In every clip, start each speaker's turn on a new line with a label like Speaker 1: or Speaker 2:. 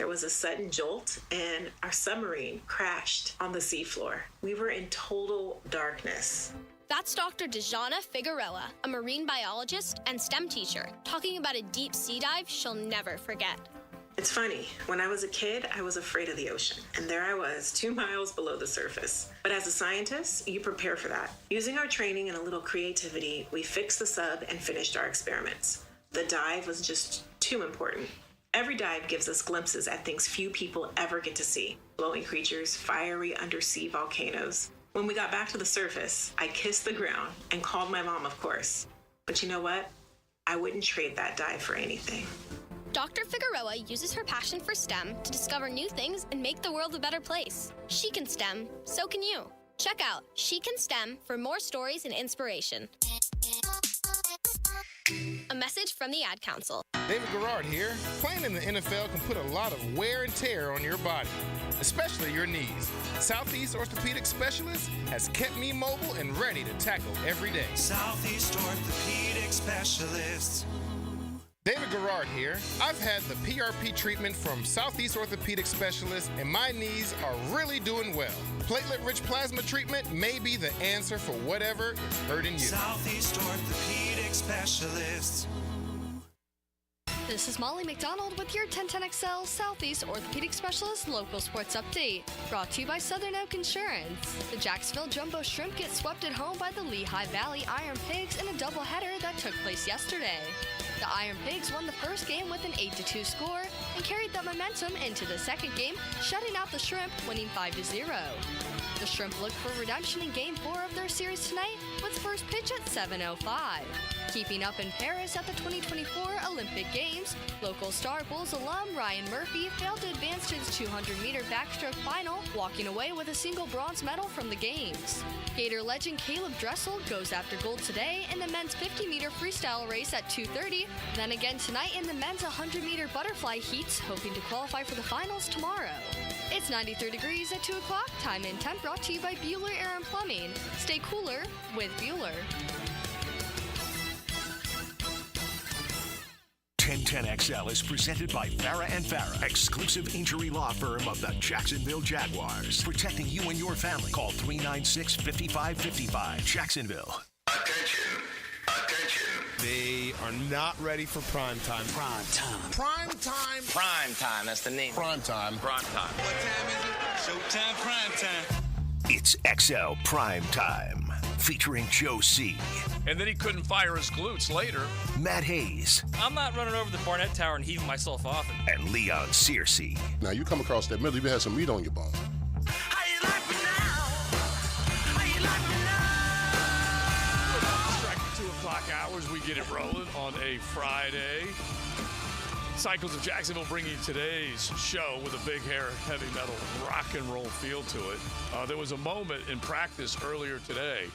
Speaker 1: there was a sudden jolt and our submarine crashed on the seafloor. We were in total darkness.
Speaker 2: That's Dr. Dejana Figueroa, a marine biologist and STEM teacher, talking about a deep sea dive she'll never forget.
Speaker 1: It's funny, when I was a kid, I was afraid of the ocean, and there I was, 2 miles below the surface. But as a scientist, you prepare for that. Using our training and a little creativity, we fixed the sub and finished our experiments. The dive was just too important. Every dive gives us glimpses at things few people ever get to see. Glowing creatures, fiery undersea volcanoes. When we got back to the surface, I kissed the ground and called my mom, of course. But you know what? I wouldn't trade that dive for anything.
Speaker 2: Dr. Figueroa uses her passion for STEM to discover new things and make the world a better place. She can STEM, so can you. Check out She Can STEM for more stories and inspiration. A message from the Ad Council.
Speaker 3: David Garrard here. Playing in the NFL can put a lot of wear and tear on your body, especially your knees. Southeast Orthopedic Specialist has kept me mobile and ready to tackle every day.
Speaker 4: Southeast Orthopedic Specialist.
Speaker 3: David Garrard here. I've had the PRP treatment from Southeast Orthopedic Specialist, and my knees are really doing well. Platelet-rich plasma treatment may be the answer for whatever is hurting you.
Speaker 4: Southeast Orthopedic Specialist.
Speaker 5: This is Molly McDonald with your 1010XL Southeast Orthopedic Specialist Local Sports Update, brought to you by Southern Oak Insurance. The Jacksonville Jumbo Shrimp get swept at home by the Lehigh Valley Iron Pigs in a doubleheader that took place yesterday. The Iron Pigs won the first game with an 8-2 score and carried that momentum into the second game, shutting out the Shrimp, winning 5-0. The Shrimp look for redemption in Game 4 of their series tonight with first pitch at 7:05. Keeping up in Paris at the 2024 Olympic Games, local Star Bulls alum Ryan Murphy failed to advance to the 200-meter backstroke final, walking away with a single bronze medal from the Games. Gator legend Caleb Dressel goes after gold today in the men's 50-meter freestyle race at 2:30, then again tonight in the men's 100-meter butterfly heats, hoping to qualify for the finals tomorrow. It's 93 degrees at 2 o'clock. Time and temp brought to you by Bueller Air and Plumbing. Stay cooler with Bueller.
Speaker 6: 1010XL is presented by Farah & Farah, exclusive injury law firm of the Jacksonville Jaguars. Protecting you and your family. Call 396-5555. Jacksonville.
Speaker 7: Attention.
Speaker 3: They are not ready for prime time.
Speaker 7: Prime time. That's the name.
Speaker 3: Prime time.
Speaker 7: What time is it? Showtime, prime time.
Speaker 6: It's XL Prime Time, featuring Joe C.
Speaker 8: And then he couldn't fire his glutes later.
Speaker 6: Matt Hayes.
Speaker 9: I'm not running over the Barnett Tower and heaving myself off.
Speaker 6: And Leon Searcy.
Speaker 10: Now, you come across that middle, you better have some meat on your bone.
Speaker 4: How you like me now? How you like me now?
Speaker 8: Strike the 2 o'clock hours, we get it rolling on a Friday. Cycles of Jacksonville bringing today's show with a big hair, heavy metal rock and roll feel to it. There was a moment in practice earlier today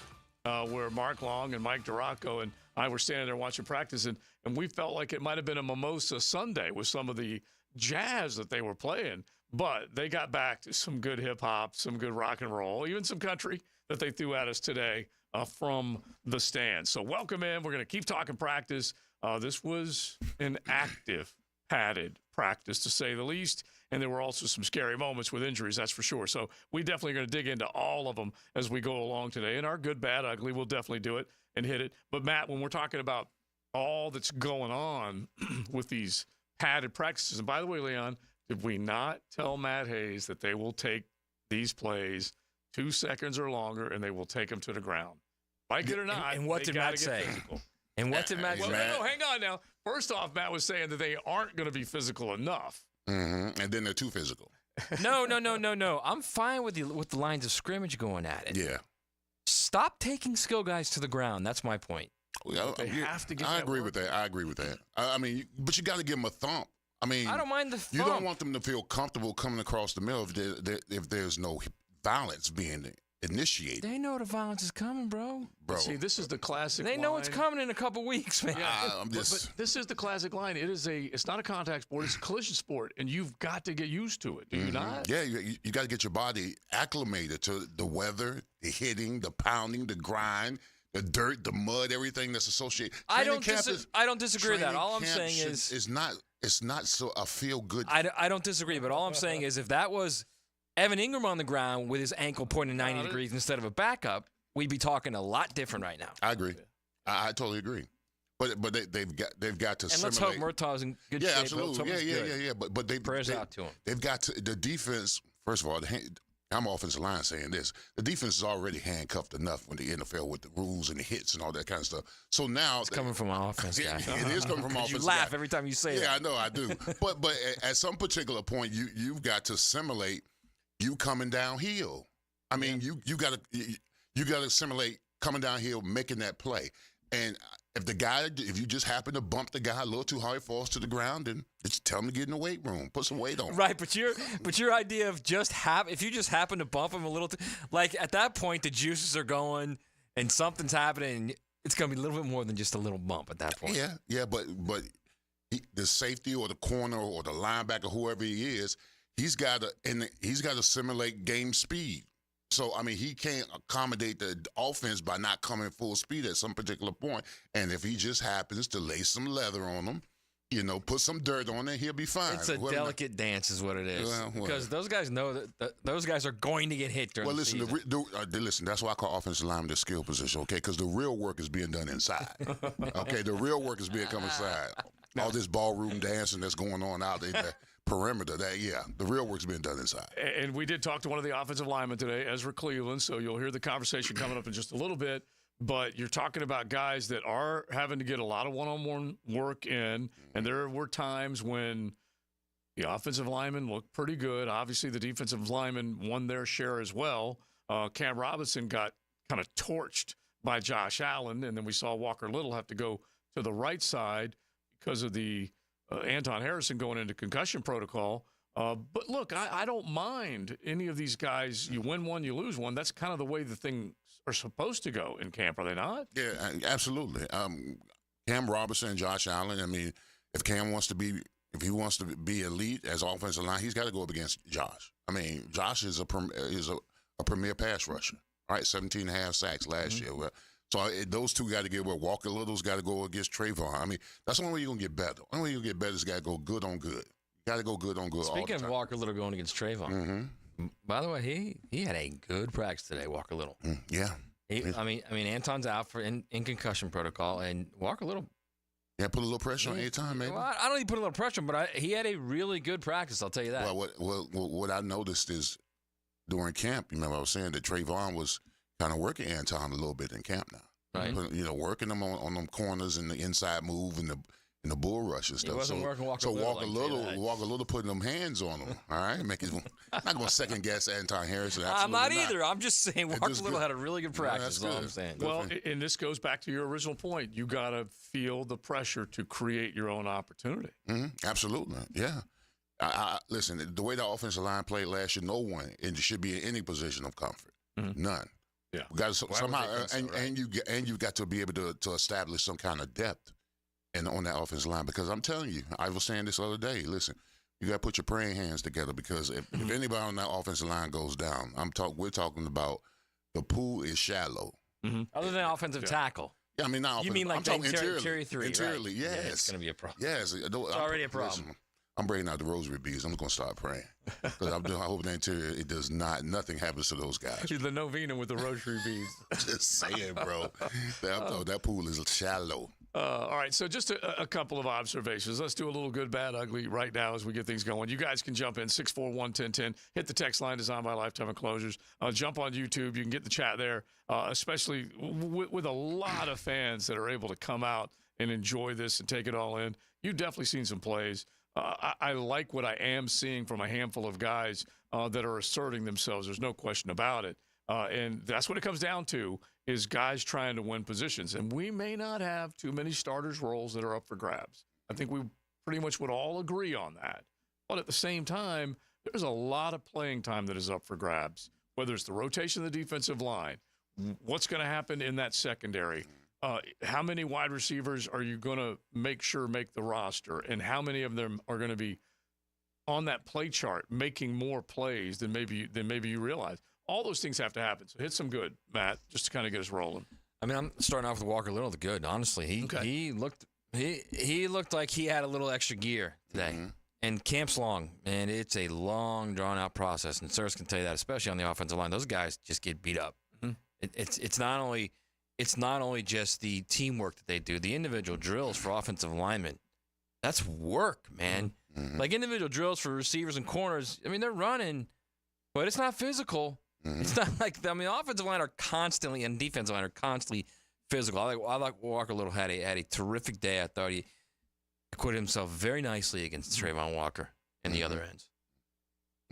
Speaker 8: where Mark Long and Mike Duraco and I were standing there watching practice, and we felt like it might have been a Mimosa Sunday with some of the jazz that they were playing. But they got back to some good hip-hop, some good rock and roll, even some country that they threw at us today from the stand. So welcome in. We're going to keep talking practice. This was an active, padded practice, to say the least. And there were also some scary moments with injuries, that's for sure. So we definitely going to dig into all of them as we go along today. And our good, bad, ugly, we'll definitely do it and hit it. But, Matt, when we're talking about all that's going on with these padded practices, and by the way, Leon, did we not tell Matt Hayes that they will take these plays 2 seconds or longer and they will take them to the ground? Like it or not,
Speaker 9: and what did Matt say?
Speaker 8: Physical.
Speaker 9: And what did Matt say?
Speaker 8: Well, no, hang on now. First off, Matt was saying that they aren't going to be physical enough.
Speaker 10: Mm-hmm. And then they're too physical.
Speaker 9: No. I'm fine with the lines of scrimmage going at it.
Speaker 10: Yeah.
Speaker 9: Stop taking skill guys to the ground. That's my point.
Speaker 10: Well,
Speaker 8: They have to get
Speaker 10: I
Speaker 8: that
Speaker 10: agree
Speaker 8: work.
Speaker 10: with that. I agree with that. I mean, but you got to give them a thump. I mean,
Speaker 9: I don't mind the thump.
Speaker 10: You don't want them to feel comfortable coming across the middle if there's no violence being initiated.
Speaker 9: They know the violence is coming, bro.
Speaker 8: See, this is the classic
Speaker 9: They know it's
Speaker 8: line.
Speaker 9: coming in a couple weeks, man.
Speaker 10: I'm just,
Speaker 8: but this is the classic line. It's not a contact sport. It's a collision sport, and you've got to get used to it. Do you not?
Speaker 10: Yeah, you got to get your body acclimated to the weather, the hitting, the pounding, the grind, the dirt, the mud, everything that's associated.
Speaker 9: I don't disagree with that. All I'm saying
Speaker 10: is not it's not so a feel good.
Speaker 9: I don't disagree, but all I'm saying is if that was Evan Ingram on the ground with his ankle pointing 90 degrees instead of a backup, we'd be talking a lot different right now.
Speaker 10: I agree. I totally agree. But they've got to.
Speaker 9: And let's hope Murtaugh's in good shape.
Speaker 10: Yeah, absolutely. Yeah. But
Speaker 9: prayers out to him.
Speaker 10: They've got to the defense. First of all, I'm offensive line saying this. The defense is already handcuffed enough when the NFL with the rules and the hits and all that kind of stuff. So now
Speaker 9: it's coming from an offense guy.
Speaker 10: It is coming from an offense.
Speaker 9: You laugh every time you say that.
Speaker 10: Yeah, I know I do. but at some particular point, you've got to simulate you coming downhill. I mean, you got to simulate coming downhill, making that play. And if you just happen to bump the guy a little too hard, he falls to the ground, then just tell him to get in the weight room, put some weight on.
Speaker 9: Right, but your idea of if you just happen to bump him a little, like at that point the juices are going and something's happening, it's going to be a little bit more than just a little bump at that point.
Speaker 10: Yeah, but the safety or the corner or the linebacker, whoever he is, he's got to simulate game speed. So, I mean, he can't accommodate the offense by not coming full speed at some particular point. And if he just happens to lay some leather on him, put some dirt on it, he'll be fine.
Speaker 9: It's a delicate dance is what it is. Because those guys know that those guys are going to get hit during the season.
Speaker 10: Listen, that's why I call offensive lineman the skill position, okay? Because the real work is being done inside, okay? The real work is being come inside. All this ballroom dancing that's going on out there. Perimeter, the real work's being done inside.
Speaker 8: And we did talk to one of the offensive linemen today, Ezra Cleveland, so you'll hear the conversation coming up in just a little bit. But you're talking about guys that are having to get a lot of one-on-one work in, and there were times when the offensive linemen looked pretty good. Obviously, the defensive linemen won their share as well. Cam Robinson got kind of torched by Josh Allen, and then we saw Walker Little have to go to the right side because of the Anton Harrison going into concussion protocol. But look, I don't mind any of these guys. You win one, you lose one. That's kind of the way the things are supposed to go in camp, are they not?
Speaker 10: Yeah, absolutely. Cam Robinson and Josh Allen, I mean, if he wants to be elite as offensive line, he's got to go up against Josh. I mean, Josh is a premier pass rusher, right? 17 and a half sacks last year. So those two got to get where Walker Little's got to go against Trayvon. I mean, that's the only way you're going to get better. The only way you're going to get better is got to go good on good. Got to go good on good.
Speaker 9: Speaking of Walker Little going against Trayvon, by the way, he had a good practice today, Walker Little.
Speaker 10: Yeah.
Speaker 9: I mean, Anton's out in concussion protocol, and Walker Little.
Speaker 10: Yeah, put a little pressure on Anton, maybe.
Speaker 9: Well, I don't even put a little pressure, but he had a really good practice, I'll tell you that.
Speaker 10: Well, what I noticed is during camp, remember I was saying that Trayvon was kind of working Anton a little bit in camp now.
Speaker 9: Right.
Speaker 10: Working them on them corners and the inside move and the bull rush and stuff.
Speaker 9: He wasn't working Walker Little.
Speaker 10: Walker Little putting them hands on him. All right, I'm not going to second guess Anton Harrison.
Speaker 9: I'm not either. I'm just saying Walker Little had a really good practice. That's all I'm saying.
Speaker 8: Well, and this goes back to your original point. You got to feel the pressure to create your own opportunity.
Speaker 10: Absolutely, yeah. Listen, the way the offensive line played last year, no one should be in any position of comfort. None.
Speaker 8: Yeah,
Speaker 10: we got somehow, and you got to be able to establish some kind of depth on that offensive line, because I'm telling you, I was saying this the other day. Listen, you got to put your praying hands together, because if anybody on that offensive line goes down, we're talking about the pool is shallow.
Speaker 9: Other than offensive tackle.
Speaker 10: Yeah, I mean, not
Speaker 9: you mean like interior three?
Speaker 10: Interiorly,
Speaker 9: right?
Speaker 10: yes.
Speaker 9: Yeah, it's going to be a problem.
Speaker 10: Yes,
Speaker 9: it's already a problem.
Speaker 10: Listen, I'm breaking out the rosary beads. I'm going to start praying. Because I hope the interior, nothing happens to those guys.
Speaker 8: The novena with the rosary beads.
Speaker 10: Just saying, bro. That pool is shallow.
Speaker 8: All right, so just a couple of observations. Let's do a little good, bad, ugly right now as we get things going. You guys can jump in, 641-1010. Hit the text line designed by Lifetime Enclosures. Jump on YouTube. You can get the chat there, especially with a lot of fans that are able to come out and enjoy this and take it all in. You've definitely seen some plays. I like what I am seeing from a handful of guys that are asserting themselves. There's no question about it. And that's what it comes down to, is guys trying to win positions. And we may not have too many starters roles that are up for grabs. I think we pretty much would all agree on that. But at the same time, there's a lot of playing time that is up for grabs, whether it's the rotation of the defensive line, what's going to happen in that secondary, how many wide receivers are you going to make the roster, and how many of them are going to be on that play chart making more plays than maybe you realize. All those things have to happen. So hit some good, Matt, just to kind of get us rolling.
Speaker 9: I mean, I'm starting off with Walker Little, the good. Honestly, he looked He looked like he had a little extra gear today.
Speaker 10: Mm-hmm.
Speaker 9: And camp's long, and it's a long, drawn-out process. And Searcy can tell you that, especially on the offensive line. Those guys just get beat up.
Speaker 8: Mm-hmm.
Speaker 9: It's not only just the teamwork that they do. The individual drills for offensive linemen, that's work, man.
Speaker 10: Mm-hmm.
Speaker 9: Like individual drills for receivers and corners. I mean, they're running, but it's not physical.
Speaker 10: Mm-hmm.
Speaker 9: It's not like offensive line are constantly and defensive line are constantly physical. I like Walker Little had a terrific day. I thought he acquitted himself very nicely against Trayvon Walker and the other ends.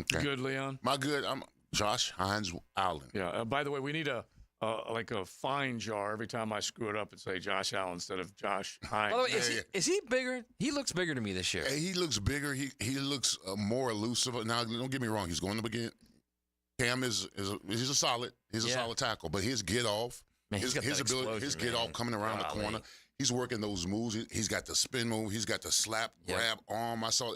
Speaker 10: Okay.
Speaker 8: Good, Leon?
Speaker 10: My good. I'm Josh Hines Allen.
Speaker 8: Yeah. By the way, we need a fine jar every time I screw it up and say Josh Allen instead of Josh Hines.
Speaker 9: By the way, is he bigger? He looks bigger to me this year.
Speaker 10: Hey, he looks bigger. He looks more elusive. Now, don't get me wrong. He's going to begin. Cam he's a solid tackle, but his get off,
Speaker 9: Man,
Speaker 10: his ability, his get off coming around the corner. He's working those moves. He's got the spin move. He's got the slap, grab, arm. I saw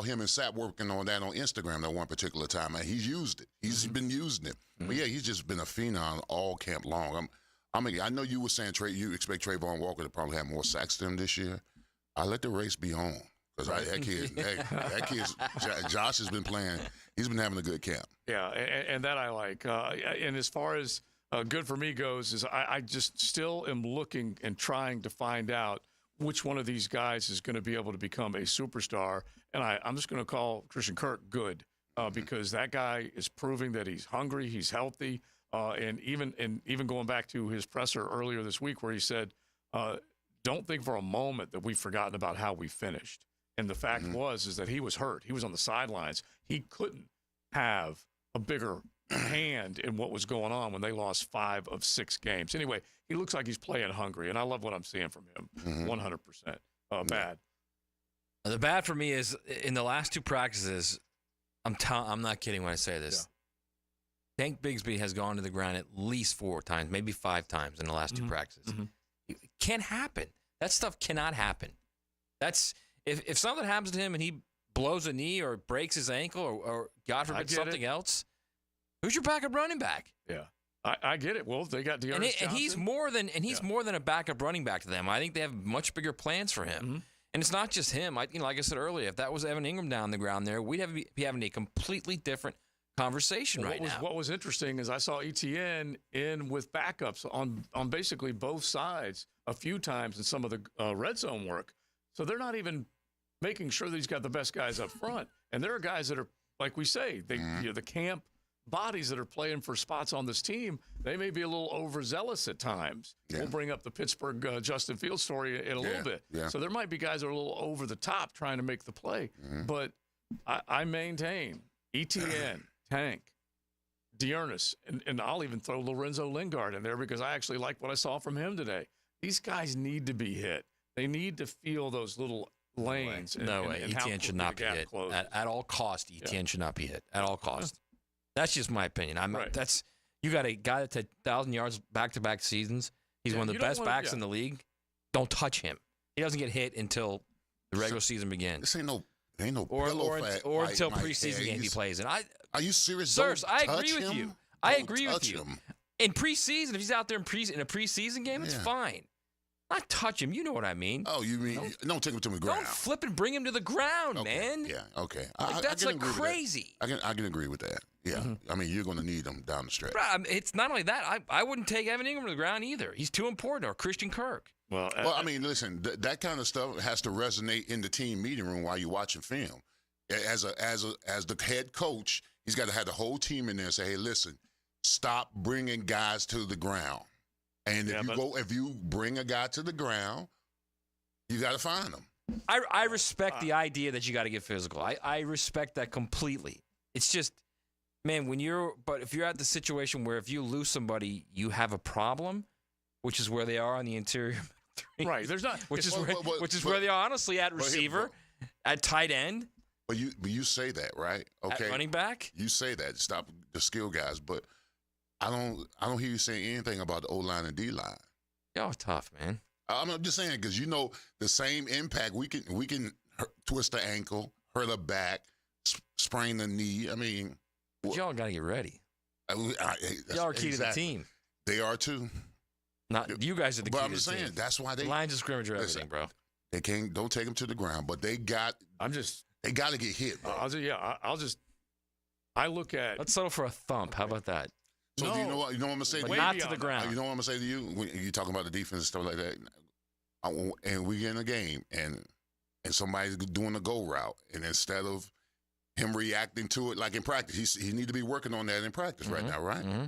Speaker 10: him and Sapp working on that on Instagram that one particular time. Man, he's used it. He's been using it. Mm-hmm. But yeah, he's just been a phenom all camp long. I know you were saying you expect Trayvon Walker to probably have more sacks than him this year. I let the race be on because that kid, Josh has been playing. He's been having a good camp.
Speaker 8: Yeah, and that I like. And as far as good for me goes, is I just still am looking and trying to find out which one of these guys is going to be able to become a superstar. And I'm just going to call Christian Kirk good because that guy is proving that he's hungry, he's healthy, and even going back to his presser earlier this week where he said, "Don't think for a moment that we've forgotten about how we finished." And the fact is that he was hurt. He was on the sidelines. He couldn't have a bigger hand in what was going on when they lost 5 of 6 games. Anyway, he looks like he's playing hungry, and I love what I'm seeing from him. 100%. Bad.
Speaker 9: The bad for me is in the last 2 practices. I'm not kidding when I say this. Yeah. Tank Bigsby has gone to the ground at least 4 times, maybe 5 times in the last 2 practices. It can't happen. That stuff cannot happen. That's if something happens to him and he blows a knee or breaks his ankle or God forbid something else. Who's your backup running back?
Speaker 8: Yeah, I get it. Well, they got Dearness Johnson.
Speaker 9: And he's more than a backup running back to them. I think they have much bigger plans for him. And it's not just him. Like I said earlier, if that was Evan Ingram down the ground there, we'd be having a completely different conversation now.
Speaker 8: What was interesting is I saw ETN in with backups on basically both sides a few times in some of the red zone work. So they're not even making sure that he's got the best guys up front. And there are guys that are, like we say, the camp bodies that are playing for spots on this team, they may be a little overzealous at times. Yeah. We'll bring up the Pittsburgh Justin Fields story in a little bit. Yeah. So there might be guys that are a little over the top trying to make the play. But I maintain ETN, Tank, Dearness, and I'll even throw Lorenzo Lingard in there because I actually like what I saw from him today. These guys need to be hit. They need to feel those little lanes.
Speaker 9: No way. ETN should not be hit. At all cost, ETN should not be hit. At all cost. That's just my opinion. You got a guy that's had 1,000 yards back-to-back seasons. He's one of the best backs in the league. Don't touch him. He doesn't get hit until the regular season begins.
Speaker 10: This ain't no
Speaker 9: or until preseason game he plays in.
Speaker 10: Are you serious?
Speaker 9: Sirs, I agree with you. I agree with you. In preseason, if he's out there in a preseason game, it's fine. Not touch him. You know what I mean.
Speaker 10: Oh, you mean don't take him to the ground.
Speaker 9: Don't flip and bring him to the ground, man.
Speaker 10: Yeah, okay.
Speaker 9: That's like crazy.
Speaker 10: I can agree with that. Yeah. I mean, you're going to need him down the stretch.
Speaker 9: It's not only that. I wouldn't take Evan Ingram to the ground either. He's too important, or Christian Kirk.
Speaker 10: Well, I mean, listen, that kind of stuff has to resonate in the team meeting room while you're watching film. As the head coach, he's got to have the whole team in there and say, hey, listen, stop bringing guys to the ground. And if you bring a guy to the ground, you got to find him.
Speaker 9: I respect the idea that you got to get physical. I respect that completely. It's just, man, but if you're at the situation where if you lose somebody, you have a problem, which is where they are on the interior.
Speaker 8: Right. There's not.
Speaker 9: Which is where they are honestly at receiver, at tight end.
Speaker 10: But you say that, right? Okay.
Speaker 9: At running back.
Speaker 10: You say that. Stop the skill guys, but I don't hear you saying anything about the O-line and D-line.
Speaker 9: Y'all tough, man.
Speaker 10: I'm just saying because the same impact we can twist the ankle, hurt a back, sprain the knee. I mean,
Speaker 9: but y'all got to get ready. Y'all are key to the team.
Speaker 10: They are too.
Speaker 9: Not you guys are the key.
Speaker 10: But I'm
Speaker 9: to
Speaker 10: just
Speaker 9: the
Speaker 10: saying
Speaker 9: team.
Speaker 10: that's why
Speaker 9: lines of scrimmage are everything, bro.
Speaker 10: They can't. Don't take them to the ground, but they got. They got to get hit.
Speaker 8: I look at.
Speaker 9: Let's settle for a thump. How about that?
Speaker 10: So do you know what? You know what I'm gonna say?
Speaker 9: But not to the ground.
Speaker 10: You know what I'm gonna say to you? When you talking about the defense and stuff like that, and we get in a game and somebody's doing a go route, and instead of him reacting to it like in practice, he need to be working on that in practice right now, right?
Speaker 9: Mm-hmm.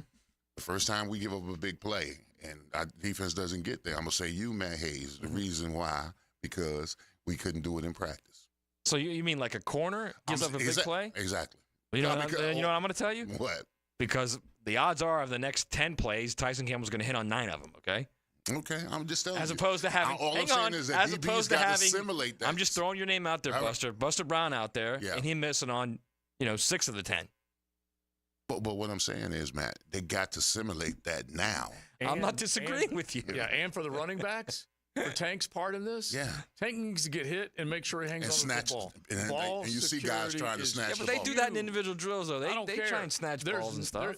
Speaker 10: The first time we give up a big play and our defense doesn't get there, I'm gonna say you, Matt Hayes, the reason why, because we couldn't do it in practice.
Speaker 9: So you mean like a corner gives up a big play?
Speaker 10: Exactly.
Speaker 9: You know what I'm going to tell you?
Speaker 10: What?
Speaker 9: Because the odds are of the next 10 plays, Tyson Campbell's going to hit on 9 of them, okay?
Speaker 10: Okay, I'm just telling you.
Speaker 9: As opposed to having,
Speaker 10: all I'm saying is that DB's got to simulate that.
Speaker 9: I'm just throwing your name out there, Buster. Buster Brown out there, and he missing on, 6 of the 10.
Speaker 10: But what I'm saying is, Matt, they got to simulate that now.
Speaker 9: I'm not disagreeing with you.
Speaker 8: Yeah, and for the running backs, for Tank's part in this, Tank needs to get hit and make sure he hangs on the football.
Speaker 10: And you see guys trying to snatch the ball.
Speaker 9: But they do that in individual drills, though. They try and snatch balls and stuff.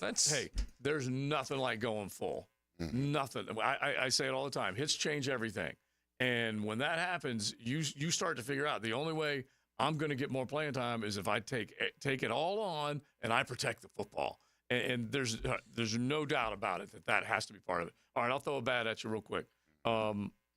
Speaker 8: There's nothing like going full. Mm-hmm. Nothing. I say it all the time. Hits change everything. And when that happens, you start to figure out the only way I'm going to get more playing time is if I take it all on and I protect the football. And there's no doubt about it that has to be part of it. All right, I'll throw a bat at you real quick.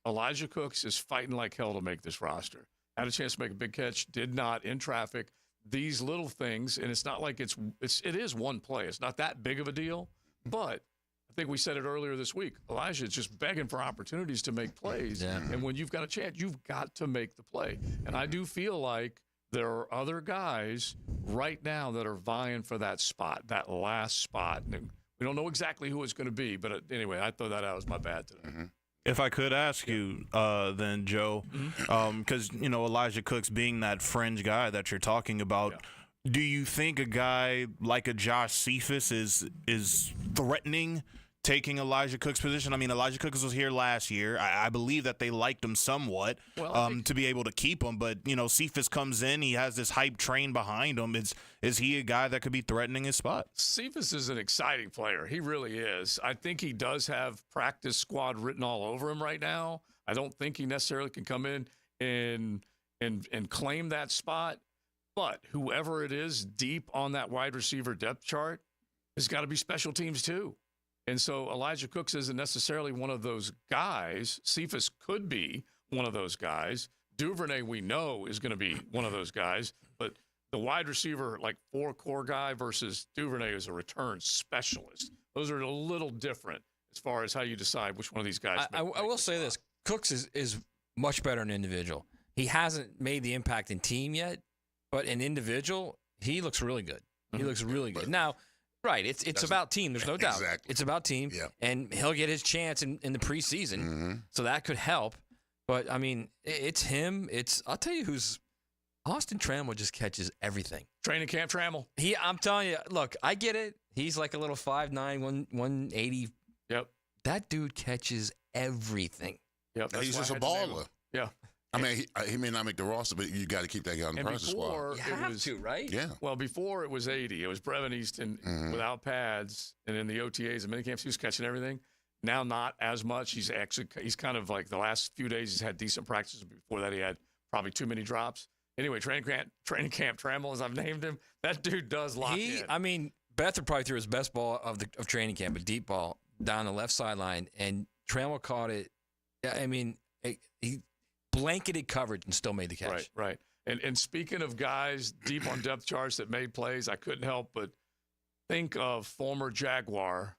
Speaker 8: Elijah Cooks is fighting like hell to make this roster. Had a chance to make a big catch, did not in traffic. These little things, and it's not like it is one play. It's not that big of a deal, but I think we said it earlier this week. Elijah is just begging for opportunities to make plays, and when you've got a chance, you've got to make the play. And I do feel like there are other guys right now that are vying for that spot, that last spot. And we don't know exactly who it's going to be, but anyway, I thought that was my bad today.
Speaker 11: Mm-hmm. If I could ask you, then, Joe, because, Elijah Cooks being that fringe guy that you're talking about, do you think a guy like a Josh Cephas is threatening taking Elijah Cook's position? I mean, Elijah Cooks was here last year. I believe that they liked him somewhat to be able to keep him. But, Cephas comes in. He has this hype train behind him. Is he a guy that could be threatening his spot?
Speaker 8: Cephas is an exciting player. He really is. I think he does have practice squad written all over him right now. I don't think he necessarily can come in and claim that spot. But whoever it is deep on that wide receiver depth chart has got to be special teams too. And so Elijah Cooks isn't necessarily one of those guys. Cephas could be one of those guys. Duvernay, we know, is going to be one of those guys. But the wide receiver, like 4-core guy versus Duvernay is a return specialist. Those are a little different as far as how you decide which one of these guys.
Speaker 9: I will say this. Cooks is much better an individual. He hasn't made the impact in team yet, but in individual, he looks really good. He looks really good. Now, right, it's about team. There's no doubt.
Speaker 10: Exactly.
Speaker 9: It's about team, and he'll get his chance in the preseason, so that could help. But, I mean, it's him. I'll tell you who's – Austin Trammell just catches everything.
Speaker 8: Training camp Trammell.
Speaker 9: I'm telling you, look, I get it. He's like a little 5'9", 180.
Speaker 8: Yep.
Speaker 9: That dude catches everything.
Speaker 8: Yep.
Speaker 10: He's just a baller.
Speaker 8: Yeah.
Speaker 10: I mean, he may not make the roster, but you got to keep that guy on the practice squad.
Speaker 9: You have to, right?
Speaker 10: Yeah.
Speaker 8: Well, before it was 80. It was Brevin Easton without pads, and in the OTAs and minicamps, he was catching everything. Now, not as much. He's kind of like the last few days he's had decent practices. Before that, he had probably too many drops. Anyway, training camp Trammell, as I've named him, that dude does lock in.
Speaker 9: I mean, Beathard probably threw his best ball of training camp, a deep ball down the left sideline, and Trammell caught it. I mean, he blanketed coverage and still made the catch.
Speaker 8: Right. And speaking of guys deep on depth charts that made plays, I couldn't help but think of former Jaguar,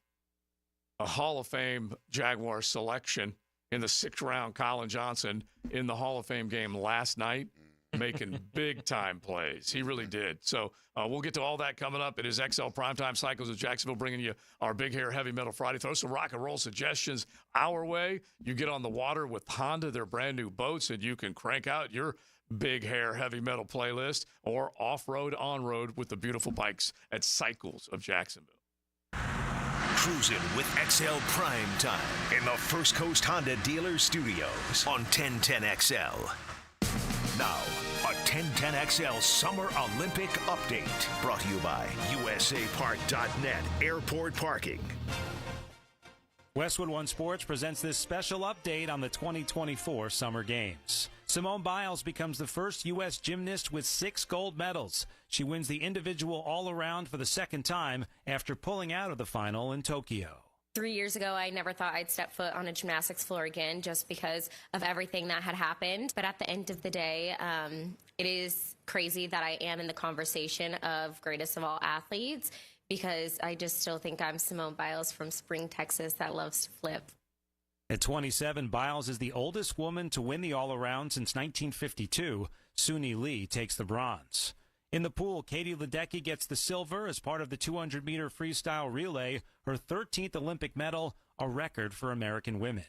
Speaker 8: a Hall of Fame Jaguar selection in the 6th round, Colin Johnson, in the Hall of Fame game last night, making big-time plays. He really did. So we'll get to all that coming up. It is XL Primetime Cycles of Jacksonville bringing you our Big Hair Heavy Metal Friday. Throw some rock and roll suggestions our way. You get on the water with Honda, their brand-new boats, and you can crank out your Big Hair Heavy Metal playlist, or off-road, on-road with the beautiful bikes at Cycles of Jacksonville.
Speaker 6: Cruising with XL Primetime in the First Coast Honda Dealer Studios on 1010XL. Now, a 1010XL Summer Olympic Update brought to you by USAPark.net Airport Parking.
Speaker 12: Westwood One Sports presents this special update on the 2024 Summer Games. Simone Biles becomes the first U.S. gymnast with 6 gold medals. She wins the individual all-around for the second time after pulling out of the final in Tokyo.
Speaker 13: 3 years ago, I never thought I'd step foot on a gymnastics floor again just because of everything that had happened. But at the end of the day, it is crazy that I am in the conversation of greatest of all athletes because I just still think I'm Simone Biles from Spring, Texas that loves to flip.
Speaker 12: At 27, Biles is the oldest woman to win the all-around since 1952. Suni Lee takes the bronze. In the pool, Katie Ledecky gets the silver as part of the 200-meter freestyle relay, her 13th Olympic medal, a record for American women.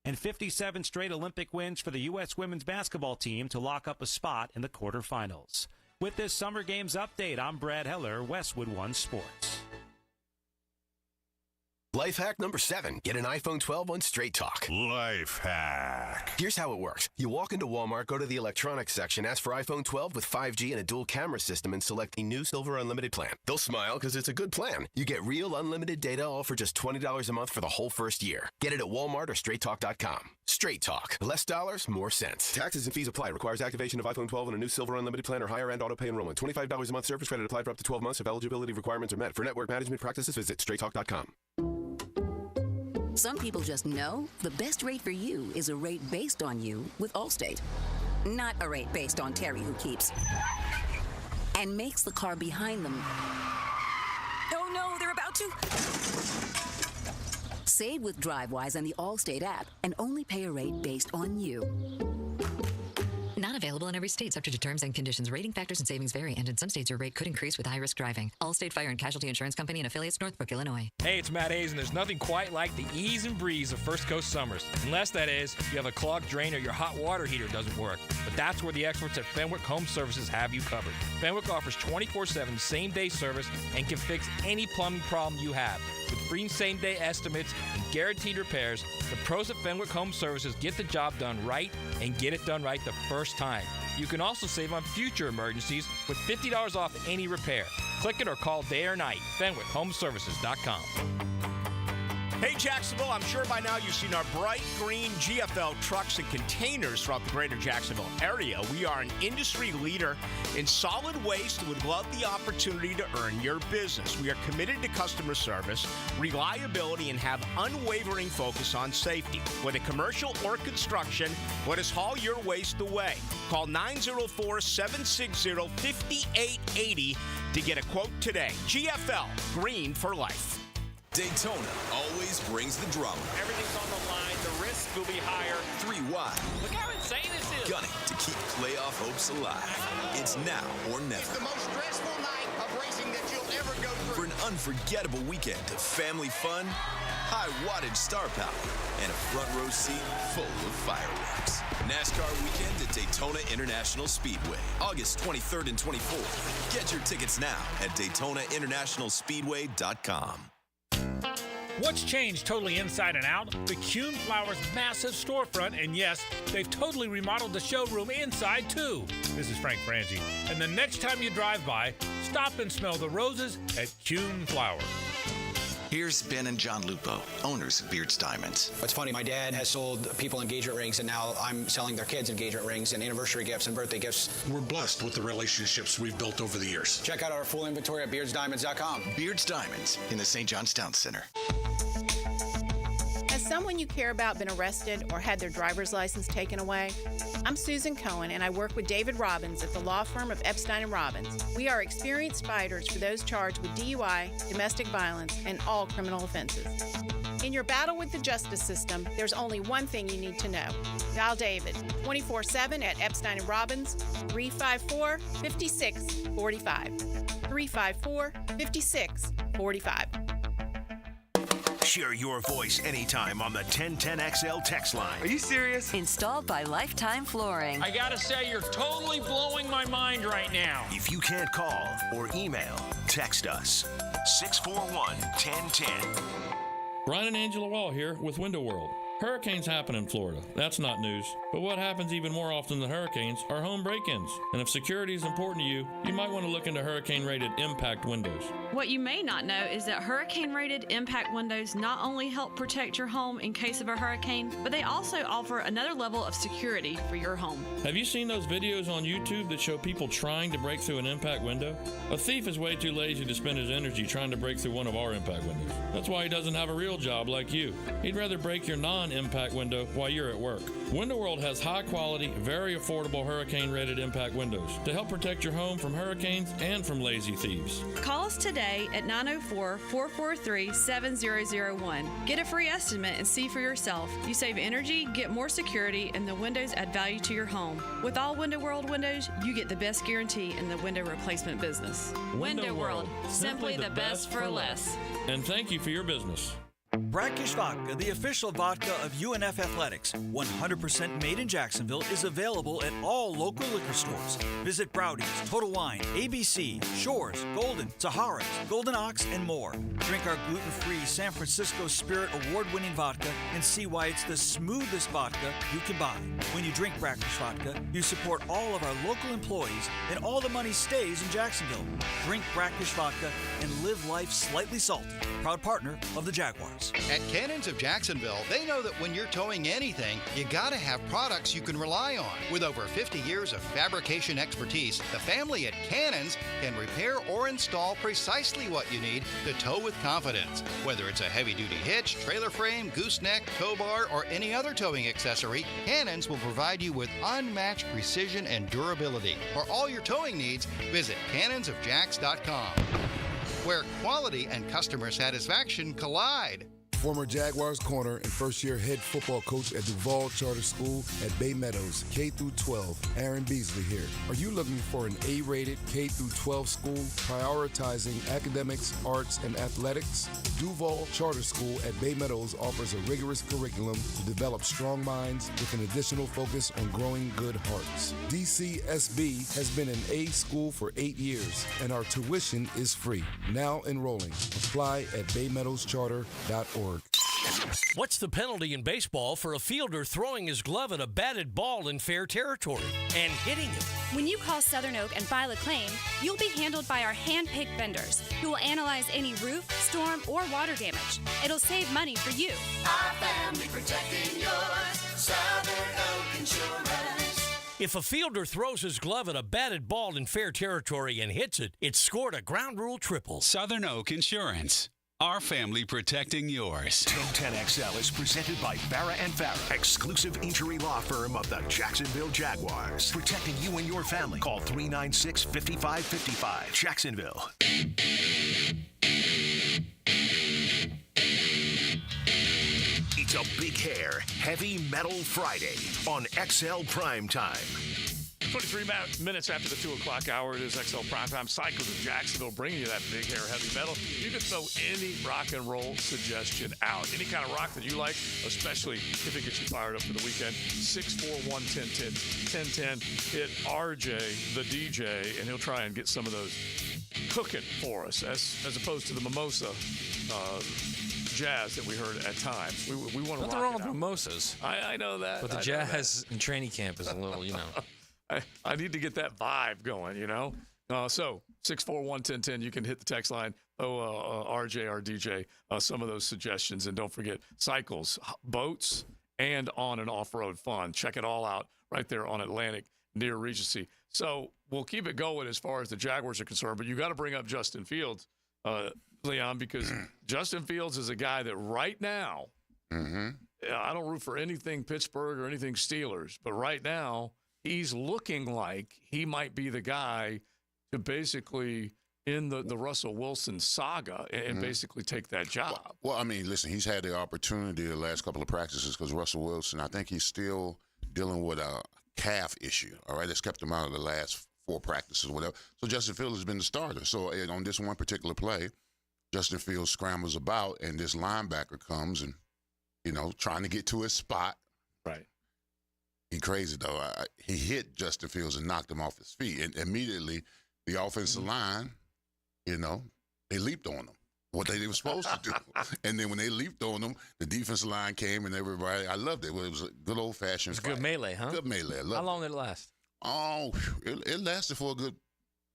Speaker 12: And 57 straight Olympic wins for the U.S. women's basketball team to lock up a spot in the quarterfinals. With this Summer Games update, I'm Brad Heller, Westwood One Sports.
Speaker 14: Life hack number 7. Get an iPhone 12 on Straight Talk.
Speaker 6: Life hack.
Speaker 14: Here's how it works. You walk into Walmart, go to the electronics section, ask for iPhone 12 with 5G and a dual camera system, and select the new Silver Unlimited plan. They'll smile because it's a good plan. You get real unlimited data all for just $20 a month for the whole first year. Get it at Walmart or StraightTalk.com. Straight Talk. Less dollars, more sense. Taxes and fees apply. Requires activation of iPhone 12 and a new Silver Unlimited plan or higher end auto pay enrollment. $25 a month service credit applied for up to 12 months if eligibility requirements are met. For network management practices, visit StraightTalk.com.
Speaker 15: Some people just know the best rate for you is a rate based on you with Allstate. Not a rate based on Terry who keeps and makes the car behind them. Oh no, they're about to. Save with DriveWise and the Allstate app and only pay a rate based on you.
Speaker 16: Not available in every state, subject to terms and conditions. Rating factors and savings vary, and in some states your rate could increase with high-risk driving. Allstate Fire and Casualty Insurance Company and affiliates, Northbrook, Illinois.
Speaker 17: Hey, it's Matt Hayes, and there's nothing quite like the ease and breeze of First Coast summers. Unless, that is, you have a clogged drain or your hot water heater doesn't work. But that's where the experts at Fenwick Home Services have you covered. Fenwick offers 24/7 same-day service and can fix any plumbing problem you have. With free same-day estimates and guaranteed repairs, the pros at Fenwick Home Services get the job done right and get it done right the first time. You can also save on future emergencies with $50 off any repair. Click it or call day or night. FenwickHomeservices.com.
Speaker 18: Hey, Jacksonville, I'm sure by now you've seen our bright green GFL trucks and containers throughout the greater Jacksonville area. We are an industry leader in solid waste and would love the opportunity to earn your business. We are committed to customer service, reliability, and have unwavering focus on safety. Whether commercial or construction, let us haul your waste away. Call 904-760-5880 to get a quote today. GFL, green for life.
Speaker 19: Daytona always brings the drama.
Speaker 20: Everything's on the line. The risk will be higher.
Speaker 19: 3 wide.
Speaker 20: Look how insane this is.
Speaker 19: Gunning to keep playoff hopes alive. It's now or never.
Speaker 7: It's the most stressful night of racing that you'll ever go through.
Speaker 19: For an unforgettable weekend of family fun, high wattage star power, and a front row seat full of fireworks. NASCAR weekend at Daytona International Speedway, August 23rd and 24th. Get your tickets now at DaytonaInternationalSpeedway.com.
Speaker 21: What's changed totally inside and out? The Kuhn Flowers massive storefront, and yes, they've totally remodeled the showroom inside too. This is Frank Frangie, and the next time you drive by, stop and smell the roses at Kuhn Flowers.
Speaker 22: Here's Ben and John Lupo, owners of Beards Diamonds.
Speaker 23: What's funny, my dad has sold people engagement rings, and now I'm selling their kids engagement rings and anniversary gifts and birthday gifts.
Speaker 24: We're blessed with the relationships we've built over the years.
Speaker 23: Check out our full inventory at beardsdiamonds.com.
Speaker 22: Beards Diamonds in the St. John's Town Center.
Speaker 25: Has someone you care about been arrested or had their driver's license taken away? I'm Susan Cohen, and I work with David Robbins at the law firm of Epstein & Robbins. We are experienced fighters for those charged with DUI, domestic violence, and all criminal offenses. In your battle with the justice system, there's only one thing you need to know. Dial David 24/7 at Epstein & Robbins, 354-5645. 354-5645.
Speaker 6: Share your voice anytime on the 1010XL text line.
Speaker 26: Are you serious? Installed by Lifetime Flooring.
Speaker 21: I gotta say, you're totally blowing my mind right now.
Speaker 6: If you can't call or email, text us. 641-1010.
Speaker 27: Brian and Angela Wall here with Window World.
Speaker 1: Hurricanes happen in Florida. That's not news. But what happens even more often than hurricanes are home break-ins. And if security is important to you, you might want to look into hurricane-rated impact windows.
Speaker 2: What you may not know is that hurricane-rated impact windows not only help protect your home in case of a hurricane, but they also offer another level of security for your home.
Speaker 1: Have you seen those videos on YouTube that show people trying to break through an impact window? A thief is way too lazy to spend his energy trying to break through one of our impact windows. That's why he doesn't have a real job like you. He'd rather break your non-impact window while you're at work. Window World has high-quality, very affordable hurricane-rated impact windows to help protect your home from hurricanes and from lazy thieves.
Speaker 2: Call us today at 904-443-7001. Get a free estimate and see for yourself. You save energy, get more security, and the windows add value to your home. With all Window World windows, you get the best guarantee in the window replacement business.
Speaker 1: Window World,
Speaker 2: simply the best for less.
Speaker 1: And thank you for your business.
Speaker 3: Brackish Vodka, the official vodka of UNF Athletics, 100% made in Jacksonville, is available at all local liquor stores. Visit Browdy's, Total Wine, ABC, Shores, Golden, Sahara's, Golden Ox, and more. Drink our gluten-free San Francisco Spirit award-winning vodka and see why it's the smoothest vodka you can buy. When you drink Brackish Vodka, you support all of our local employees and all the money stays in Jacksonville. Drink Brackish Vodka and live life slightly salty. Proud partner of the Jaguars.
Speaker 4: At Cannons of Jacksonville, they know that when you're towing anything, you gotta have products you can rely on. With over 50 years of fabrication expertise, the family at Cannons can repair or install precisely what you need to tow with confidence. Whether it's a heavy-duty hitch, trailer frame, gooseneck, tow bar, or any other towing accessory, Cannons will provide you with unmatched precision and durability. For all your towing needs, visit cannonsofjacks.com, where quality and customer satisfaction collide.
Speaker 5: Former Jaguars corner and first-year head football coach at Duval Charter School at Bay Meadows, K-12, Aaron Beasley here. Are you looking for an A-rated K-12 school prioritizing academics, arts, and athletics? Duval Charter School at Bay Meadows offers a rigorous curriculum to develop strong minds with an additional focus on growing good hearts. DCSB has been an A school for 8 years, and our tuition is free. Now enrolling. Apply at baymeadowscharter.org.
Speaker 11: What's the penalty in baseball for a fielder throwing his glove at a batted ball in fair territory and hitting it?
Speaker 27: When you call Southern Oak and file a claim, you'll be handled by our hand-picked vendors who will analyze any roof, storm, or water damage. It'll save money for you.
Speaker 28: Our family protecting yours. Southern Oak Insurance.
Speaker 11: If a fielder throws his glove at a batted ball in fair territory and hits it, it's scored a ground rule triple.
Speaker 29: Southern Oak Insurance. Our family protecting yours.
Speaker 6: 1010XL is presented by Farah & Farah, exclusive injury law firm of the Jacksonville Jaguars. Protecting you and your family. Call 396-5555. Jacksonville. It's a Big Hair Heavy Metal Friday on XL Primetime.
Speaker 8: 23 minutes after the 2 o'clock hour, it is XL Primetime. Cycles of Jacksonville bringing you that Big Hair Heavy Metal. You can throw any rock and roll suggestion out. Any kind of rock that you like, especially if it gets you fired up for the weekend. 641-1010. Hit RJ, the DJ, and he'll try and get some of those cooking for us, as opposed to the mimosa jazz that we heard at times. We want to
Speaker 9: Nothing wrong with mimosas.
Speaker 8: I know that.
Speaker 9: But the jazz in training camp is a little,
Speaker 8: I need to get that vibe going, So 641-1010, you can hit the text line. RJ, our DJ, some of those suggestions. And don't forget, cycles, boats, and on and off-road fun. Check it all out right there on Atlantic near Regency. So we'll keep it going as far as the Jaguars are concerned, but you got to bring up Justin Fields, Leon, because Justin Fields is a guy that right now, I don't root for anything Pittsburgh or anything Steelers, but right now, he's looking like he might be the guy to basically end the Russell Wilson saga and basically take that job.
Speaker 10: Well, I mean, listen, he's had the opportunity the last couple of practices because Russell Wilson, I think he's still dealing with a calf issue, all right? That's kept him out of the last 4 practices or whatever. So Justin Fields has been the starter. So on this one particular play, Justin Fields scrambles about, and this linebacker comes and, trying to get to his spot.
Speaker 8: Right.
Speaker 10: He crazy, though. He hit Justin Fields and knocked him off his feet. And immediately, the offensive line, they leaped on him. what they were supposed to do. And then when they leaped on them, the defensive line came and everybody. I loved it. It was a good old fashioned.
Speaker 9: It was a good melee, huh?
Speaker 10: Good melee.
Speaker 9: How long did it last?
Speaker 10: Oh, it lasted for a good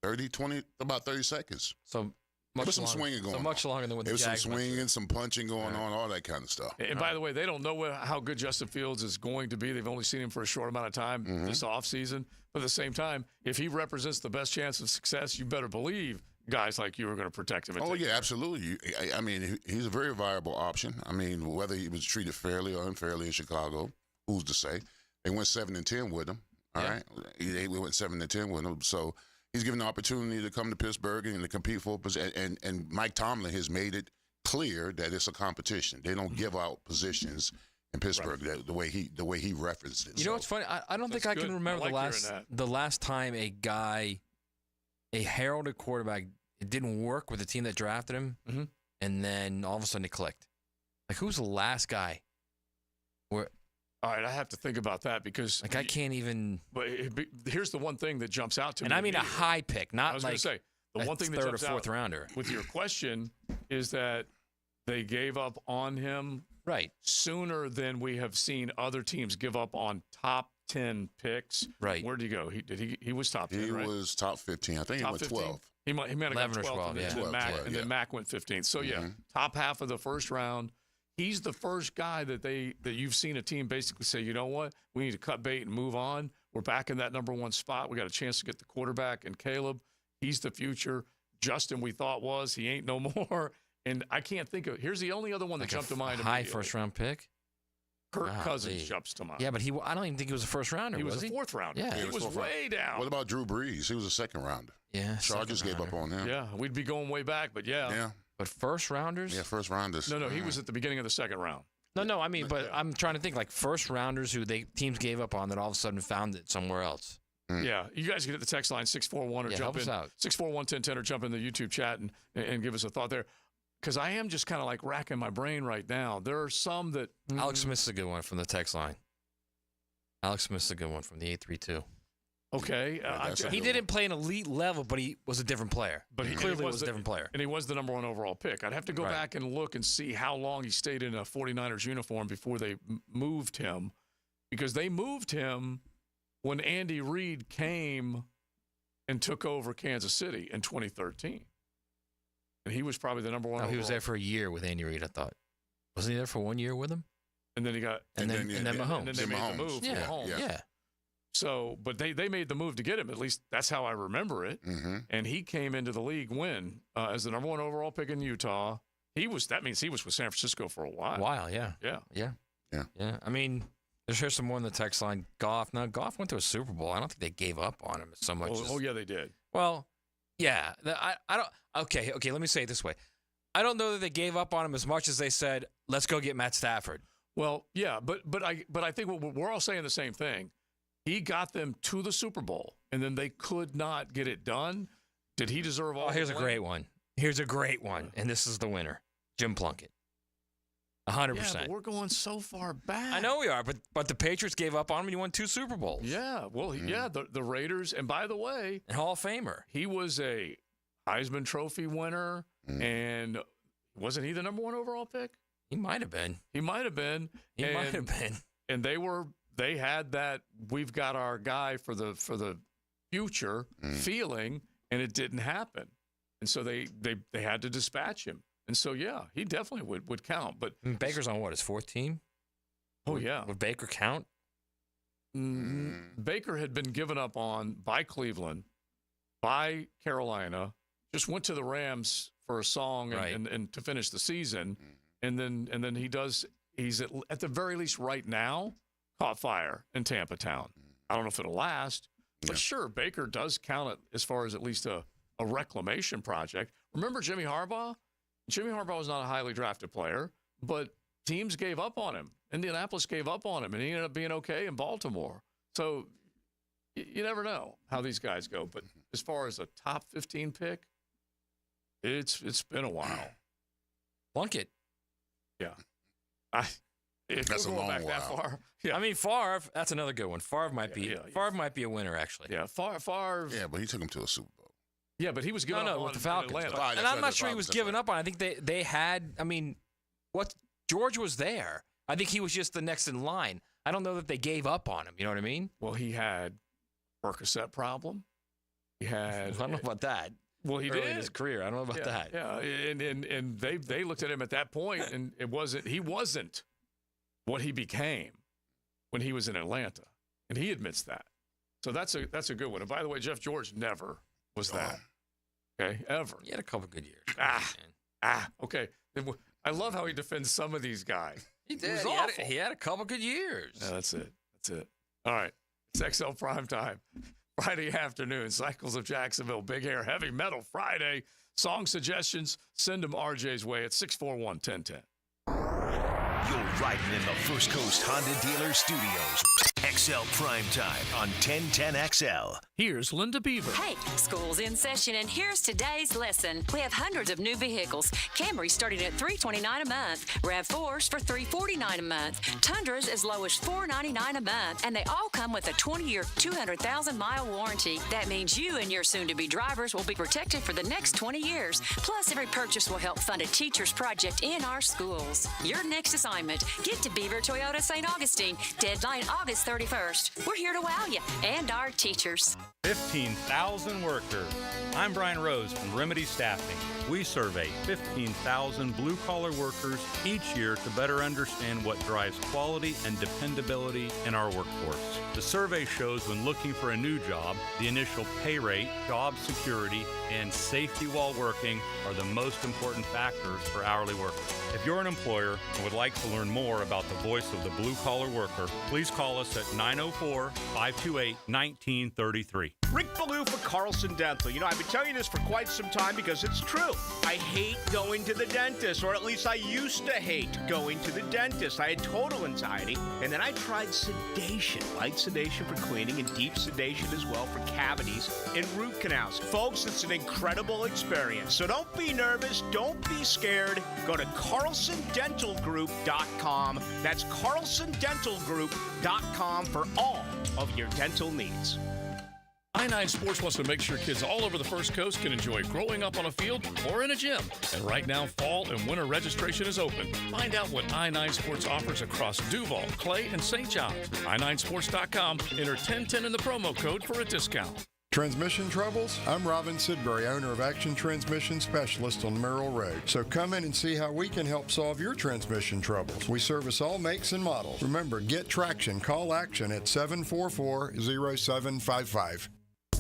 Speaker 10: 30, about 30 seconds.
Speaker 9: So much
Speaker 10: some swinging going on.
Speaker 9: So much longer than what the
Speaker 10: There was some
Speaker 9: Jags went
Speaker 10: swinging, some punching going on, all that kind of stuff.
Speaker 8: And by the way, they don't know how good Justin Fields is going to be. They've only seen him for a short amount of time this offseason. But at the same time, if he represents the best chance of success, you better believe guys like you are going to protect him.
Speaker 10: Oh, yeah, absolutely. I mean, he's a very viable option. I mean, whether he was treated fairly or unfairly in Chicago, who's to say? They went 7-10 with him, all right? They went 7-10 with him. So he's given the opportunity to come to Pittsburgh and to compete for a position. And Mike Tomlin has made it clear that it's a competition. They don't give out positions in Pittsburgh the way he referenced it.
Speaker 9: You know what's funny? I don't think I can remember the last time a heralded quarterback, it didn't work with the team that drafted him, and then all of a sudden it clicked. Like, who's the last guy? All
Speaker 8: right, I have to think about that because
Speaker 9: I can't even.
Speaker 8: But here's the one thing that jumps out to me.
Speaker 9: And I mean a high pick, not
Speaker 8: I was
Speaker 9: like
Speaker 8: going to say the one thing that
Speaker 9: third
Speaker 8: jumps
Speaker 9: or fourth
Speaker 8: out
Speaker 9: rounder.
Speaker 8: With your question is that they gave up on him sooner than we have seen other teams give up on top 10 picks.
Speaker 9: Right.
Speaker 8: Where did he go? He was top 10,
Speaker 10: He
Speaker 8: right?
Speaker 10: was top 15. I think
Speaker 8: Top
Speaker 10: he went
Speaker 8: 15?
Speaker 10: 12.
Speaker 8: He might have
Speaker 9: 11
Speaker 8: gone
Speaker 9: or
Speaker 8: 12,
Speaker 9: 12, yeah.
Speaker 8: and then Mac went 15th. So, top half of the first round. He's the first guy that you've seen a team basically say, you know what, we need to cut bait and move on. We're back in that number one spot. We got a chance to get the quarterback and Caleb. He's the future. Justin, we thought was. He ain't no more. And I can't think of. Here's the only other one that jumped to mind.
Speaker 9: High first round pick.
Speaker 8: Kirk Cousins jumps to mind.
Speaker 9: Yeah, but I don't even think he was a first rounder.
Speaker 8: He was a fourth rounder.
Speaker 9: Yeah,
Speaker 8: he was way down.
Speaker 10: What about Drew Brees? He was a second rounder.
Speaker 9: Yeah,
Speaker 10: Chargers gave up on him.
Speaker 8: Yeah, we'd be going way back, but yeah.
Speaker 9: But first rounders?
Speaker 10: Yeah, first rounders.
Speaker 8: No, he was at the beginning of the second round.
Speaker 9: No, I mean, but I'm trying to think like first rounders who teams gave up on that all of a sudden found it somewhere else.
Speaker 8: Yeah, you guys can hit the text line 641 or jump in 641-1010 or jump in the YouTube chat and give us a thought there. Because I am just kind of like racking my brain right now. There are some that
Speaker 9: Alex Smith's a good one from the text line. Alex Smith's a good one from the 832.
Speaker 8: Okay,
Speaker 9: he didn't play an elite level, but he was a different player.
Speaker 8: But he
Speaker 9: clearly was a different player.
Speaker 8: And he was the number one overall pick. I'd have to go back and look and see how long he stayed in a 49ers uniform before they moved him. Because they moved him when Andy Reid came and took over Kansas City in 2013. And he was probably the number one overall.
Speaker 9: He was there for a year with Andy Reid, I thought. Wasn't he there for 1 year with him?
Speaker 8: And then he got...
Speaker 9: And then Mahomes.
Speaker 8: And then they made the move for Mahomes.
Speaker 9: Yeah.
Speaker 8: So, but they made the move to get him. At least that's how I remember it. And he came into the league as the number one overall pick in Utah. That means he was with San Francisco for a while.
Speaker 9: Yeah. I mean, here's some more in the text line. Goff. Now, Goff went to a Super Bowl. I don't think they gave up on him so much.
Speaker 8: Oh, yeah, they did.
Speaker 9: Well, yeah. I don't. Okay. Let me say it this way. I don't know that they gave up on him as much as they said, "Let's go get Matt Stafford."
Speaker 8: Well, yeah, but I think we're all saying the same thing. He got them to the Super Bowl, and then they could not get it done. Did he deserve all?
Speaker 9: Here's a great one. And this is the winner, Jim Plunkett. 100%.
Speaker 8: Yeah, but we're going so far back.
Speaker 9: I know we are, but the Patriots gave up on him, and he won 2 Super Bowls.
Speaker 8: Yeah, well, the Raiders, and by the way,
Speaker 9: and Hall of Famer.
Speaker 8: He was a Heisman Trophy winner, and wasn't he the number one overall pick?
Speaker 9: He might have been.
Speaker 8: And they had that we've got our guy for the future feeling, and it didn't happen. And so they had to dispatch him. And so, yeah, he definitely would count. But
Speaker 9: Baker's on his fourth team?
Speaker 8: Oh, yeah.
Speaker 9: Would Baker count?
Speaker 8: Baker had been given up on by Cleveland, by Carolina, just went to the Rams for a song and to finish the season. And then he's at the very least right now caught fire in Tampa Town. I don't know if it'll last, but sure, Baker does count it as far as at least a reclamation project. Remember Jimmy Harbaugh? Jimmy Harbaugh was not a highly drafted player, but teams gave up on him. Indianapolis gave up on him, and he ended up being okay in Baltimore. So you never know how these guys go. But as far as a top 15 pick, it's been a while.
Speaker 9: Plunkett.
Speaker 8: Yeah.
Speaker 10: That's a long while.
Speaker 8: That far. Yeah.
Speaker 9: I mean, Favre, that's another good one. Favre might be a winner, actually.
Speaker 8: Yeah, Favre.
Speaker 10: Yeah, but he took him to a Super Bowl.
Speaker 8: Yeah, but he was giving up on
Speaker 9: with the Falcons.
Speaker 8: Atlanta.
Speaker 9: And I'm not sure he was giving up on it. I think they had, George was there. I think he was just the next in line. I don't know that they gave up on him. You know what I mean?
Speaker 8: Well, he had Percocet problem. He had.
Speaker 9: I don't know about that.
Speaker 8: Well, he did
Speaker 9: in his career. I don't know about that.
Speaker 8: Yeah, and they looked at him at that point, and he wasn't what he became when he was in Atlanta, and he admits that. So that's a good one. And by the way, Jeff George never was that. Okay, ever.
Speaker 9: He had a couple good years.
Speaker 8: Okay. I love how he defends some of these guys.
Speaker 9: He did. He had a couple good years.
Speaker 8: Yeah, that's it. All right. It's XL Primetime. Friday afternoon. Cycles of Jacksonville. Big Hair Heavy Metal Friday. Song suggestions, send them RJ's way at 641-1010.
Speaker 6: You're riding in the First Coast Honda Dealer Studios. XL Primetime on 1010XL.
Speaker 8: Here's Linda Beaver.
Speaker 7: Hey, school's in session, and here's today's lesson. We have hundreds of new vehicles. Camrys starting at $329 a month. RAV4s for $349 a month. Tundras as low as $499 a month. And they all come with a 20-year, 200,000-mile warranty. That means you and your soon-to-be drivers will be protected for the next 20 years. Plus, every purchase will help fund a teacher's project in our schools. Your next assignment, get to Beaver Toyota St. Augustine. Deadline August 31st. We're here to wow you and our teachers.
Speaker 12: 15,000 workers. I'm Brian Rose from Remedy Staffing. We survey 15,000 blue-collar workers each year to better understand what drives quality and dependability in our workforce. The survey shows when looking for a new job, the initial pay rate, job security, and safety while working are the most important factors for hourly workers. If you're an employer and would like to learn more about the voice of the blue-collar worker, please call us at 904-528-1933.
Speaker 13: Rick Ballou for Carlson Dental. You know, I've been telling you this for quite some time because it's true. I hate going to the dentist, or at least I used to hate going to the dentist. I had total anxiety, and then I tried sedation. Light sedation for cleaning and deep sedation as well for cavities and root canals. Folks, it's an incredible experience. So don't be nervous. Don't be scared. Go to CarlsonDentalGroup.com. That's CarlsonDentalGroup.com for all of your dental needs.
Speaker 8: I-9 Sports wants to make sure kids all over the First Coast can enjoy growing up on a field or in a gym. And right now, fall and winter registration is open. Find out what I-9 Sports offers across Duval, Clay, and St. John's. I9Sports.com. Enter 1010 in the promo code for a discount.
Speaker 14: Transmission troubles? I'm Robin Sidbury, owner of Action Transmission Specialist on Merrill Road. So come in and see how we can help solve your transmission troubles. We service all makes and models. Remember, get traction. Call Action at 744-0755.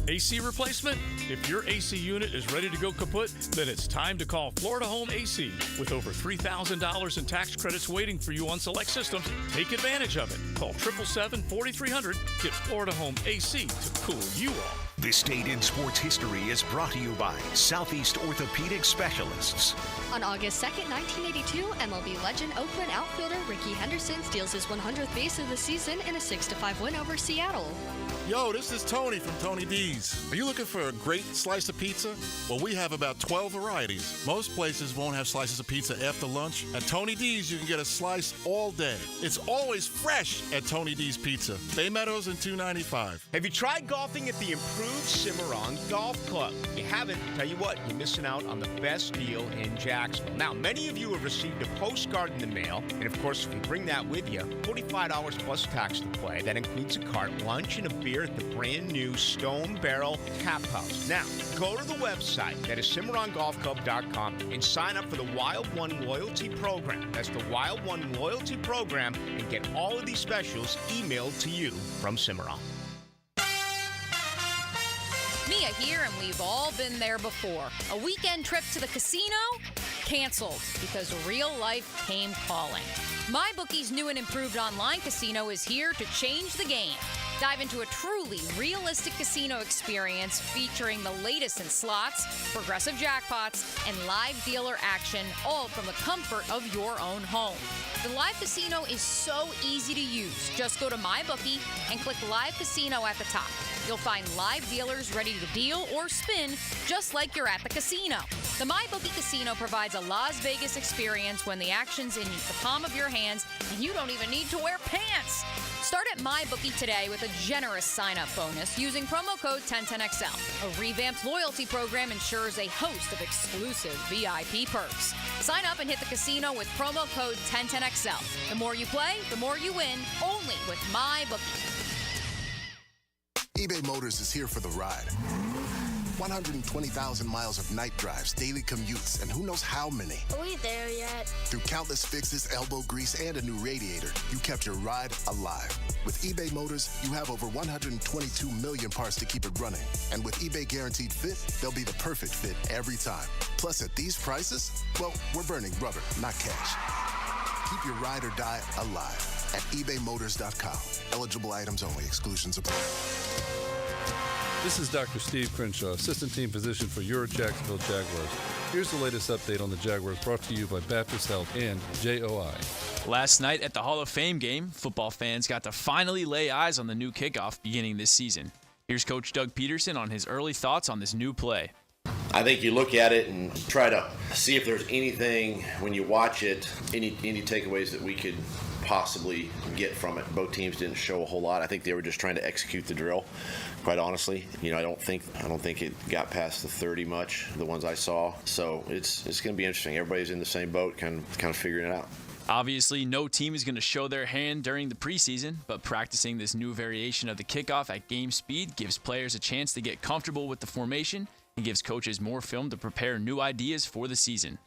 Speaker 8: AC replacement? If your AC unit is ready to go kaput, then it's time to call Florida Home AC. With over $3,000 in tax credits waiting for you on select systems, take advantage of it. Call 777-4300. Get Florida Home AC to cool you off.
Speaker 6: This date in sports history is brought to you by Southeast Orthopedic Specialists.
Speaker 15: On August 2nd, 1982, MLB legend Oakland outfielder Ricky Henderson steals his 100th base of the season in a 6-5 win over Seattle.
Speaker 16: Yo, this is Tony from Tony D's. Are you looking for a great slice of pizza? Well, we have about 12 varieties. Most places won't have slices of pizza after lunch. At Tony D's, you can get a slice all day. It's always fresh at Tony D's Pizza. Bay Meadows and 295.
Speaker 13: Have you tried golfing at the improved Cimarron Golf Club? If you haven't, tell you what, you're missing out on the best deal in Jacksonville. Now, many of you have received a postcard in the mail, and of course, if you bring that with you, $45 plus tax to play. That includes a cart, lunch, and a beer at the brand new Stone Barrel Tap House. Now, go to the website, that is CimarronGolfClub.com, and sign up for the Wild One Loyalty Program. That's the Wild One Loyalty Program, and get all of these specials emailed to you from Cimarron.
Speaker 17: Mia here, and we've all been there before. A weekend trip to the casino? Canceled because real life came calling. MyBookie's new and improved online casino is here to change the game. Dive into a truly realistic casino experience featuring the latest in slots, progressive jackpots, and live dealer action, all from the comfort of your own home. The live casino is so easy to use. Just go to MyBookie and click Live Casino at the top. You'll find live dealers ready to deal or spin just like you're at the casino. The MyBookie Casino provides a Las Vegas experience when the action's in the palm of your hands and you don't even need to wear pants. Start at MyBookie today with a generous sign-up bonus using promo code 1010XL. A revamped loyalty program ensures a host of exclusive VIP perks. Sign up and hit the casino with promo code 1010XL. The more you play, the more you win, only with MyBookie.
Speaker 18: eBay Motors is here for the ride. 120,000 miles of night drives, daily commutes, and who knows how many.
Speaker 19: Are we there yet?
Speaker 18: Through countless fixes, elbow grease, and a new radiator, you kept your ride alive. With eBay Motors, you have over 122 million parts to keep it running. And with eBay Guaranteed Fit, they'll be the perfect fit every time. Plus, at these prices, well, we're burning rubber, not cash. Keep your ride or die alive at ebaymotors.com. Eligible items only. Exclusions apply.
Speaker 20: This is Dr. Steve Crenshaw, Assistant Team Physician for your Jacksonville Jaguars. Here's the latest update on the Jaguars, brought to you by Baptist Health and JOI.
Speaker 21: Last night at the Hall of Fame game, football fans got to finally lay eyes on the new kickoff beginning this season. Here's Coach Doug Peterson on his early thoughts on this new play.
Speaker 22: I think you look at it and try to see if there's anything, when you watch it, any takeaways that we could possibly get from it. Both teams didn't show a whole lot. I think they were just trying to execute the drill, quite honestly. I don't think it got past the 30 much, the ones I saw. So it's going to be interesting. Everybody's in the same boat, kind of figuring it out.
Speaker 21: Obviously, no team is going to show their hand during the preseason, but practicing this new variation of the kickoff at game speed gives players a chance to get comfortable with the formation and gives coaches more film to prepare new ideas for the season.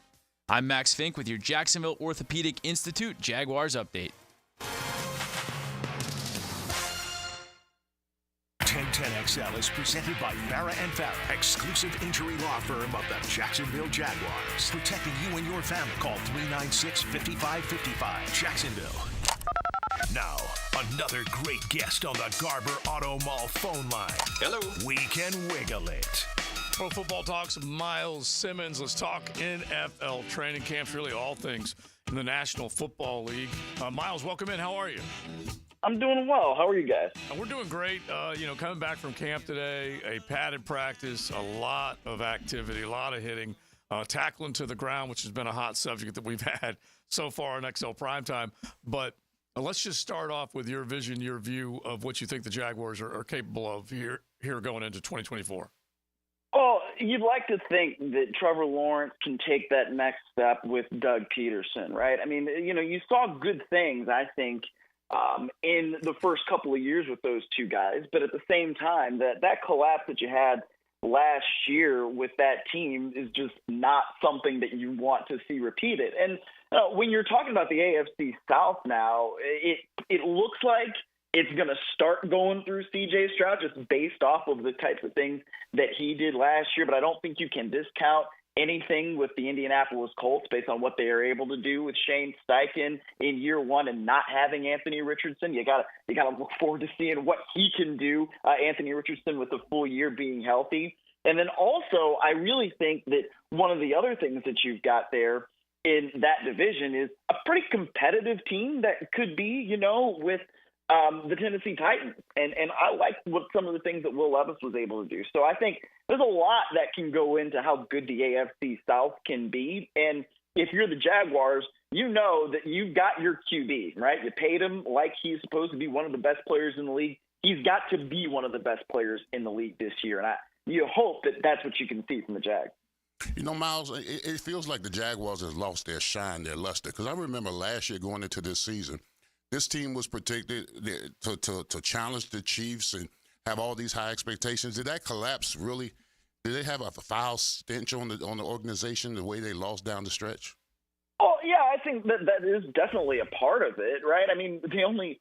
Speaker 21: I'm Max Fink with your Jacksonville Orthopedic Institute Jaguars update.
Speaker 6: 1010XL is presented by Farah & Farah, exclusive injury law firm of the Jacksonville Jaguars. Protecting you and your family. Call 396-5555. Jacksonville. Now, another great guest on the Garber Auto Mall phone line. Hello. We can wiggle it.
Speaker 8: Pro Football Talks, Miles Simmons. Let's talk NFL training camps, really all things in the National Football League. Miles, welcome in. How are you?
Speaker 23: I'm doing well. How are you guys?
Speaker 8: We're doing great. Coming back from camp today, a padded practice, a lot of activity, a lot of hitting, tackling to the ground, which has been a hot subject that we've had so far on XL Primetime. But let's just start off with your vision, your view of what you think the Jaguars are capable of here going into 2024.
Speaker 23: Well, you'd like to think that Trevor Lawrence can take that next step with Doug Peterson, right? I mean, you saw good things, I think, in the first couple of years with those two guys. But at the same time, that collapse that you had last year with that team is just not something that you want to see repeated. And when you're talking about the AFC South now, it looks like it's going to start going through C.J. Stroud just based off of the types of things that he did last year. But I don't think you can discount anything with the Indianapolis Colts based on what they are able to do with Shane Steichen in year one and not having Anthony Richardson. You got to look forward to seeing what he can do, Anthony Richardson, with the full year being healthy. And then also, I really think that one of the other things that you've got there in that division is a pretty competitive team that could be, with the Tennessee Titans. And I like what some of the things that Will Levis was able to do. So I think there's a lot that can go into how good the AFC South can be. And if you're the Jaguars, you know that you've got your QB, right? You paid him like he's supposed to be one of the best players in the league. He's got to be one of the best players in the league this year. And you hope that that's what you can see from the Jags.
Speaker 10: Miles, it feels like the Jaguars have lost their shine, their luster. Because I remember last year going into this season, this team was predicted to challenge the Chiefs and have all these high expectations. Did that collapse really? Did they have a foul stench on the organization the way they lost down the stretch?
Speaker 23: Oh, yeah, I think that is definitely a part of it, right? I mean, the only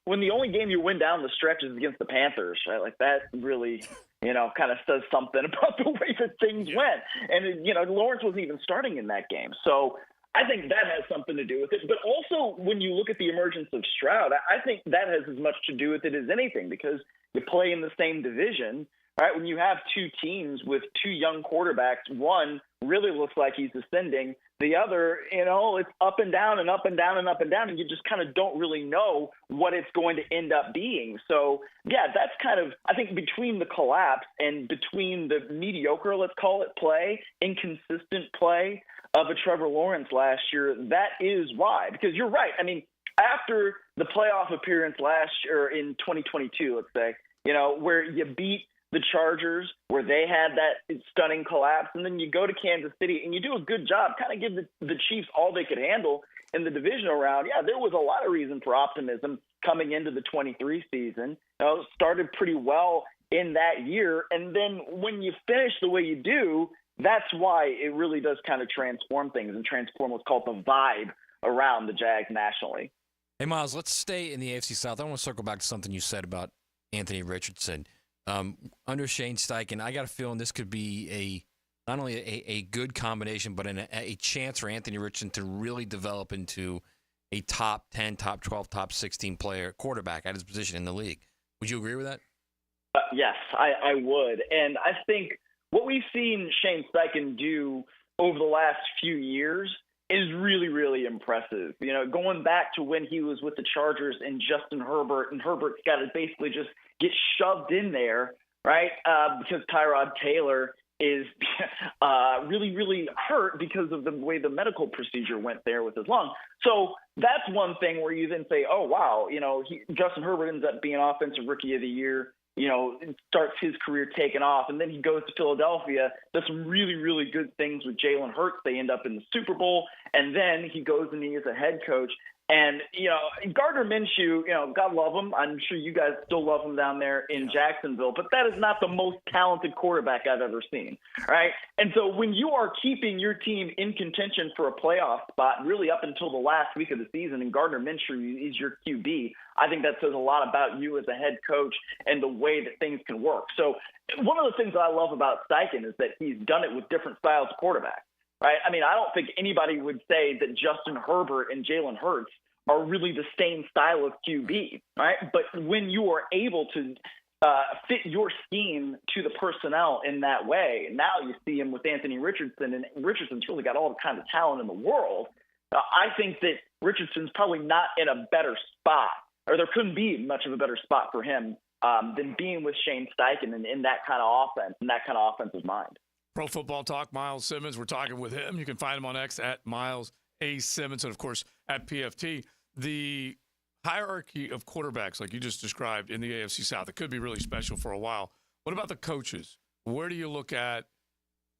Speaker 23: game you win down the stretch is against the Panthers, right? Like that really, kind of says something about the way that things went. And, Lawrence wasn't even starting in that game. So I think that has something to do with it. But also, when you look at the emergence of Stroud, I think that has as much to do with it as anything because you play in the same division, right? When you have two teams with two young quarterbacks, one really looks like he's ascending. The other, it's up and down and up and down and up and down, and you just kind of don't really know what it's going to end up being. So, yeah, that's kind of, I think, between the collapse and between the mediocre, let's call it, play, inconsistent play of a Trevor Lawrence last year, that is why. Because you're right. I mean, after the playoff appearance last year in 2022, let's say, where you beat the Chargers, where they had that stunning collapse, and then you go to Kansas City and you do a good job, kind of give the Chiefs all they could handle in the divisional round. Yeah, there was a lot of reason for optimism coming into the 23 season. Started pretty well in that year, and then when you finish the way you do, that's why it really does kind of transform things and transform what's called the vibe around the Jags nationally.
Speaker 9: Hey, Miles, let's stay in the AFC South. I want to circle back to something you said about Anthony Richardson. Under Shane Steichen, I got a feeling this could be not only a good combination, but a chance for Anthony Richardson to really develop into a top 10, top 12, top 16 quarterback at his position in the league. Would you agree with that?
Speaker 23: Yes, I would. And I think what we've seen Shane Steichen do over the last few years is really, really impressive. Going back to when he was with the Chargers and Justin Herbert, and Herbert's got to basically just get shoved in there, right? Because Tyrod Taylor is really, really hurt because of the way the medical procedure went there with his lung. So that's one thing where you then say, oh, wow, Justin Herbert ends up being Offensive Rookie of the Year, starts his career taking off, and then he goes to Philadelphia, does some really, really good things with Jalen Hurts. They end up in the Super Bowl, and then he goes and he is a head coach. And, Gardner Minshew, God love him. I'm sure you guys still love him down there in Jacksonville, but that is not the most talented quarterback I've ever seen, right? And so when you are keeping your team in contention for a playoff spot really up until the last week of the season and Gardner Minshew is your QB, I think that says a lot about you as a head coach and the way that things can work. So one of the things that I love about Steichen is that he's done it with different styles of quarterback. Right? I mean, I don't think anybody would say that Justin Herbert and Jalen Hurts are really the same style of QB, right? But when you are able to fit your scheme to the personnel in that way, now you see him with Anthony Richardson, and Richardson's really got all the kind of talent in the world. I think that Richardson's probably not in a better spot, or there couldn't be much of a better spot for him than being with Shane Steichen and in that kind of offense and that kind of offensive mind.
Speaker 8: Pro Football Talk, Miles Simmons. We're talking with him. You can find him on X at Miles A. Simmons and, of course, at PFT. The hierarchy of quarterbacks, like you just described in the AFC South, it could be really special for a while. What about the coaches? Where do you look at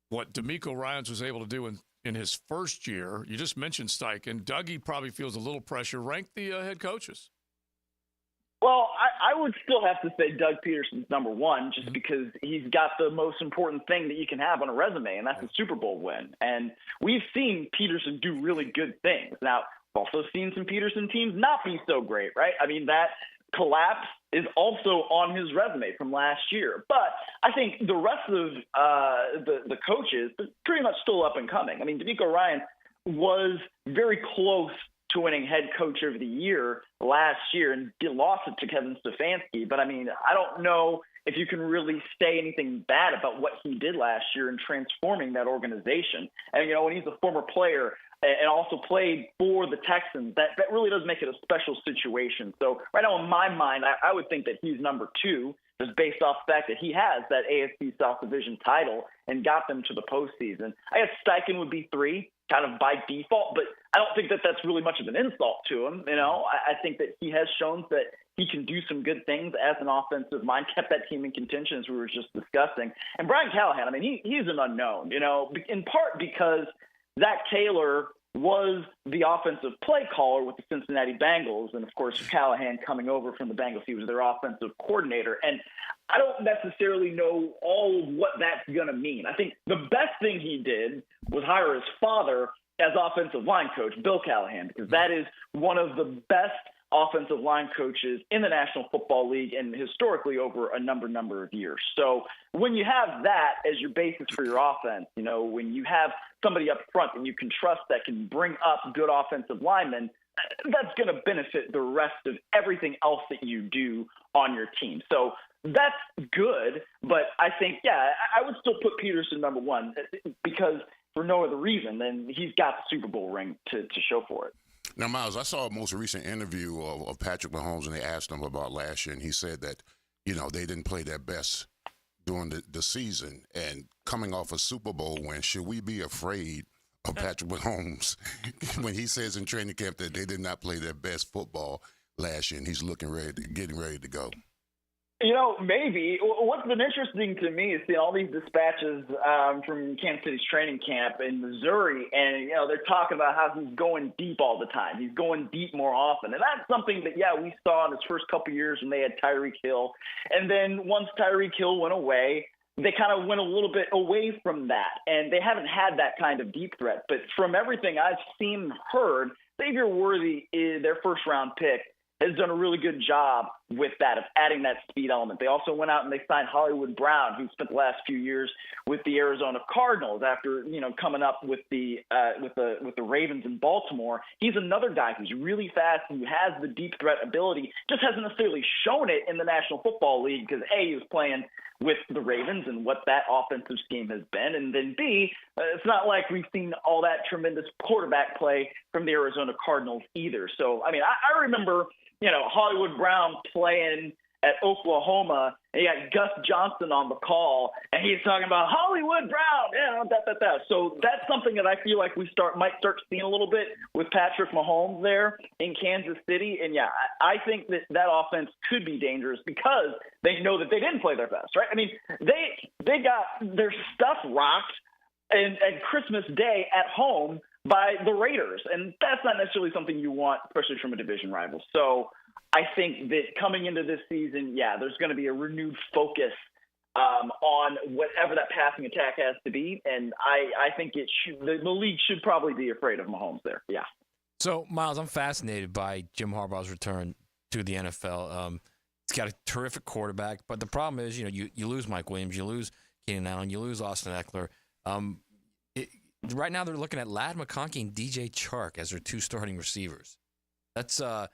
Speaker 8: what DeMeco Ryans was able to do in his first year? You just mentioned Steichen. Dougie probably feels a little pressure. Rank the head coaches.
Speaker 23: Well, I would still have to say Doug Peterson's number one just because he's got the most important thing that you can have on a resume, and that's a Super Bowl win. And we've seen Peterson do really good things. Now, we've also seen some Peterson teams not be so great, right? I mean, that collapse is also on his resume from last year. But I think the rest of the coaches are pretty much still up and coming. I mean, DeMeco Ryans was very close to winning head coach of the year last year and lost it to Kevin Stefanski. But I mean, I don't know if you can really say anything bad about what he did last year in transforming that organization. And, when he's a former player and also played for the Texans, that really does make it a special situation. So right now in my mind, I would think that he's number two, just based off the fact that he has that AFC South Division title and got them to the postseason. I guess Steichen would be three, kind of by default, but I don't think that that's really much of an insult to him. I think that he has shown that he can do some good things as an offensive mind, kept that team in contention as we were just discussing. And Brian Callahan, I mean, he's an unknown, in part because Zach Taylor was the offensive play caller with the Cincinnati Bengals. And, of course, Callahan coming over from the Bengals, he was their offensive coordinator. And I don't necessarily know all of what that's going to mean. I think the best thing he did was hire his father as offensive line coach, Bill Callahan, because that is one of the best offensive line coaches in the National Football League and historically over a number of years. So when you have that as your basis for your offense, when you have somebody up front that you can trust that can bring up good offensive linemen, that's going to benefit the rest of everything else that you do on your team. So that's good, but I think, I would still put Peterson number one because for no other reason than he's got the Super Bowl ring to show for it.
Speaker 10: Now, Miles, I saw a most recent interview of Patrick Mahomes, and they asked him about last year, and he said that, they didn't play their best during the season. And coming off a Super Bowl win, should we be afraid of Patrick Mahomes when he says in training camp that they did not play their best football last year, and he's getting ready to go?
Speaker 23: Maybe. What's been interesting to me is seeing all these dispatches from Kansas City's training camp in Missouri, and, they're talking about how he's going deep all the time. He's going deep more often. And that's something that, we saw in his first couple of years when they had Tyreek Hill. And then once Tyreek Hill went away, they kind of went a little bit away from that. And they haven't had that kind of deep threat. But from everything I've seen and heard, Xavier Worthy, their first-round pick, has done a really good job with that, of adding that speed element. They also went out and they signed Hollywood Brown, who spent the last few years with the Arizona Cardinals after, coming up with the Ravens in Baltimore. He's another guy who's really fast, who has the deep threat ability, just hasn't necessarily shown it in the National Football League because, A, he was playing with the Ravens and what that offensive scheme has been, and then B, it's not like we've seen all that tremendous quarterback play from the Arizona Cardinals either. So, I remember Hollywood Brown playing at Oklahoma, and you got Gus Johnson on the call, and he's talking about Hollywood Brown, So that's something that I feel like we might start seeing a little bit with Patrick Mahomes there in Kansas City. And I think that offense could be dangerous because they know that they didn't play their best, right? They got their stuff rocked and Christmas Day at home by the Raiders, and that's not necessarily something you want, especially from a division rival. So I think that coming into this season, there's going to be a renewed focus on whatever that passing attack has to be, and I think the league should probably be afraid of Mahomes there. Yeah.
Speaker 9: So, Miles, I'm fascinated by Jim Harbaugh's return to the NFL. He's got a terrific quarterback, but the problem is, you lose Mike Williams, you lose Keenan Allen, you lose Austin Eckler. Right now, they're looking at Ladd McConkey and DJ Chark as their two starting receivers. That's going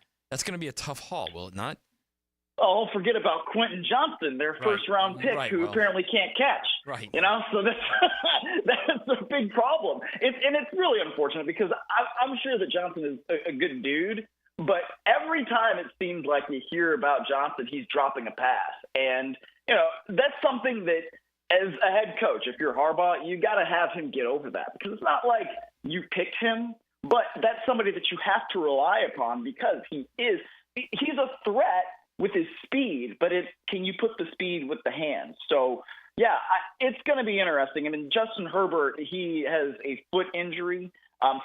Speaker 9: to be a tough haul, will it not?
Speaker 23: Oh, forget about Quentin Johnston, their first-round pick, who apparently can't catch.
Speaker 9: Right.
Speaker 23: So that's a big problem. It's really unfortunate because I'm sure that Johnston is a good dude, but every time it seems like you hear about Johnston, he's dropping a pass. And, that's something that, as a head coach, if you're Harbaugh, you got to have him get over that because it's not like you picked him, but that's somebody that you have to rely upon because he's a threat with his speed, but can you put the speed with the hands? So, it's going to be interesting. Justin Herbert, he has a foot injury,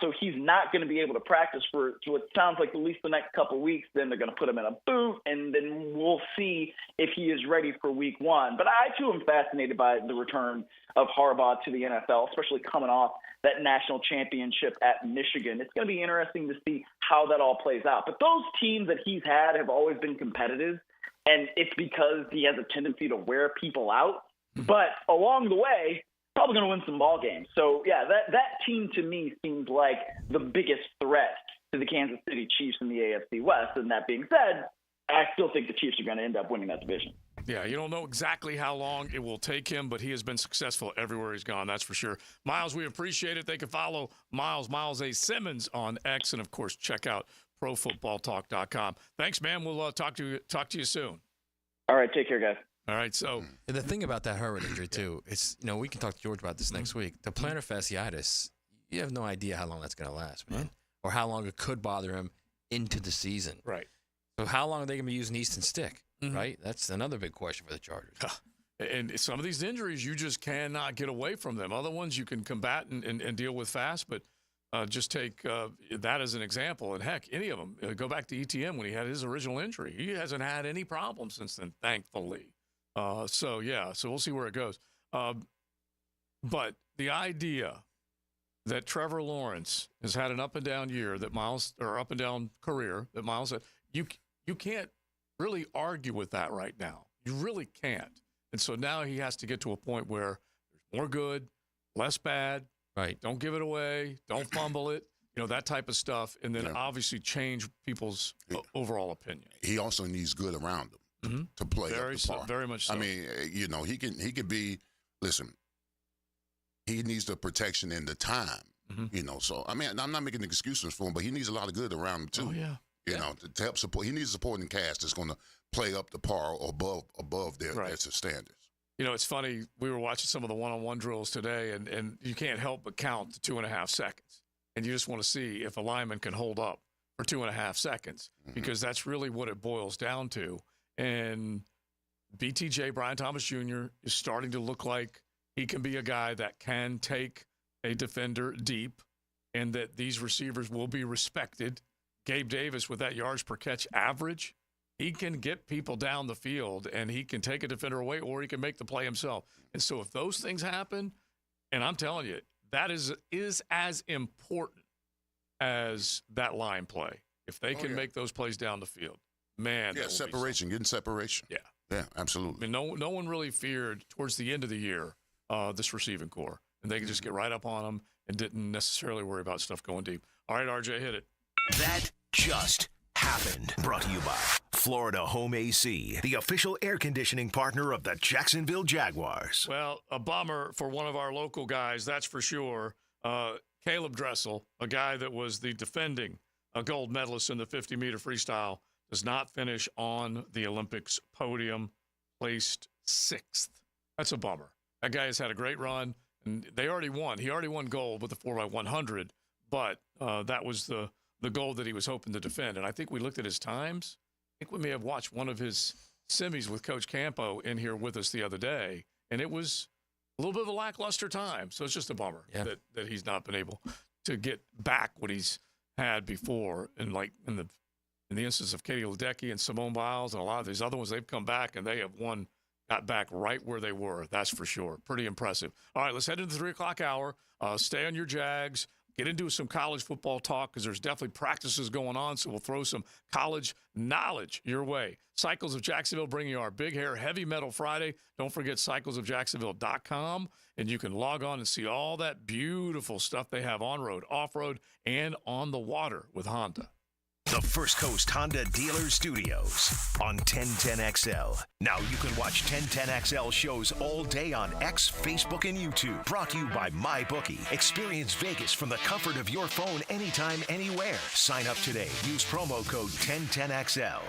Speaker 23: so he's not going to be able to practice for what sounds like at least the next couple of weeks. Then they're going to put him in a boot, and then we'll see if he is ready for week one. But I, too, am fascinated by the return of Harbaugh to the NFL, especially coming off that national championship at Michigan. It's going to be interesting to see how that all plays out. But those teams that he's had have always been competitive, and it's because he has a tendency to wear people out. But along the way, probably going to win some ball games. So, that team to me seems like the biggest threat to the Kansas City Chiefs in the AFC West. And that being said, I still think the Chiefs are going to end up winning that division.
Speaker 8: Yeah, you don't know exactly how long it will take him, but he has been successful everywhere he's gone, that's for sure. Miles, we appreciate it. They can follow Miles A. Simmons on X, and, of course, check out ProFootballTalk.com. Thanks, man. We'll talk to you soon.
Speaker 23: All right, take care, guys.
Speaker 8: All right, so
Speaker 9: the thing about that Herbert injury too is, we can talk to George about this next week. The plantar fasciitis, you have no idea how long that's going to last, man, or how long it could bother him into the season.
Speaker 8: Right.
Speaker 9: So how long are they going to be using Easton Stick? Right. That's another big question for the Chargers.
Speaker 8: And some of these injuries, you just cannot get away from them. Other ones you can combat and deal with fast, but just take that as an example. And heck, any of them. Go back to ETN when he had his original injury. He hasn't had any problems since then, thankfully. So we'll see where it goes. But the idea that Trevor Lawrence has had an up and down year up and down career that Miles said, you can't really argue with that right now. You really can't. And so now he has to get to a point where there's more good, less bad.
Speaker 9: Right.
Speaker 8: Don't give it away. Don't fumble it. That type of stuff. And then obviously change people's overall opinion.
Speaker 10: He also needs good around him. To play
Speaker 8: very
Speaker 10: up the par.
Speaker 8: Very much so.
Speaker 10: he could be. Listen, he needs the protection and the time. You know, so I mean, I'm not making excuses for him, but he needs a lot of good around him too.
Speaker 8: Oh, yeah.
Speaker 10: You know, to help support. He needs a supporting cast that's going to play up the par or above their standards.
Speaker 8: You know, it's funny. We were watching some of the one-on-one drills today, and you can't help but count the 2.5 seconds. And you just want to see if a lineman can hold up for 2.5 seconds, because that's really what it boils down to. And BTJ, Brian Thomas Jr., is starting to look like he can be a guy that can take a defender deep, and that these receivers will be respected. Gabe Davis, with that yards per catch average, he can get people down the field, and he can take a defender away, or he can make the play himself. And so if those things happen, and I'm telling you, that is as important as that line play. If they can make those plays down the field, man.
Speaker 10: Yeah, separation, getting separation.
Speaker 8: Yeah.
Speaker 10: Yeah, absolutely.
Speaker 8: I mean, no one really feared towards the end of the year this receiving core. And they could just get right up on them and didn't necessarily worry about stuff going deep. All right, RJ, hit it.
Speaker 6: That just happened. Brought to you by Florida Home AC, the official air conditioning partner of the Jacksonville Jaguars.
Speaker 8: Well, a bummer for one of our local guys, that's for sure. Caleb Dressel, a guy that was the defending gold medalist in the 50-meter freestyle, does not finish on the Olympics podium, placed 6th. That's a bummer. That guy has had a great run. And they already won. He already won gold with the 4x100, but that was the gold that he was hoping to defend. And I think we looked at his times. I think we may have watched one of his semis with Coach Campo in here with us the other day, and it was a little bit of a lackluster time. So it's just a bummer that he's not been able to get back what he's had before. And like in the instance of Katie Ledecky and Simone Biles and a lot of these other ones, they've come back and they have got back right where they were. That's for sure. Pretty impressive. All right, let's head into the 3 o'clock hour. Stay on your Jags. Get into some college football talk, because there's definitely practices going on, so we'll throw some college knowledge your way. Cycles of Jacksonville bringing you our Big Hair Heavy Metal Friday. Don't forget cyclesofjacksonville.com, and you can log on and see all that beautiful stuff they have on-road, off-road, and on the water with Honda.
Speaker 6: The First Coast Honda Dealer Studios on 1010XL. Now you can watch 1010XL shows all day on X, Facebook, and YouTube. Brought to you by MyBookie. Experience Vegas from the comfort of your phone anytime, anywhere. Sign up today. Use promo code 1010XL.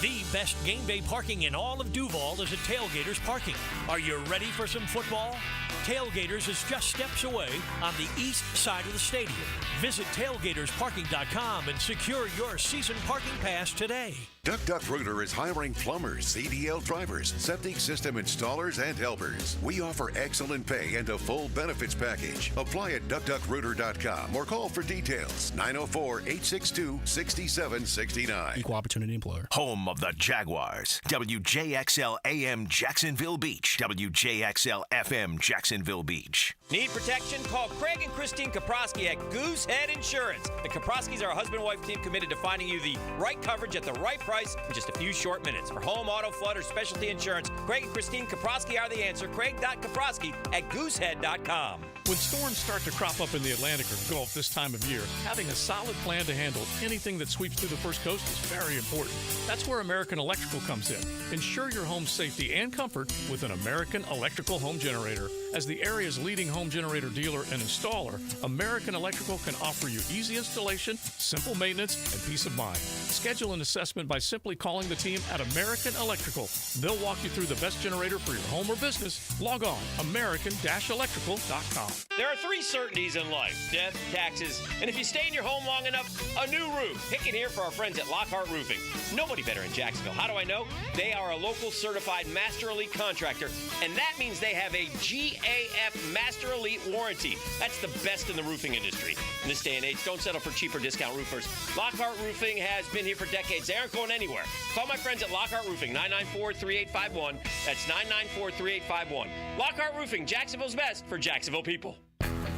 Speaker 11: The best game day parking in all of Duval is at Tailgaters Parking. Are you ready for some football? Tailgaters is just steps away on the east side of the stadium. Visit tailgatorsparking.com and secure your season parking pass today.
Speaker 1: Duck Rooter is hiring plumbers, CDL drivers, septic system installers, and helpers. We offer excellent pay and a full benefits package. Apply at duckduckrooter.com or call for details. 904-862-6769.
Speaker 2: Equal opportunity employer.
Speaker 6: Home of the Jaguars. WJXL AM Jacksonville Beach. WJXL FM Jacksonville Beach.
Speaker 3: Need protection? Call Craig and Christine Kaprosky at Goosehead Insurance. The Kaproskys are a husband-wife team committed to finding you the right coverage at the right price in just a few short minutes. For home, auto, flood, or specialty insurance, Craig and Christine Kaprosky are the answer. Craig.Kaprosky at goosehead.com.
Speaker 8: When storms start to crop up in the Atlantic or Gulf this time of year, having a solid plan to handle anything that sweeps through the First Coast is very important. That's where American Electrical comes in. Ensure your home's safety and comfort with an American Electrical home generator. As the area's leading home generator dealer and installer, American Electrical can offer you easy installation, simple maintenance, and peace of mind. Schedule an assessment by simply calling the team at American Electrical. They'll walk you through the best generator for your home or business. Log on, american-electrical.com.
Speaker 3: There are 3 certainties in life: death, taxes, and if you stay in your home long enough, a new roof. Pick it here for our friends at Lockhart Roofing. Nobody better in Jacksonville. How do I know? They are a local certified Master Elite contractor, and that means they have a GAF Master Elite warranty. That's the best in the roofing industry. In this day and age, don't settle for cheaper discount roofers. Lockhart Roofing has been here for decades. They aren't going anywhere. Call my friends at Lockhart Roofing, 994-3851. That's 994-3851. Lockhart Roofing, Jacksonville's best for Jacksonville people.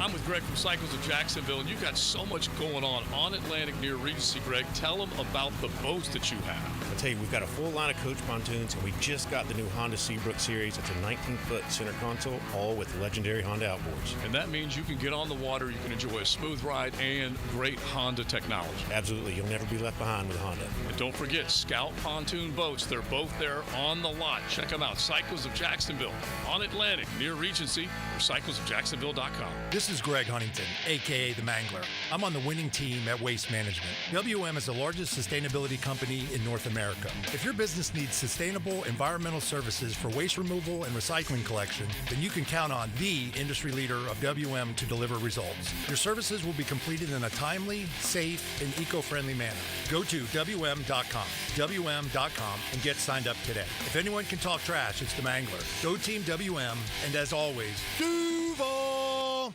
Speaker 8: I'm with Greg from Cycles of Jacksonville, and you've got so much going on Atlantic near Regency. Greg, tell them about the boats that you have.
Speaker 2: I'll tell you, we've got a full line of coach pontoons, and we just got the new Honda Seabrook Series. It's a 19-foot center console, all with legendary Honda outboards.
Speaker 8: And that means you can get on the water, you can enjoy a smooth ride, and great Honda technology.
Speaker 2: Absolutely. You'll never be left behind with Honda.
Speaker 8: And don't forget, Scout Pontoon Boats. They're both there on the lot. Check them out. Cycles of Jacksonville on Atlantic near Regency or cyclesofjacksonville.com.
Speaker 4: This is Greg Huntington, a.k.a. The Mangler. I'm on the winning team at Waste Management. WM is the largest sustainability company in North America. If your business needs sustainable environmental services for waste removal and recycling collection, then you can count on the industry leader of WM to deliver results. Your services will be completed in a timely, safe, and eco-friendly manner. Go to WM.com, WM.com, and get signed up today. If anyone can talk trash, it's the Mangler. Go Team WM, and as always, Duval!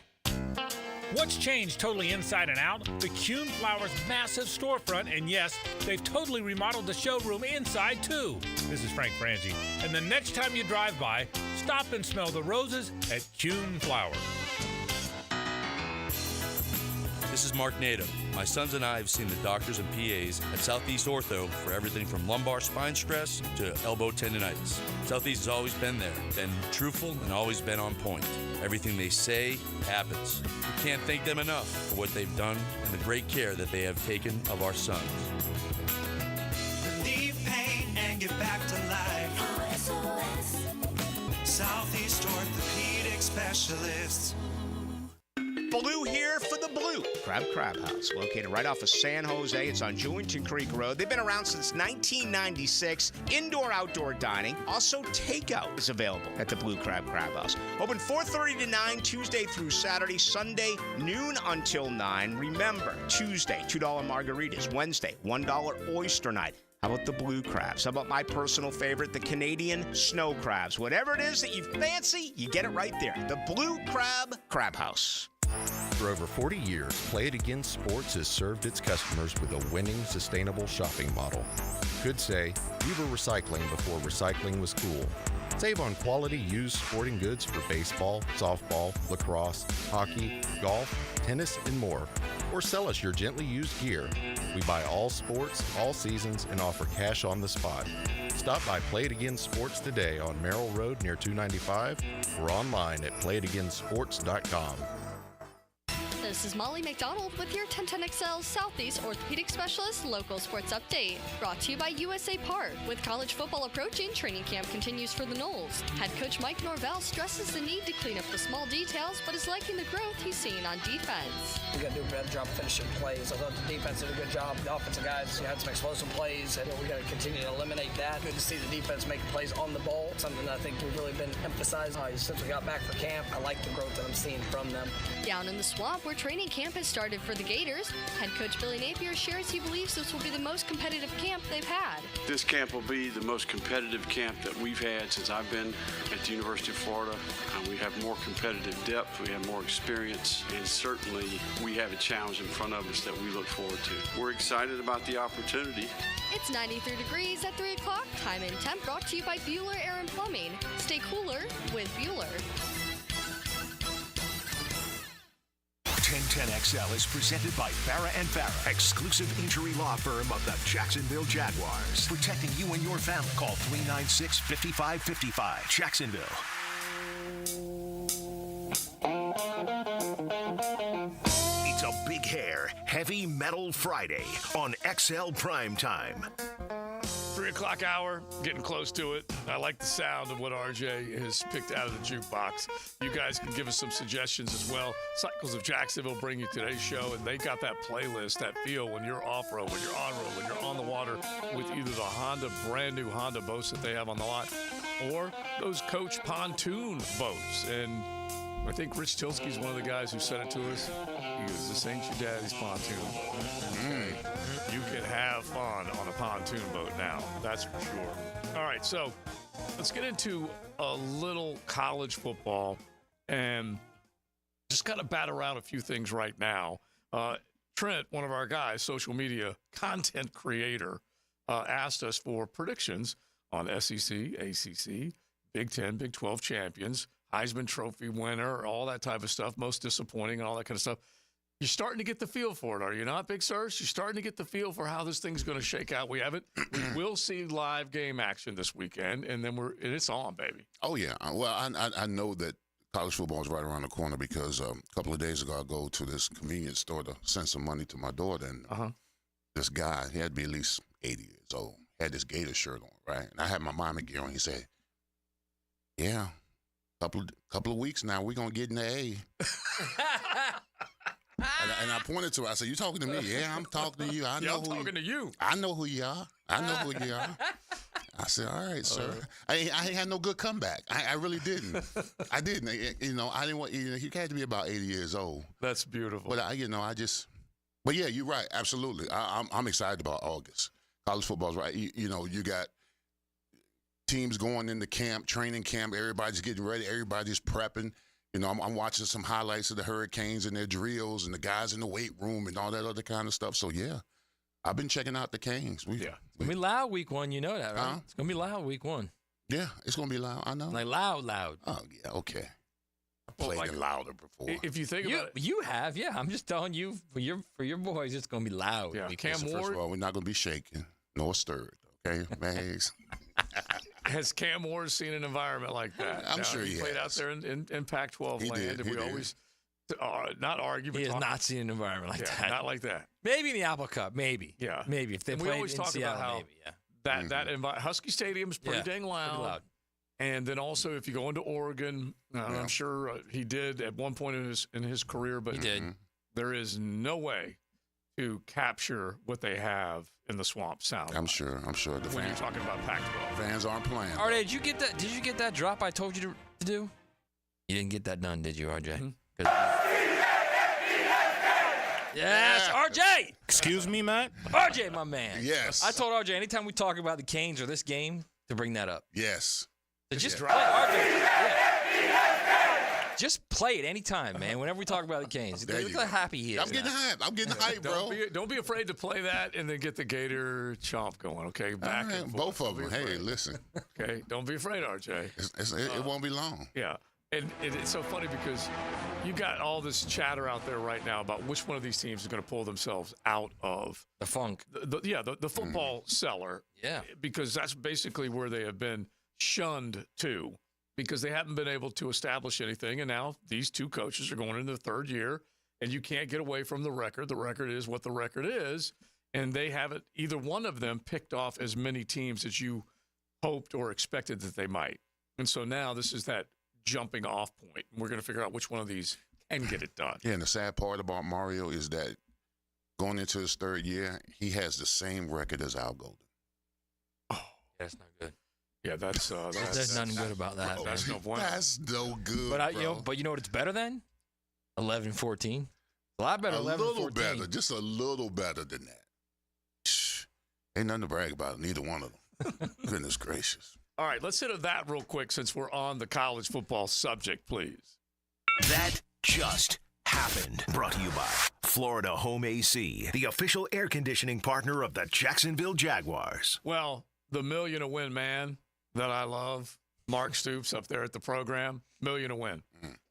Speaker 5: What's changed totally inside and out? The Kuhn Flowers massive storefront, and yes, they've totally remodeled the showroom inside too. This is Frank Frangie, and the next time you drive by, stop and smell the roses at Kuhn Flowers.
Speaker 19: This is Mark Nato. My sons and I have seen the doctors and PAs at Southeast Ortho for everything from lumbar spine stress to elbow tendonitis. Southeast has always been there, been truthful, and always been on point. Everything they say happens. We can't thank them enough for what they've done and the great care that they have taken of our sons.
Speaker 24: Relieve pain and get back to life. SOS. Southeast Orthopedic Specialists.
Speaker 13: Blue here for the Blue Crab House, located right off of San Jose. It's on Julington Creek Road. They've been around since 1996. Indoor-outdoor dining. Also, takeout is available at the Blue Crab House. Open 4:30 to 9, Tuesday through Saturday. Sunday, noon until 9. Remember, Tuesday, $2 margaritas. Wednesday, $1 oyster night. How about the blue crabs? How about my personal favorite, the Canadian snow crabs? Whatever it is that you fancy, you get it right there. The Blue Crab House.
Speaker 25: For over 40 years, Play It Again Sports has served its customers with a winning, sustainable shopping model. Could say, we were recycling before recycling was cool. Save on quality used sporting goods for baseball, softball, lacrosse, hockey, golf, tennis, and more. Or sell us your gently used gear. We buy all sports, all seasons, and offer cash on the spot. Stop by Play It Again Sports today on Merrill Road near 295 or online at playitigainsports.com.
Speaker 15: This is Molly McDonald with your 1010XL Southeast Orthopedic Specialist Local Sports Update. Brought to you by USA Park. With college football approaching, training camp continues for the Noles. Head coach Mike Norvell stresses the need to clean up the small details, but is liking the growth he's seeing on defense.
Speaker 26: We got to do a better job finishing plays. I thought the defense did a good job. The offensive guys had some explosive plays, and we got to continue to eliminate that. Good to see the defense making plays on the ball, something that I think we've really been emphasizing since we got back for camp. I like the growth that I'm seeing from them.
Speaker 15: Down in the swamp, where training camp has started for the Gators, head coach Billy Napier shares he believes this will be the most competitive camp they've had.
Speaker 27: This camp will be the most competitive camp that we've had since I've been at the University of Florida. We have more competitive depth, we have more experience, and certainly we have a challenge in front of us that we look forward to. We're excited about the opportunity.
Speaker 15: It's 93 degrees at 3 o'clock. Time and temp brought to you by Bueller Air and Plumbing. Stay cooler with Bueller.
Speaker 6: 1010XL is presented by Farah & Farah, exclusive injury law firm of the Jacksonville Jaguars. Protecting you and your family. Call 396-5555. Jacksonville. It's a Big Hair Heavy Metal Friday on XL Primetime.
Speaker 8: 3 o'clock hour, getting close to it. I like the sound of what RJ has picked out of the jukebox. You guys can give us some suggestions as well. Cycles of Jacksonville bring you today's show, and they got that playlist, that feel when you're off-road, when you're on-road, when you're on the water with either the brand new Honda boats that they have on the lot or those Coach pontoon boats. And I think Rich Tilsky's one of the guys who said it to us. He goes, this ain't your daddy's pontoon boat. Okay. You can have fun on a pontoon boat now. That's for sure. All right, so let's get into a little college football and just kind of bat around a few things right now. Trent, one of our guys, social media content creator, asked us for predictions on SEC, ACC, Big 10, Big 12 champions Heisman Trophy winner, all that type of stuff, most disappointing and all that kind of stuff. You're starting to get the feel for it, are you not, Big Search? You're starting to get the feel for how this thing's going to shake out. We will see live game action this weekend, and then it's on, baby.
Speaker 10: Oh, yeah. Well, I know that college football is right around the corner because a couple of days ago I go to this convenience store to send some money to my daughter, and this guy, he had to be at least 80 years old, had this Gator shirt on, right? And I had my Miami gear on. He said, yeah, couple of weeks now, we're going to get in the A. And I pointed to her. I said, "You talking to me?" "Yeah, I'm talking to you. I know
Speaker 8: I'm talking to you.
Speaker 10: I know who you are. I know who you are." I said, "All right, sir." I ain't had no good comeback. I really didn't. I didn't. You know, I didn't want. You know, he had to be about 80 years old.
Speaker 8: That's beautiful.
Speaker 10: But But yeah, you're right. Absolutely. I'm excited about August. College football's right. You know, you got teams going into camp, training camp. Everybody's getting ready. Everybody's prepping. You know, I'm watching some highlights of the Hurricanes and their drills and the guys in the weight room and all that other kind of stuff. So, yeah, I've been checking out the Canes.
Speaker 9: It's going to be loud week 1. You know that, right? It's going to be loud week 1.
Speaker 10: Yeah, it's going to be loud. I know.
Speaker 9: Like loud.
Speaker 10: Oh, yeah, okay. I played it louder before.
Speaker 8: If you think about it.
Speaker 9: You have, yeah. I'm just telling you, for your boys, it's going to be loud.
Speaker 8: Yeah,
Speaker 10: Cam Ward. First of all, we're not going to be shaken nor stirred, okay, man?
Speaker 8: Has Cam Ward seen an environment like that?
Speaker 10: I'm sure he
Speaker 8: played out there in Pac-12 land, and we always not argue.
Speaker 9: He has not seen an environment like that.
Speaker 8: Not like that.
Speaker 9: Maybe in the Apple Cup, maybe.
Speaker 8: Yeah,
Speaker 9: maybe if they
Speaker 8: and
Speaker 9: played
Speaker 8: we always
Speaker 9: in
Speaker 8: talk
Speaker 9: Seattle,
Speaker 8: about how
Speaker 9: maybe,
Speaker 8: that Husky Stadium's pretty dang loud. And then also, if you go into Oregon, I'm sure he did at one point in his career, but
Speaker 9: he did.
Speaker 8: There is no way to capture what they have in the swamp sound.
Speaker 10: I'm sure.
Speaker 8: When you're talking about Pac-12,
Speaker 10: fans aren't playing.
Speaker 9: RJ, did you get that? Did you get that drop I told you to do? You didn't get that done, did you, RJ? Yes, RJ.
Speaker 7: Excuse me, Matt.
Speaker 9: RJ, my man.
Speaker 10: Yes.
Speaker 9: I told RJ anytime we talk about the Canes or this game to bring that up.
Speaker 10: Yes.
Speaker 9: So just play RJ. Yeah. Just play it anytime, man. Whenever we talk about the Canes, look how happy he is.
Speaker 10: I'm getting hyped. I'm getting hyped, bro.
Speaker 8: Don't be afraid to play that and then get the Gator chomp going. Okay, back and forth.
Speaker 10: Both of them. Hey, listen.
Speaker 8: Okay, don't be afraid, RJ.
Speaker 10: It won't be long.
Speaker 8: Yeah, and it's so funny because you got all this chatter out there right now about which one of these teams is going to pull themselves out of
Speaker 9: the funk.
Speaker 8: The football cellar.
Speaker 9: Yeah,
Speaker 8: because that's basically where they have been shunned to. Because they haven't been able to establish anything, and now these two coaches are going into the third year, and you can't get away from the record. The record is what the record is, and they haven't, either one of them, picked off as many teams as you hoped or expected that they might. And so now this is that jumping off point. We're going to figure out which one of these can get it done.
Speaker 10: Yeah, and the sad part about Mario is that going into his third year, he has the same record as Al Golden.
Speaker 9: Oh, that's not good.
Speaker 8: Yeah, that's
Speaker 9: there's nothing good about that.
Speaker 8: That's no point.
Speaker 10: That's no good.
Speaker 9: But you know what it's better than? 11-14. A lot better.
Speaker 10: A little better, just a little better than that. Ain't nothing to brag about, neither one of them. Goodness gracious.
Speaker 8: All right, let's hit that real quick since we're on the college football subject, please.
Speaker 6: That just happened. Brought to you by Florida Home AC, the official air conditioning partner of the Jacksonville Jaguars.
Speaker 8: Well, the million a win man that I love, Mark Stoops up there at the program, million a win.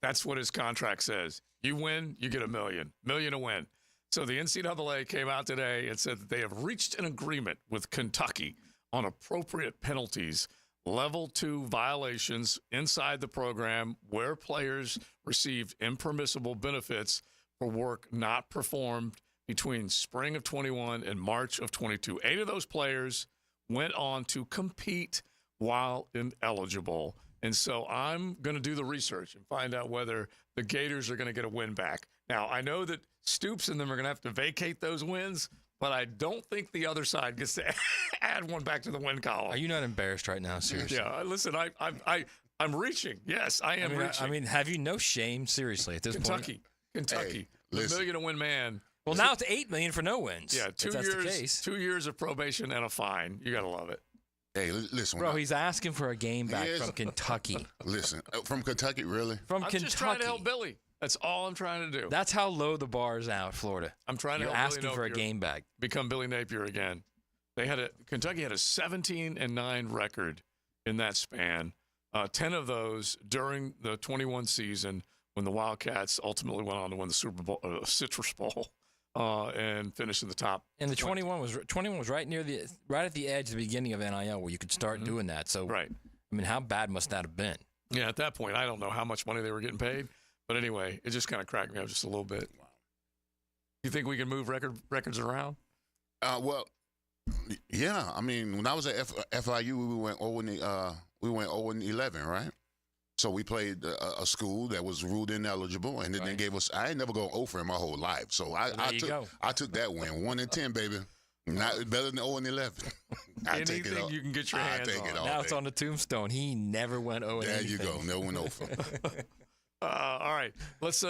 Speaker 8: That's what his contract says. You win, you get $1 million. Million a win. So the NCAA came out today and said that they have reached an agreement with Kentucky on appropriate penalties, level 2 violations inside the program where players received impermissible benefits for work not performed between spring of 21 and March of 22. 8 of those players went on to compete while ineligible. And so I'm going to do the research and find out whether the Gators are going to get a win back. Now, I know that Stoops and them are going to have to vacate those wins, but I don't think the other side gets to add one back to the win column.
Speaker 9: Are you not embarrassed right now? Seriously?
Speaker 8: Yeah, listen, I'm reaching. Yes, I am reaching.
Speaker 9: I mean, have you no shame, seriously, at this point?
Speaker 8: Kentucky, the million a win man.
Speaker 9: Well, now it's $8 million for no wins.
Speaker 8: Yeah, 2 years. That's the case. 2 years of probation and a fine. You got to love it.
Speaker 10: Hey, listen.
Speaker 9: Bro, he's asking for a game back from Kentucky.
Speaker 10: Listen, from Kentucky, really?
Speaker 9: From Kentucky.
Speaker 8: I'm just trying to help Billy. That's all I'm trying to do.
Speaker 9: That's how low the bar is out, Florida.
Speaker 8: I'm trying to
Speaker 9: help
Speaker 8: Billy
Speaker 9: asking for a game back.
Speaker 8: Become Billy Napier again. Kentucky had a 17-9 record in that span. 10 of those during the 21 season when the Wildcats ultimately went on to win the Super Bowl, Citrus Bowl, and finished in the top.
Speaker 9: And the 21 was right at the edge of the beginning of NIL where you could start doing that. So,
Speaker 8: right.
Speaker 9: I mean, how bad must that have been?
Speaker 8: Yeah, at that point, I don't know how much money they were getting paid. But anyway, it just kind of cracked me up just a little bit. Wow. You think we can move records around?
Speaker 10: Well, yeah. I mean, when I was at FIU, we went 0-11, right? So we played a school that was ruled ineligible, and then they gave us. I ain't never gone over in my whole life, so I took that win, 1-10, baby. Not better than 0-11.
Speaker 8: Anything you can get your hands on.
Speaker 9: Now it's on the tombstone. He never went 0-11.
Speaker 10: There you go. No one over.
Speaker 8: All right, let's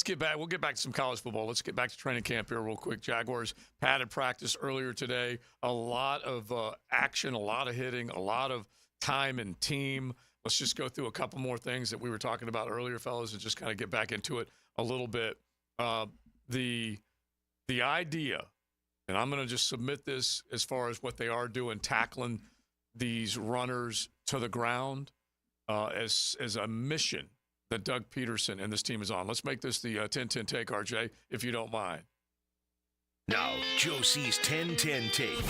Speaker 8: get back. We'll get back to some college football. Let's get back to training camp here real quick. Jaguars padded practice earlier today. A lot of action, a lot of hitting, a lot of time and team. Let's just go through a couple more things that we were talking about earlier, fellas, and just kind of get back into it a little bit. The idea, and I'm going to just submit this as far as what they are doing, tackling these runners to the ground as a mission that Doug Peterson and this team is on. Let's make this the 10-10 take, RJ, if you don't mind.
Speaker 6: Now, Joe C's 10-10 take.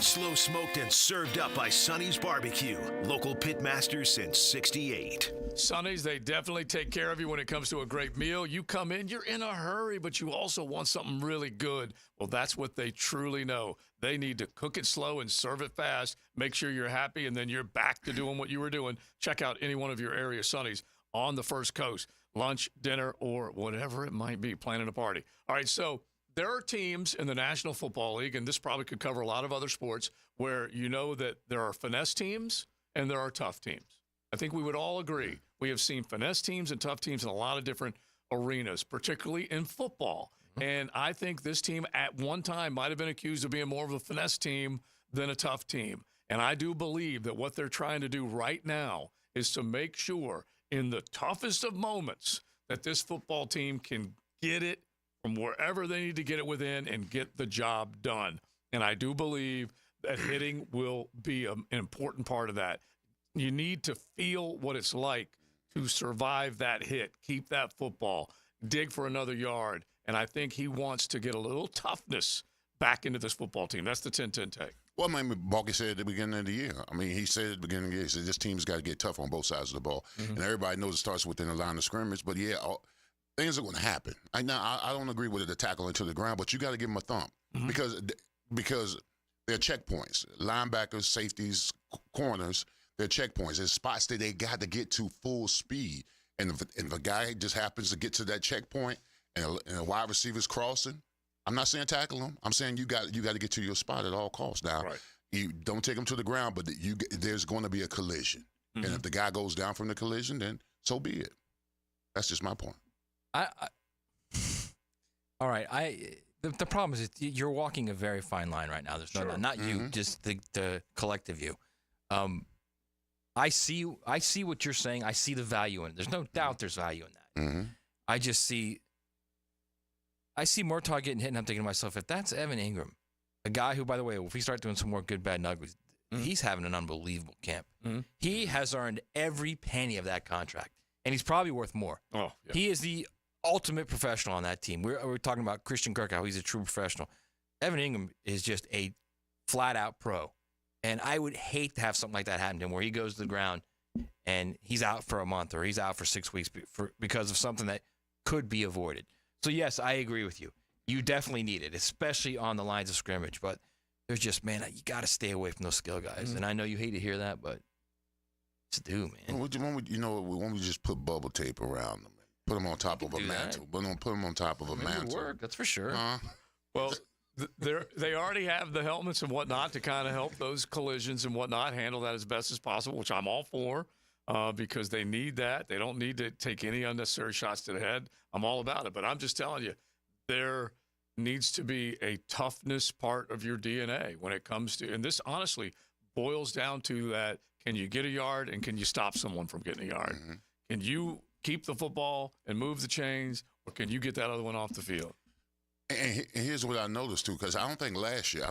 Speaker 6: Slow smoked and served up by Sonny's Barbecue. Local pitmasters since '68.
Speaker 8: Sonny's, they definitely take care of you when it comes to a great meal. You come in, you're in a hurry, but you also want something really good. Well, that's what they truly know. They need to cook it slow and serve it fast. Make sure you're happy, and then you're back to doing what you were doing. Check out any one of your area Sonny's on the First Coast. Lunch, dinner, or whatever it might be, planning a party. All right, so there are teams in the National Football League, and this probably could cover a lot of other sports, where you know that there are finesse teams and there are tough teams. I think we would all agree. We have seen finesse teams and tough teams in a lot of different arenas, particularly in football. And I think this team at one time might have been accused of being more of a finesse team than a tough team. And I do believe that what they're trying to do right now is to make sure in the toughest of moments that this football team can get it from wherever they need to get it within and get the job done. And I do believe that hitting will be an important part of that. You need to feel what it's like to survive that hit, keep that football, dig for another yard. And I think he wants to get a little toughness back into this football team. That's the 10-10 take.
Speaker 10: Well, I mean, Balky said at the beginning of the year. I mean, he said at the beginning of the year, he said this team's got to get tough on both sides of the ball. And everybody knows it starts within the line of scrimmage. But, yeah, things are going to happen. I don't agree with the tackle into the ground, but you got to give them a thump because they're checkpoints. Linebackers, safeties, corners, they're checkpoints. There's spots that they got to get to full speed. And if a guy just happens to get to that checkpoint and a wide receiver's crossing, I'm not saying tackle him. I'm saying you got to get to your spot at all costs. Now, you don't take him to the ground, but there's going to be a collision. And if the guy goes down from the collision, then so be it. That's just my point.
Speaker 9: All right. The problem is you're walking a very fine line right now. There's not you, just the collective you. I see what you're saying. I see the value in it. There's no doubt there's value in that. I just see Murtaugh getting hit, and I'm thinking to myself, if that's Evan Ingram, a guy who, by the way, if we start doing some more good, bad, and uglies, he's having an unbelievable camp. He has earned every penny of that contract, and he's probably worth more. He is the ultimate professional on that team. We're talking about Christian Kirk, how he's a true professional. Evan Ingram is just a flat-out pro, and I would hate to have something like that happen to him, where he goes to the ground and he's out for a month or he's out for 6 weeks because of something that could be avoided. So, yes, I agree with you. You definitely need it, especially on the lines of scrimmage. But there's just, man, you got to stay away from those skill guys. And I know you hate to hear that, but just do, man.
Speaker 10: When we just put bubble tape around them, put them on top of a mantle. But don't put them on top of a mantle.
Speaker 9: It work, that's for sure.
Speaker 8: Well, they already have the helmets and whatnot to kind of help those collisions and whatnot, handle that as best as possible, which I'm all for. Because they need that. They don't need to take any unnecessary shots to the head. I'm all about it. But I'm just telling you, there needs to be a toughness part of your DNA when it comes to, and this honestly boils down to that, can you get a yard and can you stop someone from getting a yard? Can you keep the football and move the chains, or can you get that other one off the field?
Speaker 10: And here's what I noticed, too, because I don't think last year,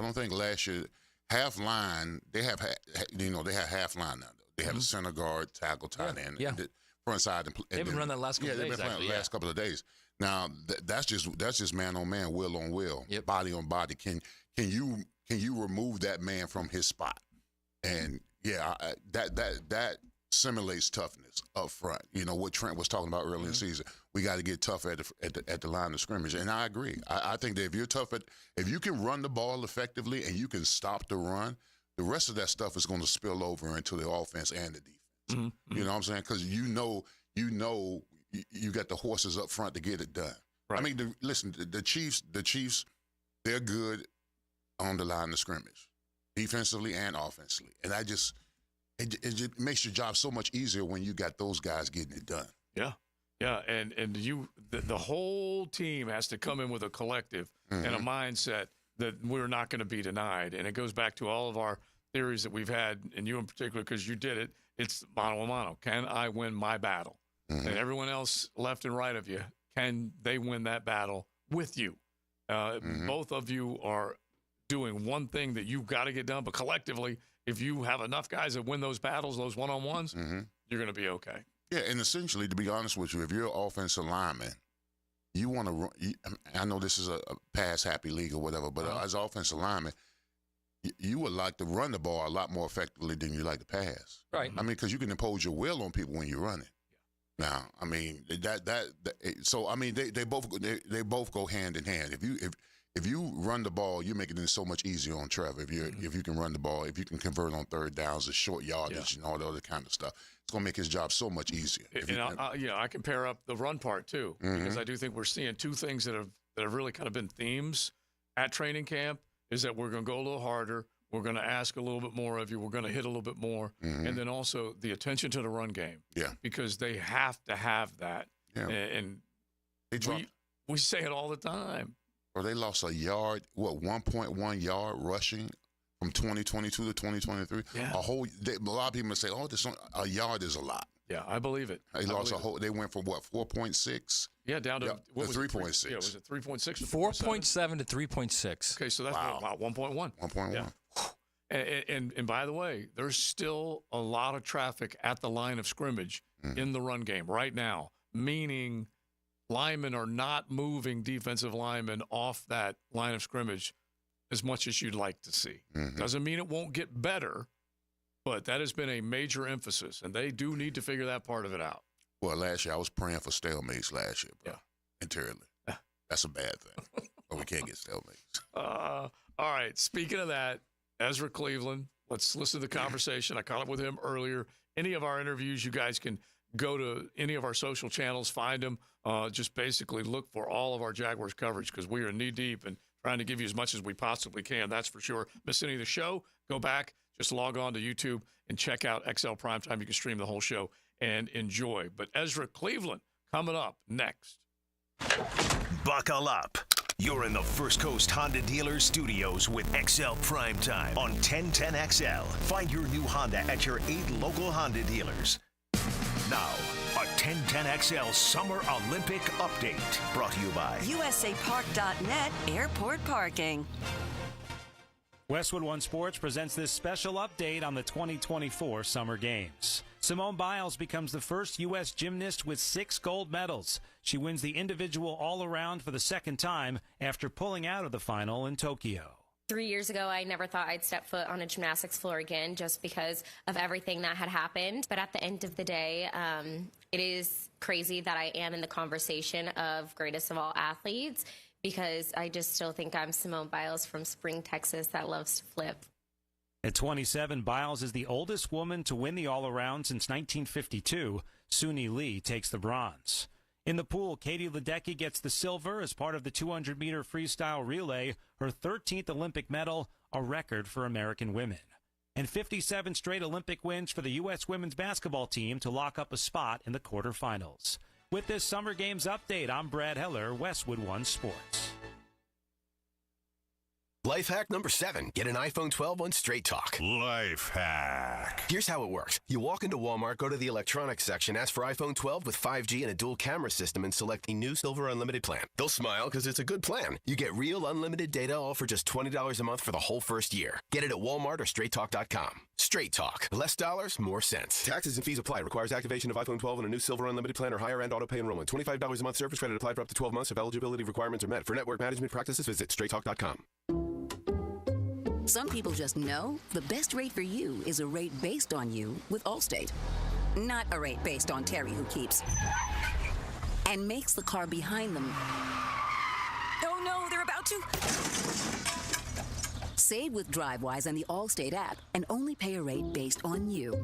Speaker 10: half line, they have half line now. They had a center guard, tackle, tight end, and front side.
Speaker 9: They've been running that last couple of days.
Speaker 10: They've been playing the last couple of days. Now that's just man on man, will on will, body on body. Can you remove that man from his spot? And that simulates toughness up front. You know what Trent was talking about earlier in the season. We got to get tough at the line of scrimmage, and I agree. I think that if you're tough if you can run the ball effectively and you can stop the run, the rest of that stuff is going to spill over into the offense and the defense. You know what I'm saying? Because you know you got the horses up front to get it done. Right. I mean, listen, the Chiefs, they're good on the line of scrimmage, defensively and offensively, and it just makes your job so much easier when you got those guys getting it done.
Speaker 8: Yeah, and the whole team has to come in with a collective and a mindset that we're not going to be denied. And it goes back to all of our theories that we've had, and you in particular, because you did it. It's mano a mano. Can I win my battle? And everyone else left and right of you, can they win that battle with you? Both of you are doing one thing that you've got to get done, but collectively, if you have enough guys that win those battles, those one-on-ones, you're going to be okay.
Speaker 10: Yeah, and essentially, to be honest with you, if you're an offensive lineman, you want to run. I know this is a pass-happy league or whatever, but as an offensive lineman, you would like to run the ball a lot more effectively than you like to pass.
Speaker 9: Right.
Speaker 10: I mean, because you can impose your will on people when you're running. Now, I mean so I mean they both go hand in hand. If you run the ball, you make it so much easier on Trevor. If you can run the ball, if you can convert on third downs, the short yardage, and all the other kind of stuff, it's going to make his job so much easier.
Speaker 8: I can pair up the run part too, because I do think we're seeing two things that have really kind of been themes at training camp. Is that we're going to go a little harder, we're going to ask a little bit more of you, we're going to hit a little bit more, and then also the attention to the run game. Yeah, because they have to have that. Yeah, and we say it all the time.
Speaker 10: Or they lost a yard, 1.1 yard rushing from 2022 to 2023. Yeah. A lot of people say, a yard is a lot.
Speaker 8: Yeah, I believe it.
Speaker 10: They lost they went from 4.6?
Speaker 8: Yeah, down to
Speaker 10: 3.6.
Speaker 8: Yeah, was it 3.6?
Speaker 9: 4.7 to 3.6.
Speaker 8: Okay, so that's about 1.1.
Speaker 10: 1.1.
Speaker 8: Yeah. And by the way, there's still a lot of traffic at the line of scrimmage in the run game right now, meaning linemen are not moving defensive linemen off that line of scrimmage as much as you'd like to see. Doesn't mean it won't get better, but that has been a major emphasis, and they do need to figure that part of it out.
Speaker 10: Well, last year I was praying for stalemates last year, bro. Interiorly. That's a bad thing. But we can't get stalemates.
Speaker 8: All right. Speaking of that, Ezra Cleveland, let's listen to the conversation. I caught up with him earlier. Any of our interviews, you guys can go to any of our social channels, find them. Just basically look for all of our Jaguars coverage because we are knee-deep and trying to give you as much as we possibly can. That's for sure. Miss any of the show, go back. Just log on to YouTube and check out XL Primetime. You can stream the whole show and enjoy. But Ezra Cleveland coming up next.
Speaker 6: Buckle up. You're in the First Coast Honda Dealer Studios with XL Primetime on 1010XL. Find your new Honda at your 8 local Honda dealers. Now, a 1010XL Summer Olympic Update brought to you by
Speaker 7: USAPark.net Airport Parking.
Speaker 12: Westwood One Sports presents this special update on the 2024 Summer Games. Simone Biles becomes the first U.S. gymnast with 6 gold medals. She wins the individual all-around for the second time after pulling out of the final in Tokyo.
Speaker 14: 3 years ago, I never thought I'd step foot on a gymnastics floor again just because of everything that had happened. But at the end of the day, it is crazy that I am in the conversation of greatest of all athletes because I just still think I'm Simone Biles from Spring, Texas that loves to flip.
Speaker 12: At 27, Biles is the oldest woman to win the all-around since 1952. Suni Lee takes the bronze. In the pool, Katie Ledecky gets the silver as part of the 200-meter freestyle relay, her 13th Olympic medal, a record for American women. And 57 straight Olympic wins for the U.S. women's basketball team to lock up a spot in the quarterfinals. With this Summer Games update, I'm Brad Heller, Westwood One Sports.
Speaker 16: Life hack number 7. Get an iPhone 12 on Straight Talk.
Speaker 17: Life hack.
Speaker 16: Here's how it works. You walk into Walmart, go to the electronics section, ask for iPhone 12 with 5G and a dual camera system, and select the new Silver Unlimited plan. They'll smile because it's a good plan. You get real unlimited data all for just $20 a month for the whole first year. Get it at Walmart or StraightTalk.com. Straight Talk. Less dollars, more sense. Taxes and fees apply. Requires activation of iPhone 12 and a new Silver Unlimited plan or higher end auto pay enrollment. $25 a month service credit applied for up to 12 months if eligibility requirements are met. For network management practices, visit StraightTalk.com.
Speaker 18: Some people just know the best rate for you is a rate based on you with Allstate. Not a rate based on Terry who keeps and makes the car behind them. Oh no, they're about to. Save with DriveWise and the Allstate app and only pay a rate based on you.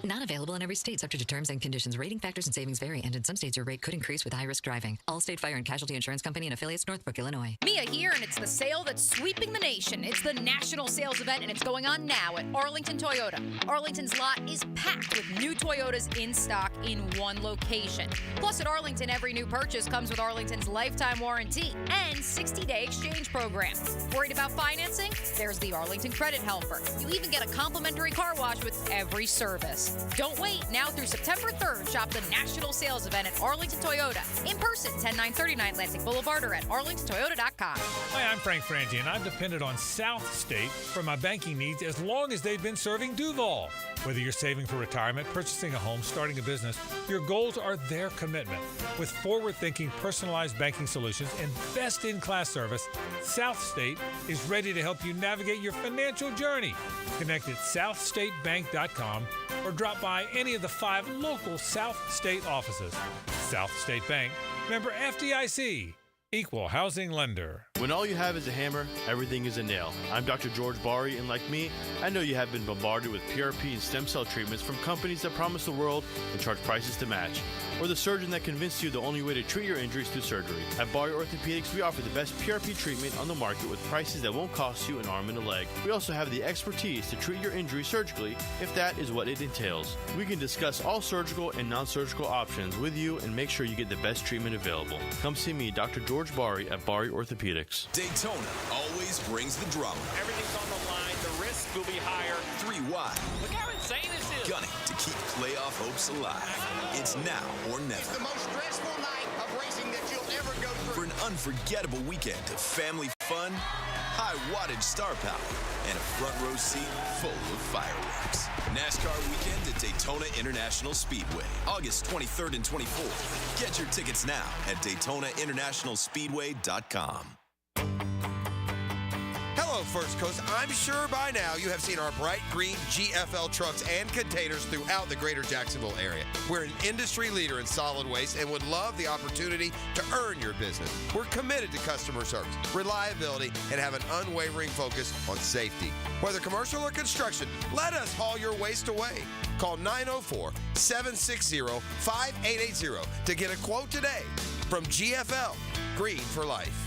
Speaker 20: Not available in every state, subject to terms and conditions. Rating factors and savings vary, and in some states your rate could increase with high-risk driving. Allstate Fire and Casualty Insurance Company and affiliates, Northbrook, Illinois.
Speaker 21: Mia here, and it's the sale that's sweeping the nation. It's the national sales event, and it's going on now at Arlington Toyota. Arlington's lot is packed with new Toyotas in stock in one location. Plus, at Arlington, every new purchase comes with Arlington's lifetime warranty and 60-day exchange program. Worried about financing? There's the Arlington Credit Helper. You even get a complimentary car wash with every service. Don't wait. Now through September 3rd, shop the national sales event at Arlington Toyota. In person, 10939 Lansing Boulevard or at arlingtontoyota.com.
Speaker 5: Hi, I'm Frank Frangie, and I've depended on South State for my banking needs as long as they've been serving Duval. Whether you're saving for retirement, purchasing a home, starting a business, your goals are their commitment. With forward-thinking, personalized banking solutions and best-in-class service, South State is ready to help you navigate your financial journey. Connect at southstatebank.com or drop by any of the 5 local South State offices. South State Bank, member FDIC, equal housing lender.
Speaker 22: When all you have is a hammer, everything is a nail. I'm Dr. George Bari, and like me, I know you have been bombarded with PRP and stem cell treatments from companies that promise the world and charge prices to match. Or the surgeon that convinced you the only way to treat your injuries through surgery. At Bari Orthopedics, we offer the best PRP treatment on the market with prices that won't cost you an arm and a leg. We also have the expertise to treat your injury surgically if that is what it entails. We can discuss all surgical and non-surgical options with you and make sure you get the best treatment available. Come see me, Dr. George Bari at Bari Orthopedics.
Speaker 23: Daytona always brings the drama.
Speaker 28: Everything's on the line. The risk will be higher.
Speaker 23: 3 wide.
Speaker 28: Look how insane this is.
Speaker 23: Gunning to keep playoff hopes alive. It's now or never.
Speaker 29: It's the most stressful night of racing that you'll ever go through.
Speaker 23: For an unforgettable weekend of family fun, high wattage star power, and a front row seat full of fireworks. NASCAR weekend at Daytona International Speedway, August 23rd and 24th. Get your tickets now at DaytonaInternationalSpeedway.com.
Speaker 30: Hello, First Coast. I'm sure by now you have seen our bright green GFL trucks and containers throughout the greater Jacksonville area. We're an industry leader in solid waste and would love the opportunity to earn your business. We're committed to customer service, reliability, and have an unwavering focus on safety. Whether commercial or construction, let us haul your waste away. Call 904-760-5880 to get a quote today. From GFL, Green for Life.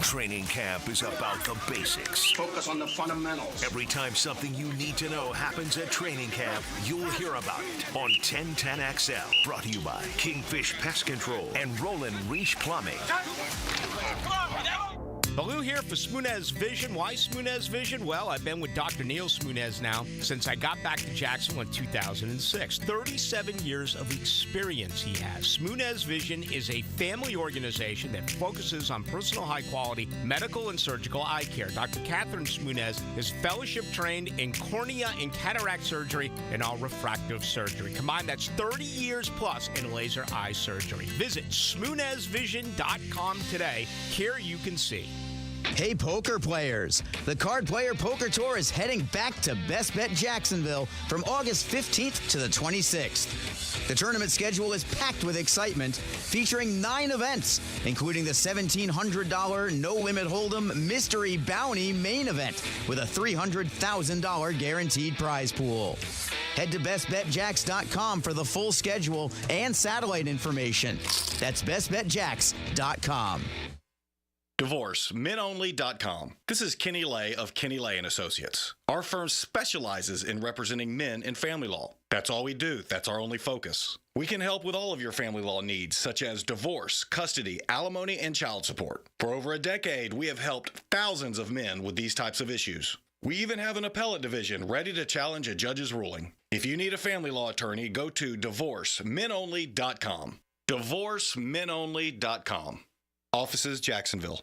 Speaker 6: Training camp is about the basics.
Speaker 29: Focus on the fundamentals.
Speaker 6: Every time something you need to know happens at training camp, you'll hear about it on 1010XL. Brought to you by Kingfish Pest Control and Roland Reach Plumbing.
Speaker 13: Baloo here for Smoonez Vision. Why Smoonez Vision? Well, I've been with Dr. Neil Smoonez now since I got back to Jacksonville in 2006. 37 years of experience he has. Smoonez Vision is a family organization that focuses on personal high-quality medical and surgical eye care. Dr. Catherine Smoonez is fellowship-trained in cornea and cataract surgery and all refractive surgery. Combined, that's 30 years plus in laser eye surgery. Visit SmoonezVision.com today. Here you can see.
Speaker 31: Hey, poker players. The Card Player Poker Tour is heading back to Best Bet Jacksonville from August 15th to the 26th. The tournament schedule is packed with excitement, featuring 9 events, including the $1,700 no-limit hold'em Mystery Bounty main event with a $300,000 guaranteed prize pool. Head to bestbetjacks.com for the full schedule and satellite information. That's bestbetjacks.com.
Speaker 1: DivorceMenOnly.com. This is Kenny Lay of Kenny Lay & Associates. Our firm specializes in representing men in family law. That's all we do. That's our only focus. We can help with all of your family law needs, such as divorce, custody, alimony, and child support. For over a decade, we have helped thousands of men with these types of issues. We even have an appellate division ready to challenge a judge's ruling. If you need a family law attorney, go to DivorceMenOnly.com. DivorceMenOnly.com. Offices, Jacksonville.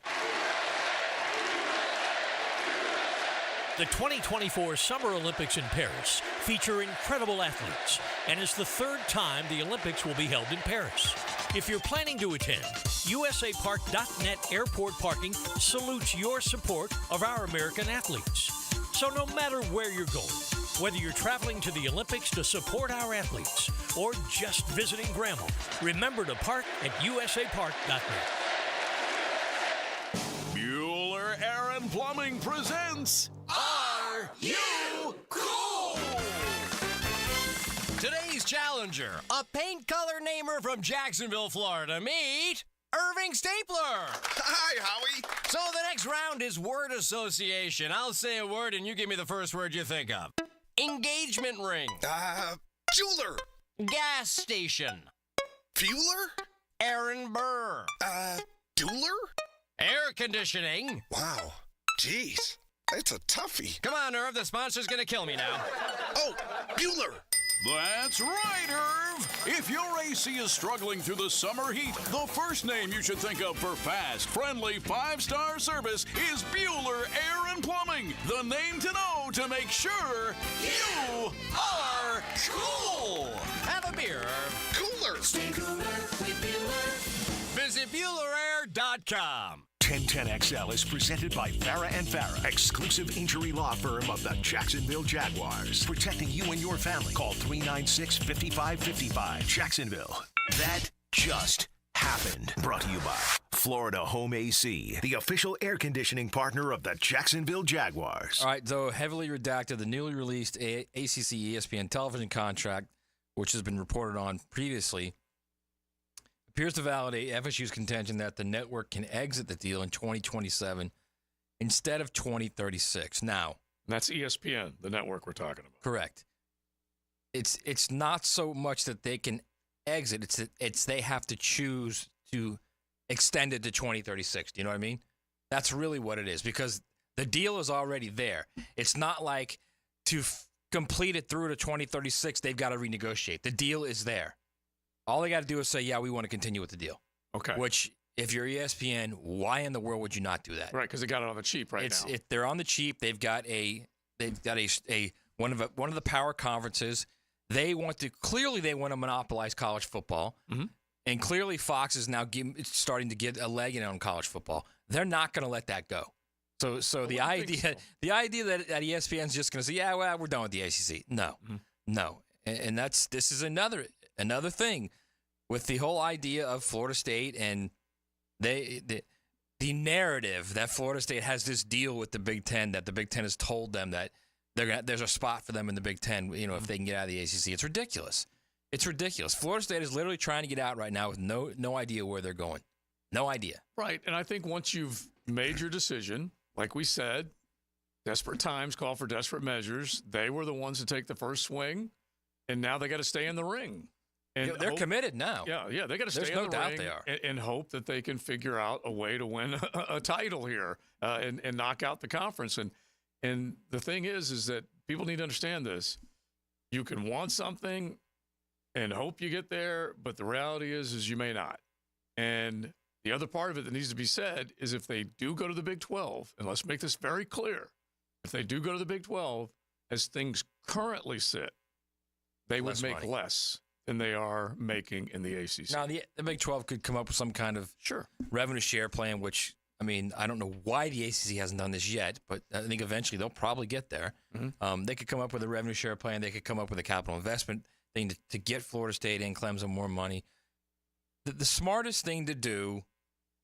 Speaker 2: The 2024 Summer Olympics in Paris feature incredible athletes and is the third time the Olympics will be held in Paris. If you're planning to attend, USAPark.net Airport Parking salutes your support of our American athletes. So no matter where you're going, whether you're traveling to the Olympics to support our athletes or just visiting Grandma, remember to park at USAPark.net.
Speaker 3: Bueller Air and Plumbing presents Are You Cool?
Speaker 4: Today's challenger, a paint color namer from Jacksonville, Florida. Meet Irving Stapler.
Speaker 11: Hi, Howie.
Speaker 4: So the next round is word association. I'll say a word and you give me the first word you think of. Engagement ring.
Speaker 11: Jeweler.
Speaker 4: Gas station.
Speaker 11: Fueler.
Speaker 4: Aaron Burr.
Speaker 11: Dueler?
Speaker 4: Air conditioning.
Speaker 11: Wow. Jeez. It's a toughie.
Speaker 4: Come on, Irv. The sponsor's going to kill me now.
Speaker 11: Oh, Bueller.
Speaker 3: That's right, Irv. If your AC is struggling through the summer heat, the first name you should think of for fast, friendly, 5-star service is Bueller Air and Plumbing. The name to know to make sure you are cool.
Speaker 4: Have a beer, Irv.
Speaker 11: Cooler.
Speaker 4: Stay cooler with Bueller. Visit BuellerAir.com.
Speaker 6: 1010XL is presented by Farah & Farah, exclusive injury law firm of the Jacksonville Jaguars. Protecting you and your family. Call 396-5555. Jacksonville. That just happened. Brought to you by Florida Home AC, the official air conditioning partner of the Jacksonville Jaguars.
Speaker 9: All right, though heavily redacted, the newly released ACC ESPN television contract, which has been reported on previously, appears to validate FSU's contention that the network can exit the deal in 2027 instead of 2036. Now,
Speaker 8: that's ESPN, the network we're talking about.
Speaker 9: Correct. It's not so much that they can exit; it's they have to choose to extend it to 2036. Do you know what I mean? That's really what it is, because the deal is already there. It's not like to complete it through to 2036, they've got to renegotiate. The deal is there. All they got to do is say, yeah, we want to continue with the deal.
Speaker 8: Okay.
Speaker 9: Which, if you're ESPN, why in the world would you not do that?
Speaker 8: Right, because they got it on the cheap now.
Speaker 9: If they're on the cheap, they've got a one of the power conferences. They want to monopolize college football, and clearly Fox is now starting to get a leg in on college football. They're not going to let that go. So the idea that ESPN's just going to say, yeah, well, we're done with the ACC. No, and this is another thing with the whole idea of Florida State and the narrative that Florida State has this deal with the Big Ten, that the Big Ten has told them that there's a spot for them in the Big Ten, if they can get out of the ACC. It's ridiculous. It's ridiculous. Florida State is literally trying to get out right now with no idea where they're going. No idea.
Speaker 8: Right, and I think once you've made your decision, like we said, desperate times call for desperate measures. They were the ones to take the first swing, and now they got to stay in the ring. And
Speaker 9: they're committed now.
Speaker 8: Yeah, they got to stay in the ring
Speaker 9: they are.
Speaker 8: And hope that they can figure out a way to win a title here and knock out the conference. And the thing is that people need to understand this. You can want something and hope you get there, but the reality is you may not. And the other part of it that needs to be said is if they do go to the Big 12, and let's make this very clear, if they do go to the Big 12, as things currently sit, they would make less than they are making in the ACC.
Speaker 9: Now, the Big 12 could come up with some kind of revenue share plan, which, I don't know why the ACC hasn't done this yet, but I think eventually they'll probably get there. They could come up with a revenue share plan. They could come up with a capital investment thing to get Florida State and Clemson more money. The smartest thing to do,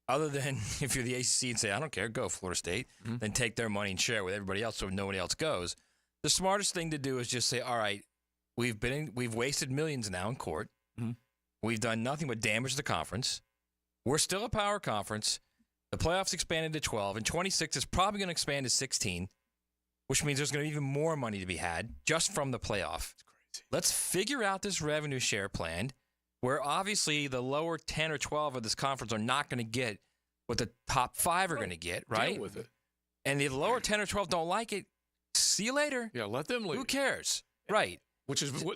Speaker 9: other than if you're the ACC and say, I don't care, go Florida State, then take their money and share with everybody else so nobody else goes. The smartest thing to do is just say, all right, we've wasted millions now in court. We've done nothing but damage the conference. We're still a power conference. The playoffs expanded to 12, and 26 is probably going to expand to 16, which means there's going to be even more money to be had just from the playoff. Let's figure out this revenue share plan where obviously the lower 10 or 12 of this conference are not going to get what the top 5 are going to get, right?
Speaker 8: Deal with it.
Speaker 9: And the lower 10 or 12 don't like it. See you later.
Speaker 8: Yeah, let them leave.
Speaker 9: Who cares? Right.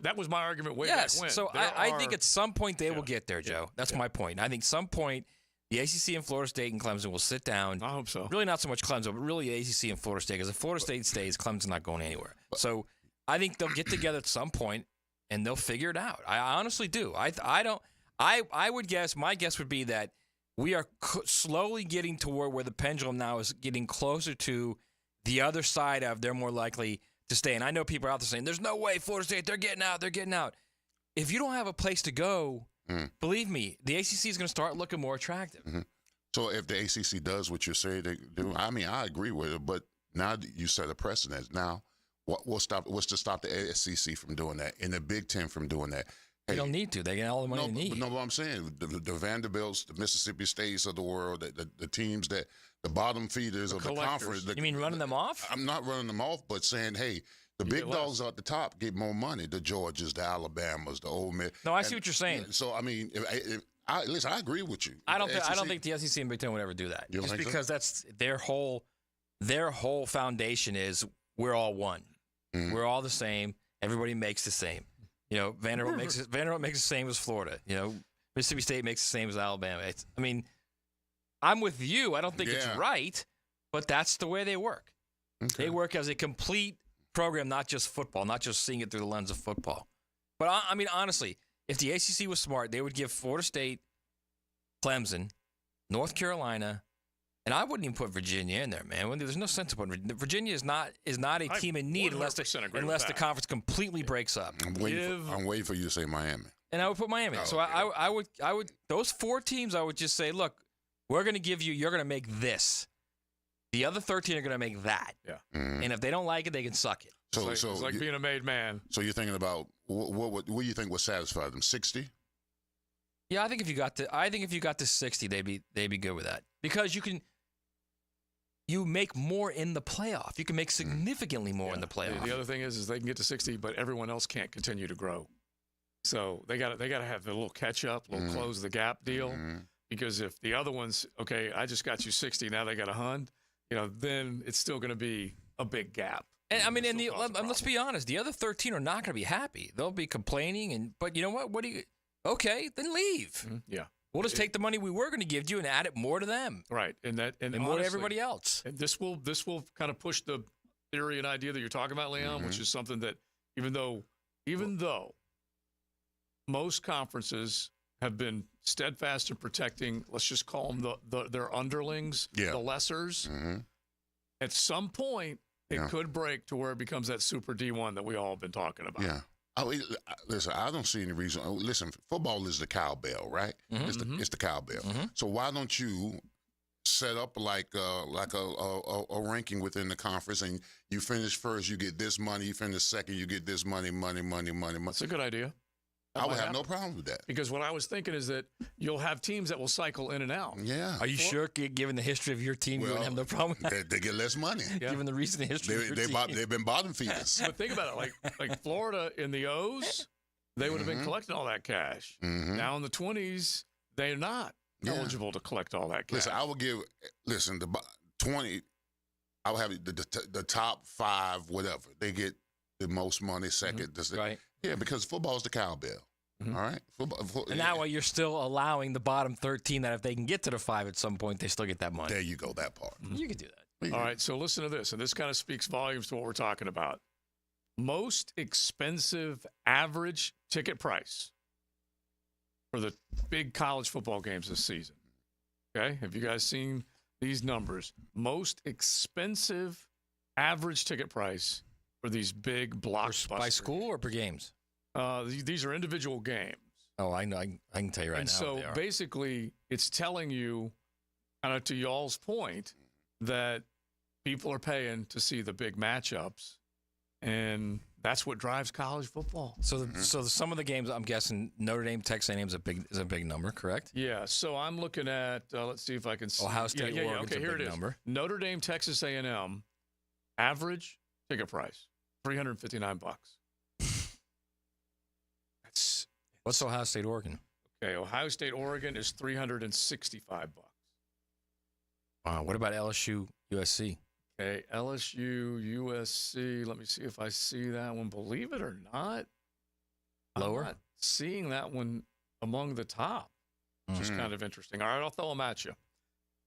Speaker 8: That was my argument way
Speaker 9: yes.
Speaker 8: back when.
Speaker 9: So I think at some point they will get there, Joe. That's my point. I think some point the ACC and Florida State and Clemson will sit down.
Speaker 8: I hope so.
Speaker 9: Really not so much Clemson, but really the ACC and Florida State. Because if Florida State stays, Clemson's not going anywhere. So I think they'll get together at some point and they'll figure it out. I honestly do. I would guess, my guess would be that we are slowly getting to where the pendulum now is getting closer to the other side of they're more likely to stay. And I know people are out there saying, there's no way Florida State, they're getting out. If you don't have a place to go, believe me, the ACC is going to start looking more attractive.
Speaker 7: So if the ACC does what you say they do, I mean, I agree with it, but now you set a precedent. Now, what's to stop the SEC from doing that and the Big Ten from doing that?
Speaker 9: They don't need to. They get all the money they need.
Speaker 7: No, what I'm saying, the Vanderbilts, the Mississippi States of the world, the teams that the bottom feeders of the conference.
Speaker 9: You mean running them off?
Speaker 7: I'm not running them off, but saying, hey, the big dogs at the top get more money. The Georgias, the Alabamas, the Ole Miss.
Speaker 9: No, I see what you're saying.
Speaker 7: So I mean, listen, I agree with you.
Speaker 9: I don't think the SEC and Big Ten would ever do that. Just because that's their whole foundation is we're all one. We're all the same. Everybody makes the same. You know, Vanderbilt makes the same as Florida. You know, Mississippi State makes the same as Alabama. I mean, I'm with you. I don't think it's right, but that's the way they work. Okay. They work as a complete program, not just football, not just seeing it through the lens of football. But I mean, honestly, if the ACC was smart, they would give Florida State, Clemson, North Carolina, and I wouldn't even put Virginia in there, man. There's no sense of putting Virginia is not a team in need unless the conference completely breaks up.
Speaker 7: I'm waiting for you to say Miami.
Speaker 9: And I would put Miami. So I would those 4 teams I would just say, look, we're going to give you, you're going to make this. The other 13 are going to make that. Yeah. And if they don't like it, they can suck it.
Speaker 7: So
Speaker 8: it's like being a made man.
Speaker 7: So you're thinking about what do you think would satisfy them? 60?
Speaker 9: Yeah, I think if you got to 60, they'd be good with that because you make more in the playoff. You can make significantly more in the playoff.
Speaker 8: The other thing is they can get to 60, but everyone else can't continue to grow. So they got to have a little catch up, a little close the gap deal. Because if the other ones, okay, I just got you 60, now they got 100, then it's still going to be a big gap.
Speaker 9: And I mean, let's be honest, the other 13 are not going to be happy. They'll be complaining, but you know what? Okay, then leave.
Speaker 8: Yeah.
Speaker 9: We'll just take the money we were going to give you and add it more to them.
Speaker 8: Right. And
Speaker 9: more
Speaker 8: honestly,
Speaker 9: to everybody else.
Speaker 8: And this will kind of push the theory and idea that you're talking about, Leon, which is something that even though most conferences have been steadfast in protecting, let's just call them their underlings, the lessers, at some point it could break to where it becomes that super D1 that we all have been talking about.
Speaker 7: Yeah. Listen, I don't see any reason. Listen, football is the cowbell, right? It's the cowbell. So why don't you set up like a ranking within the conference, and you finish first, you get this money. You finish second, you get this money.
Speaker 8: That's a good idea.
Speaker 7: I would have no problem with that.
Speaker 8: Because what I was thinking is that you'll have teams that will cycle in and out.
Speaker 7: Yeah.
Speaker 9: Are you sure, given the history of your team, you wouldn't have no problem with that?
Speaker 7: They get less money.
Speaker 9: Given the recent history of your team.
Speaker 7: They've been bottom feeders.
Speaker 8: But think about it. Like Florida in the O's, they would have been collecting all that cash. Now in the 20s, they're not eligible to collect all that cash.
Speaker 7: Listen, I would give the 20. I would have the top 5, whatever. They get the most money, second.
Speaker 9: Right.
Speaker 7: Yeah, because football is the cowbell. All right.
Speaker 9: And that way, you're still allowing the bottom 13 that if they can get to the 5 at some point, they still get that money.
Speaker 7: There you go. That part.
Speaker 9: You can do that.
Speaker 8: All right. So listen to this, and this kind of speaks volumes to what we're talking about. Most expensive average ticket price for the big college football games this season. Okay, have you guys seen these numbers? Most expensive average ticket price for these big blockbusters.
Speaker 9: By school or per games?
Speaker 8: These are individual games.
Speaker 9: Oh, I know. I can tell you right now.
Speaker 8: And so basically, it's telling you, kind of to y'all's point, that people are paying to see the big matchups, and That's what drives college football.
Speaker 9: So, some of the games, I'm guessing Notre Dame, Texas A&M is a big number, correct?
Speaker 8: Yeah. So I'm looking at. Let's see if I can see.
Speaker 9: Ohio State, Oregon's
Speaker 8: okay,
Speaker 9: a
Speaker 8: here
Speaker 9: big
Speaker 8: it is.
Speaker 9: number.
Speaker 8: Notre Dame, Texas A&M, average ticket price $359. That's.
Speaker 9: What's Ohio State, Oregon?
Speaker 8: Okay, Ohio State, Oregon is $365.
Speaker 9: Wow. What about LSU, USC?
Speaker 8: Okay, LSU, USC. Let me see if I see that one. Believe it or not,
Speaker 9: Lower?
Speaker 8: I'm not seeing that one among the top, which is kind of interesting. All right, I'll throw them at you.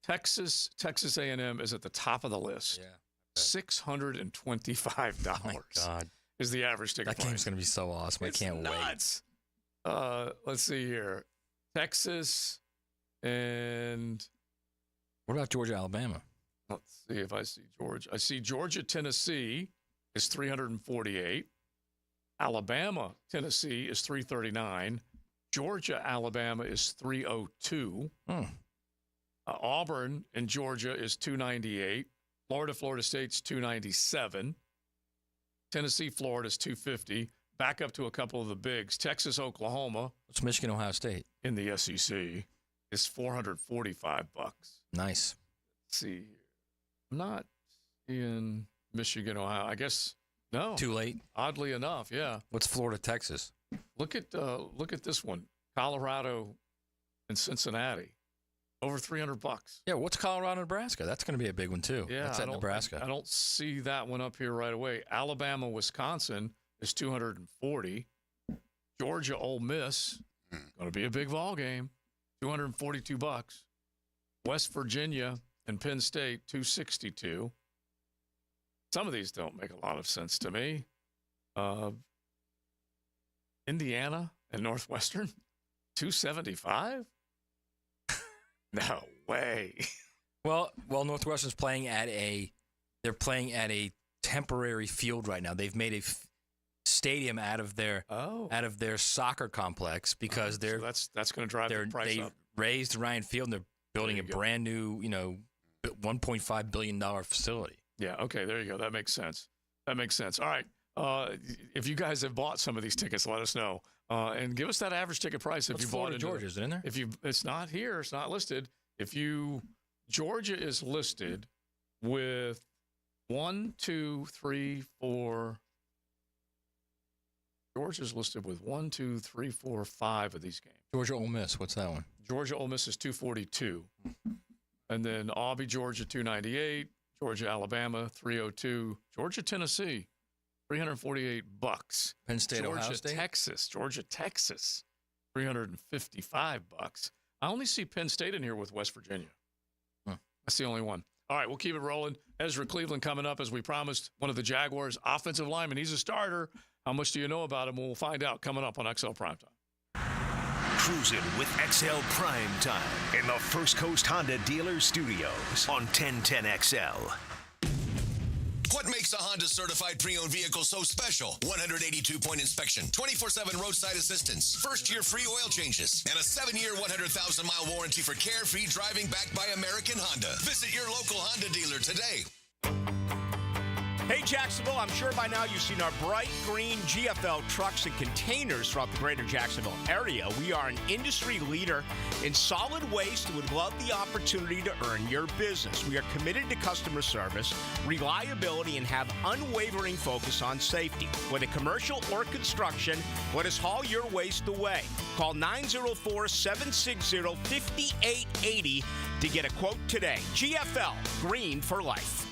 Speaker 8: Texas A&M is at the top of the list.
Speaker 9: Yeah.
Speaker 8: $625
Speaker 9: Oh my God.
Speaker 8: is the average ticket
Speaker 9: That
Speaker 8: price.
Speaker 9: game's going to be so awesome.
Speaker 8: It's
Speaker 9: I can't
Speaker 8: nuts. Let's see here. Texas and
Speaker 9: What about Georgia, Alabama?
Speaker 8: let's see if I see Georgia. I see Georgia, Tennessee is 348. Alabama, Tennessee is 339. Georgia, Alabama is 302. Auburn and Georgia is 298. Florida State's 297. Tennessee, Florida is 250. Back up to a couple of the bigs. Texas, Oklahoma.
Speaker 9: What's Michigan, Ohio State?
Speaker 8: In the SEC is $445.
Speaker 9: Nice.
Speaker 8: Let's see. I'm not seeing Michigan, Ohio. I guess no.
Speaker 9: Too late.
Speaker 8: Oddly enough, yeah.
Speaker 9: What's Florida, Texas?
Speaker 8: Look at this one. Colorado and Cincinnati. Over $300.
Speaker 9: Yeah, what's Colorado, Nebraska? That's going to be a big one too.
Speaker 8: Yeah,
Speaker 9: that's at Nebraska.
Speaker 8: I don't see that one up here right away. Alabama, Wisconsin is 240. Georgia, Ole Miss, going to be a big ball game. $242. West Virginia and Penn State, $262. Some of these don't make a lot of sense to me. Indiana and Northwestern, $275. No way.
Speaker 9: Well, Northwestern's playing at a temporary field right now. They've made a stadium out of their soccer complex because
Speaker 8: so that's going to drive the price up.
Speaker 9: They raised Ryan Field and they're building a brand new, $1.5 billion facility.
Speaker 8: Yeah. Okay. There you go. That makes sense. All right. If you guys have bought some of these tickets, let us know. And give us that average ticket price if
Speaker 9: What's
Speaker 8: you
Speaker 9: Florida,
Speaker 8: bought
Speaker 9: Georgia, is it in there?
Speaker 8: It's not here. It's not listed. Georgia is listed with 1, 2, 3, 4. Georgia's listed with 1, 2, 3, 4, 5 of these games.
Speaker 9: Georgia, Ole Miss. What's that one?
Speaker 8: Georgia, Ole Miss is 242. And then Aubie, Georgia, 298. Georgia, Alabama, 302. Georgia, Tennessee, $348.
Speaker 9: Penn State, Ohio State?
Speaker 8: Georgia, Texas, $355. I only see Penn State in here with West Virginia. That's the only one. All right, we'll keep it rolling. Ezra Cleveland coming up, as we promised, one of the Jaguars' offensive linemen. He's a starter. How much do you know about him? We'll find out coming up on XL Primetime.
Speaker 6: Cruising with XL Primetime in the First Coast Honda Dealer Studios on 1010XL.
Speaker 10: What makes a Honda certified pre-owned vehicle so special? 182-point inspection, 24/7 roadside assistance, first-year free oil changes, and a 7-year, 100,000-mile warranty for carefree driving backed by American Honda. Visit your local Honda dealer today.
Speaker 13: Hey, Jacksonville, I'm sure by now you've seen our bright green GFL trucks and containers throughout the greater Jacksonville area. We are an industry leader in solid waste and would love the opportunity to earn your business. We are committed to customer service, reliability, and have unwavering focus on safety. Whether commercial or construction, let us haul your waste away. Call 904-760-5880 to get a quote today. GFL, green for life.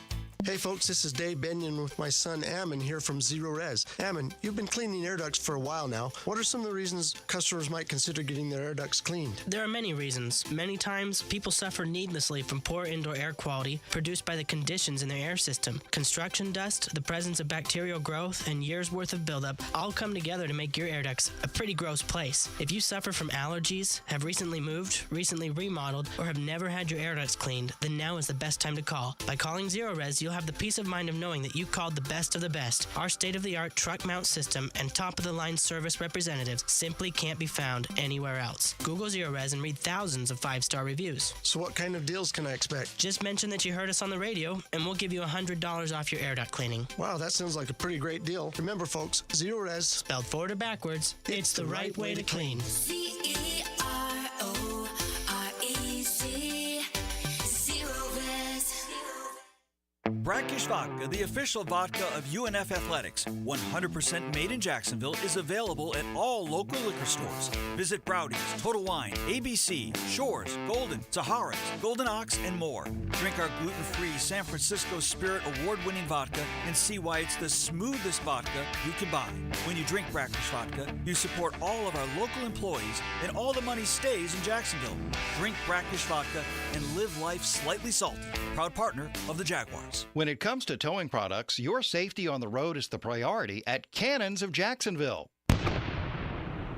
Speaker 12: Hey folks, this is Dave Benyon with my son Ammon here from Zero Res. Ammon, you've been cleaning air ducts for a while now. What are some of the reasons customers might consider getting their air ducts cleaned?
Speaker 14: There are many reasons. Many times, people suffer needlessly from poor indoor air quality produced by the conditions in their air system. Construction dust, the presence of bacterial growth, and years' worth of buildup all come together to make your air ducts a pretty gross place. If you suffer from allergies, have recently moved, recently remodeled, or have never had your air ducts cleaned, then now is the best time to call. By calling Zero Res, you'll have the peace of mind of knowing that you called the best of the best. Our state-of-the-art truck mount system and top-of-the-line service representatives simply can't be found anywhere else. Google Zero Res and read thousands of 5-star reviews.
Speaker 12: So what kind of deals can I expect?
Speaker 14: Just mention that you heard us on the radio, and we'll give you $100 off your air duct cleaning.
Speaker 12: Wow, that sounds like a pretty great deal. Remember, folks, Zero Res,
Speaker 14: spelled forward or backwards, it's the right way to clean.
Speaker 15: CEROREC, Zero Res.
Speaker 16: Brackish Vodka, the official vodka of UNF Athletics, 100% made in Jacksonville, is available at all local liquor stores. Visit Browdy's, Total Wine, ABC, Shores, Golden, Sahara's, Golden Ox, and more. Drink our gluten-free San Francisco Spirit award-winning vodka and see why it's the smoothest vodka you can buy. When you drink Brackish Vodka, you support all of our local employees, and all the money stays in Jacksonville. Drink Brackish Vodka and live life slightly salty. Proud partner of the Jaguars.
Speaker 17: When it comes to towing products, your safety on the road is the priority at Cannons of Jacksonville.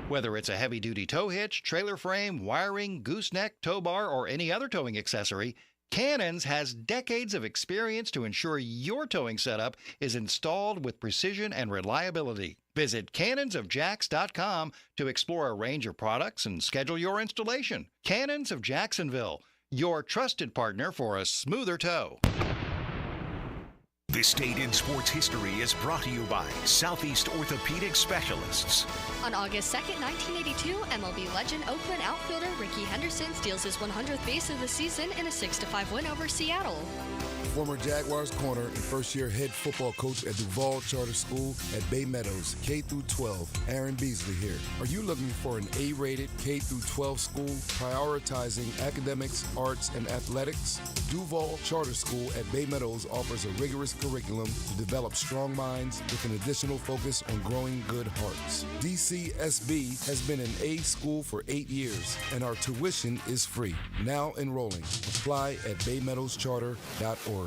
Speaker 17: Whether it's a heavy-duty tow hitch, trailer frame, wiring, gooseneck, tow bar, or any other towing accessory, Cannons has decades of experience to ensure your towing setup is installed with precision and reliability. Visit cannonsofjax.com to explore a range of products and schedule your installation. Cannons of Jacksonville, your trusted partner for a smoother tow.
Speaker 6: This date in sports history is brought to you by Southeast Orthopedic Specialists.
Speaker 18: On August 2nd, 1982, MLB legend Oakland outfielder Rickey Henderson steals his 100th base of the season in a 6-5 win over Seattle.
Speaker 19: Former Jaguars corner and first-year head football coach at Duval Charter School at Bay Meadows, K-12, Aaron Beasley here. Are you looking for an A-rated K-12 school prioritizing academics, arts, and athletics? Duval Charter School at Bay Meadows offers a rigorous curriculum to develop strong minds with an additional focus on growing good hearts. DCSB has been an A school for 8 years, and our tuition is free. Now enrolling. Apply at baymeadowscharter.org.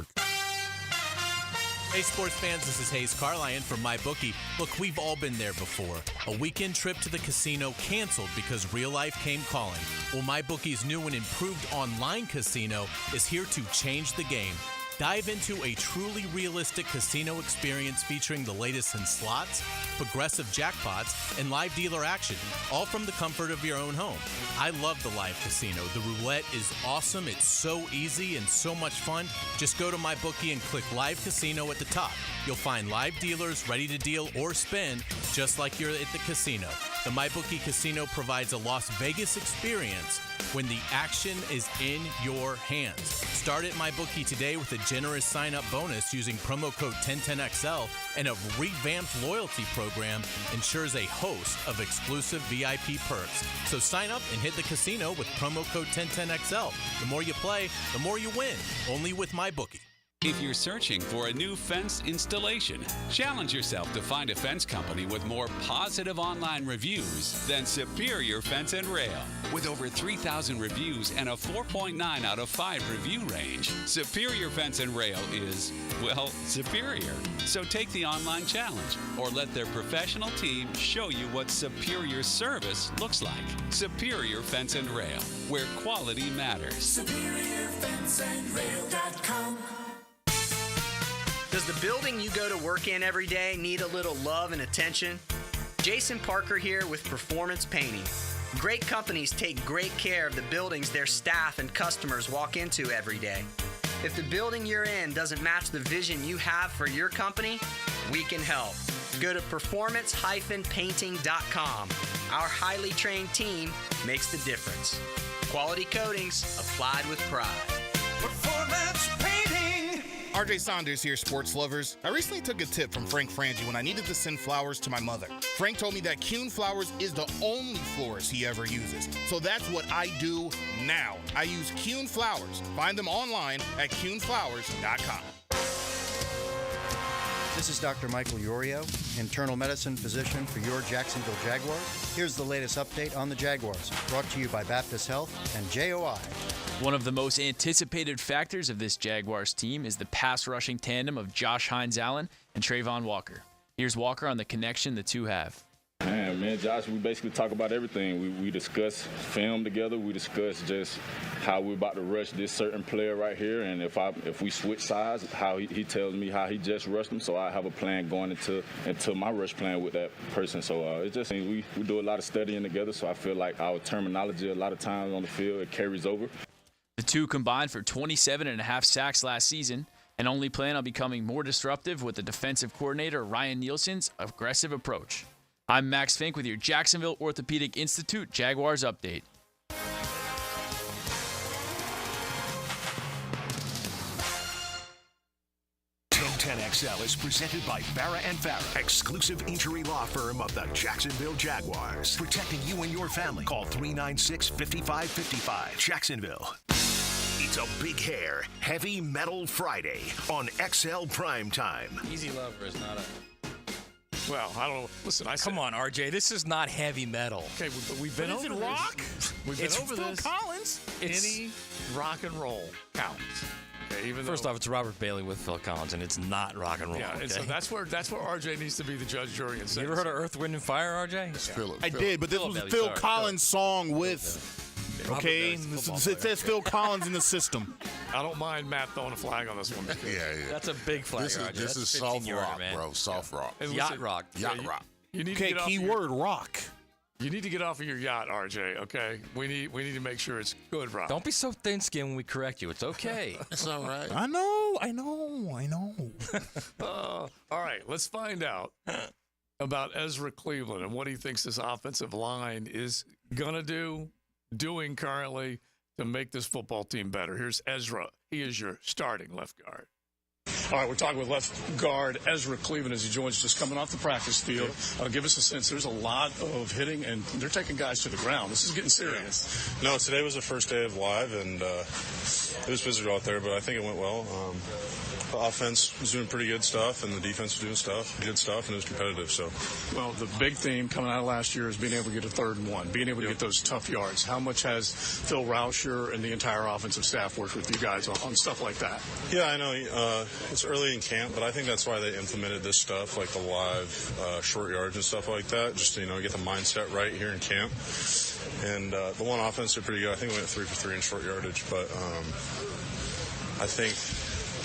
Speaker 20: Hey sports fans, this is Hayes Carlyon from MyBookie. Look, we've all been there before. A weekend trip to the casino canceled because real life came calling. Well, MyBookie's new and improved online casino is here to change the game. Dive into a truly realistic casino experience featuring the latest in slots, progressive jackpots, and live dealer action, all from the comfort of your own home. I love the live casino. The roulette is awesome. It's so easy and so much fun. Just go to MyBookie and click Live Casino at the top. You'll find live dealers ready to deal or spin just like you're at the casino. The MyBookie Casino provides a Las Vegas experience when the action is in your hands. Start at MyBookie today with a generous sign-up bonus using promo code 1010XL, and a revamped loyalty program ensures a host of exclusive VIP perks. So sign up and hit the casino with promo code 1010XL. The more you play, the more you win. Only with MyBookie.
Speaker 21: If you're searching for a new fence installation, challenge yourself to find a fence company with more positive online reviews than Superior Fence and Rail. With over 3,000 reviews and a 4.9 out of 5 review range, Superior Fence and Rail is, well, superior. So take the online challenge or let their professional team show you what superior service looks like. Superior Fence and Rail, where quality matters.
Speaker 15: SuperiorFenceandRail.com.
Speaker 21: Does the building you go to work in every day need a little love and attention? Jason Parker here with Performance Painting. Great companies take great care of the buildings their staff and customers walk into every day. If the building you're in doesn't match the vision you have for your company, we can help. Go to performance-painting.com. Our highly trained team makes the difference. Quality coatings applied with pride.
Speaker 22: Performance Painting! RJ Saunders here, sports lovers. I recently took a tip from Frank Frangie when I needed to send flowers to my mother. Frank told me that Kuhn Flowers is the only florist he ever uses. So that's what I do now. I use Kuhn Flowers. Find them online at kuhnflowers.com.
Speaker 23: This is Dr. Michael Iorio, internal medicine physician for your Jacksonville Jaguars. Here's the latest update on the Jaguars, brought to you by Baptist Health and JOI.
Speaker 24: One of the most anticipated factors of this Jaguars team is the pass rushing tandem of Josh Hines-Allen and Trayvon Walker. Here's Walker on the connection the two have.
Speaker 1: Man, me and Josh, we basically talk about everything. We discuss film together. We discuss just how we're about to rush this certain player right here, and if we switch sides, how he tells me how he just rushed him, so I have a plan going into my rush plan with that person. So it's just we do a lot of studying together, so I feel like our terminology a lot of times on the field, it carries over.
Speaker 2: The two combined for 27.5 sacks last season and only plan on becoming more disruptive with the defensive coordinator Ryan Nielsen's aggressive approach. I'm Max Fink with your Jacksonville Orthopedic Institute Jaguars update.
Speaker 6: XL is presented by Farah & Farah, exclusive injury law firm of the Jacksonville Jaguars. Protecting you and your family. Call 396-5555. Jacksonville. It's a big hair, heavy metal Friday on XL Primetime.
Speaker 9: Easy Lover is not a...
Speaker 8: Well, I don't know. Listen,
Speaker 9: Come on, RJ. This is not heavy metal.
Speaker 8: Okay, but we've been over
Speaker 3: Is it
Speaker 8: this.
Speaker 3: rock?
Speaker 8: We've been
Speaker 3: It's
Speaker 8: over
Speaker 3: Phil
Speaker 8: this.
Speaker 3: Collins.
Speaker 8: Any rock and roll counts. Okay, even
Speaker 9: First off, it's Robert Bailey with Phil Collins, and it's not rock and roll.
Speaker 8: Yeah, and
Speaker 9: okay?
Speaker 8: so that's where RJ needs to be the judge, jury, and
Speaker 9: You ever heard of Earth, Wind, and Fire, RJ?
Speaker 3: I did, but this was a Phil Collins song with. Okay, it says Phil Collins in the system.
Speaker 8: I don't mind Matt throwing a flag on this one.
Speaker 9: That's a big flag, RJ.
Speaker 7: This is soft rock, bro. Soft rock.
Speaker 8: And
Speaker 9: Yacht
Speaker 8: listen,
Speaker 9: rock.
Speaker 7: Yacht rock.
Speaker 8: You need
Speaker 3: Okay,
Speaker 8: to get
Speaker 3: keyword rock.
Speaker 8: You need to get off of your yacht, RJ. Okay, we need to make sure it's good rock.
Speaker 9: Don't be so thin-skinned when we correct you. It's okay.
Speaker 7: It's all right.
Speaker 3: I know.
Speaker 8: All right, let's find out about Ezra Cleveland and what he thinks this offensive line is gonna doing currently to make this football team better. Here's Ezra. He is your starting left guard. All right, we're talking with left guard Ezra Cleveland as he joins us, just coming off the practice field. Give us a sense. There's a lot of hitting, and they're taking guys to the ground. This is getting serious.
Speaker 5: No, today was the first day of live, and it was physical out there, but I think it went well. The offense was doing pretty good stuff, and the defense was doing good stuff, and it was competitive. So,
Speaker 8: well, the big theme coming out of last year is being able to get a 3rd and 1, being able to get those tough yards. How much has Phil Rauscher and the entire offensive staff worked with you guys on stuff like that?
Speaker 5: Yeah, I know it's early in camp, but I think that's why they implemented this stuff, like the live short yards and stuff like that, just to get the mindset right here in camp. And the one offense did pretty good. I think we went 3 for 3 in short yardage, but I think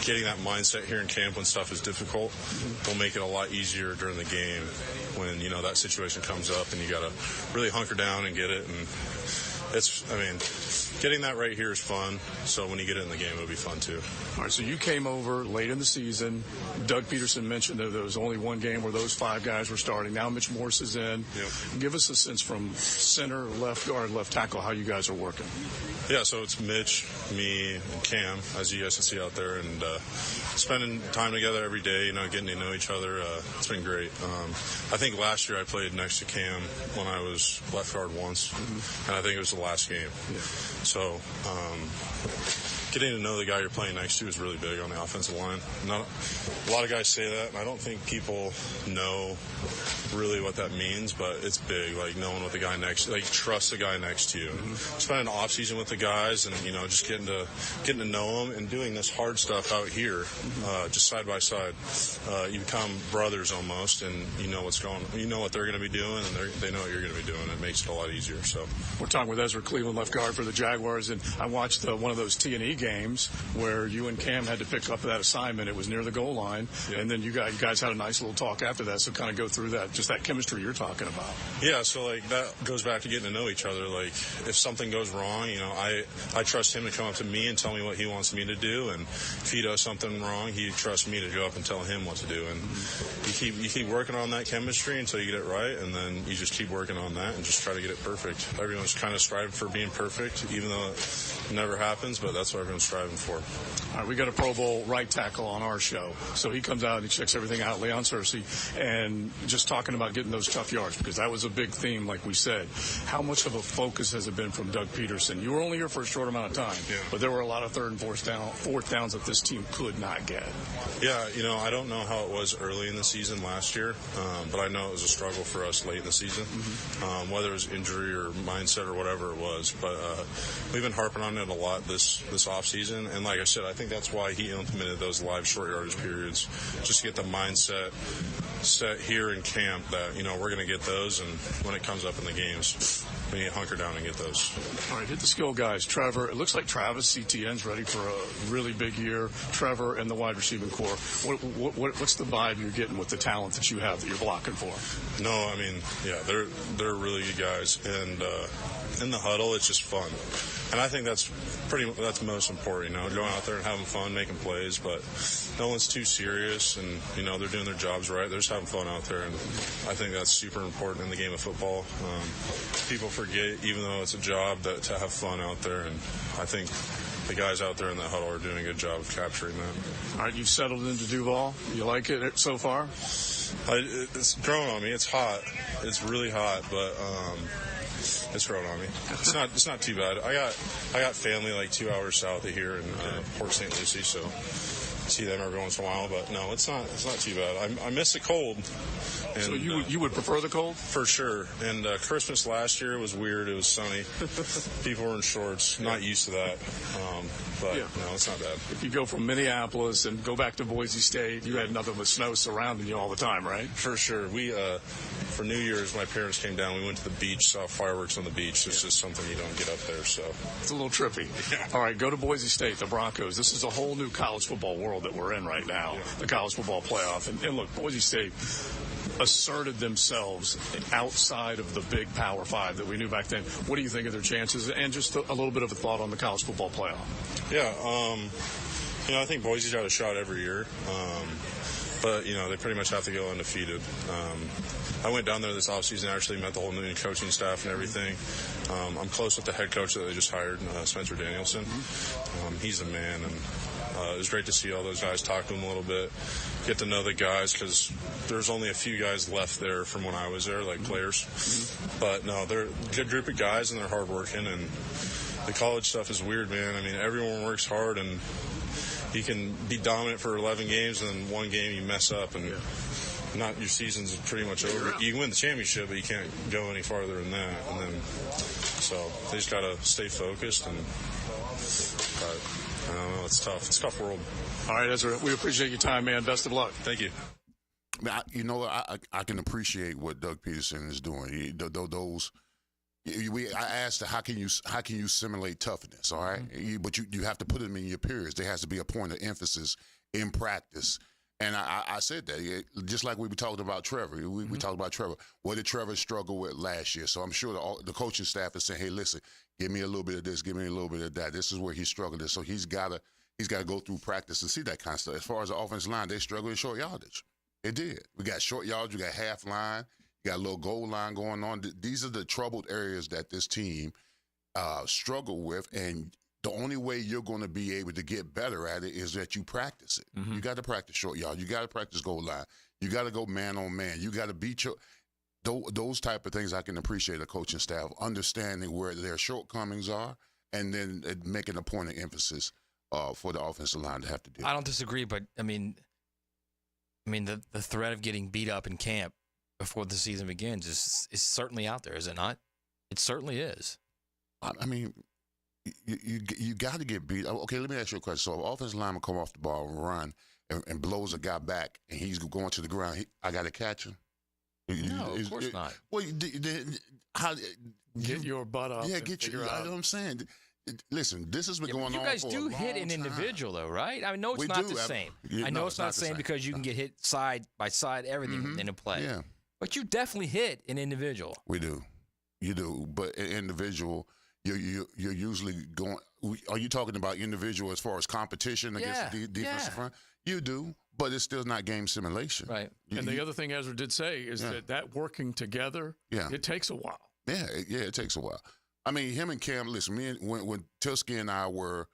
Speaker 5: getting that mindset here in camp when stuff is difficult will make it a lot easier during the game when, that situation comes up and you got to really hunker down and get it. And getting that right here is fun. So when you get it in the game, it'll be fun too.
Speaker 8: All right, so you came over late in the season. Doug Peterson mentioned that there was only one game where those 5 guys were starting. Now Mitch Morse is in.
Speaker 5: Yep.
Speaker 8: Give us a sense from center, left guard, left tackle, how you guys are working.
Speaker 5: Yeah, so it's Mitch, me, and Cam, as you guys can see out there, and spending time together every day, getting to know each other. It's been great. I think last year I played next to Cam when I was left guard once, and I think it was the last game.
Speaker 8: Yeah.
Speaker 5: So getting to know the guy you're playing next to is really big on the offensive line. A lot of guys say that, and I don't think people know really what that means, but it's big, like knowing what the guy next to you, trust the guy next to you. Spending an off season with the guys and, just getting to know them and doing this hard stuff out here, just side by side. You become brothers almost, and you know what they're going to be doing, and they know what you're going to be doing. It makes it a lot easier. So
Speaker 8: we're talking with Ezra Cleveland, left guard for the Jaguars, and I watched one of those T&E games where you and Cam had to pick up that assignment. It was near the goal line, and then you guys had a nice little talk after that. So kind of go through that, just that chemistry you're talking about.
Speaker 5: Yeah, so that goes back to getting to know each other. If something goes wrong, I trust him to come up to me and tell me what he wants me to do, and if he does something wrong, he trusts me to go up and tell him what to do. And you keep working on that chemistry until you get it right, and then you just keep working on that and just try to get it perfect. Everyone's kind of striving for being perfect, even though it never happens, but that's what everyone's striving for.
Speaker 8: All right, we got a Pro Bowl right tackle on our show, so he comes out and he checks everything out, Leon Searcy, and just talking about getting those tough yards, because that was a big theme, like we said. How much of a focus has it been from Doug Peterson? You were only here for a short amount of time, but there were a lot of 3rd and 4th downs that this team could not get.
Speaker 5: Yeah, I don't know how it was early in the season last year, but I know it was a struggle for us late in the season, whether it was injury or mindset or whatever it was. But we've been harping on it a lot this offseason. And like I said, I think that's why he implemented those live short yardage periods, just to get the mindset set here in camp that, we're going to get those. And when it comes up in the games, we need to hunker down and get those.
Speaker 8: All right, hit the skill guys. Trevor, it looks like Travis Etienne's ready for a really big year. Trevor and the wide receiving core. What's the vibe you're getting with the talent that you have that you're blocking for?
Speaker 5: No, I mean, yeah, they're really good guys, and in the huddle, it's just fun, and I think that's most important. Going out there and having fun, making plays, but no one's too serious, and they're doing their jobs right. They're just having fun out there, and I think that's super important in the game of football. People forget, even though it's a job, that to have fun out there, and I think the guys out there in that huddle are doing a good job of capturing that.
Speaker 8: All right, you've settled into Duval. You like it so far?
Speaker 5: It's growing on me. It's hot. It's really hot, but it's growing on me. It's not too bad. I got family like 2 hours south of here in Port St. Lucie, so see them every once in a while. But no, it's not too bad. I miss the cold. And,
Speaker 8: so you would prefer the cold?
Speaker 5: For sure. And Christmas last year was weird. It was sunny. People were in shorts. Not used to that. But no, it's not bad.
Speaker 8: If you go from Minneapolis and go back to Boise State, you had nothing but snow surrounding you all the time, right?
Speaker 5: For sure. We for New Year's, my parents came down. We went to the beach, saw fireworks on the beach. It's just something you don't get up there. So
Speaker 8: it's a little trippy. Yeah. All right, go to Boise State, the Broncos. This is a whole new college football world that we're in right now. Yeah. The college football playoff. And look, Boise State asserted themselves outside of the big Power Five that we knew back then. What do you think of their chances? And just a little bit of a thought on the college football playoff.
Speaker 5: Yeah, I think Boise's got a shot every year. But, they pretty much have to go undefeated. I went down there this offseason, actually met the whole new coaching staff and everything. I'm close with the head coach that they just hired, Spencer Danielson. He's a man, and it was great to see all those guys, talk to them a little bit, get to know the guys, because there's only a few guys left there from when I was there, like players. But, no, they're a good group of guys, and they're hardworking, and the college stuff is weird, man. I mean, everyone works hard, and you can be dominant for 11 games, and then one game you mess up, and not your season's pretty much over. You can win the championship, but you can't go any farther than that. And then, so they just got to stay focused. And I don't know, it's tough. It's a tough world.
Speaker 8: All right, Ezra, we appreciate your time, man. Best of luck.
Speaker 5: Thank you.
Speaker 7: I can appreciate what Doug Peterson is doing. I asked her, how can you simulate toughness? All right, but you have to put them in your periods. There has to be a point of emphasis in practice. And I said that, just like we were talking about Trevor. We talked about Trevor. What did Trevor struggle with last year? So I'm sure the coaching staff is saying, hey, listen, give me a little bit of this, give me a little bit of that. This is where he struggled. So he's got to go through practice and see that kind of stuff. As far as the offensive line, they struggled in short yardage. It did. We got short yardage, we got half line, you got a little goal line going on. These are the troubled areas that this team struggle with, and the only way you're going to be able to get better at it is that you practice it. You got to practice short yard. You got to practice goal line. You got to go man on man. You got to beat your those type of things. I can appreciate a coaching staff understanding where their shortcomings are, and then making a point of emphasis for the offensive line to have to do.
Speaker 9: I don't disagree, but I mean, the threat of getting beat up in camp before the season begins is certainly out there, is it not? It certainly is.
Speaker 7: I mean, you got to get beat. Okay, let me ask you a question. So, if offensive lineman come off the ball and run and blows a guy back, and he's going to the ground, I got to catch him.
Speaker 9: No, of course not.
Speaker 7: Well,
Speaker 8: get your butt up.
Speaker 7: Yeah, get your. You know what I'm saying. Listen, this has been going on.
Speaker 9: You guys
Speaker 7: for
Speaker 9: do
Speaker 7: a
Speaker 9: hit
Speaker 7: long
Speaker 9: an
Speaker 7: time.
Speaker 9: individual, though, right? I know it's not the same. I know it's not the same because you can get hit side by side, everything in a play.
Speaker 7: Yeah.
Speaker 9: But you definitely hit an individual.
Speaker 7: We do. You do. But an individual, you're usually going. Are you talking about individual as far as competition against the defensive front? You do. But it's still not game simulation.
Speaker 9: Right.
Speaker 8: And the other thing Ezra did say is that working together, it takes a while.
Speaker 7: Yeah, it takes a while. I mean, him and Cam, listen, when Tusky and I were,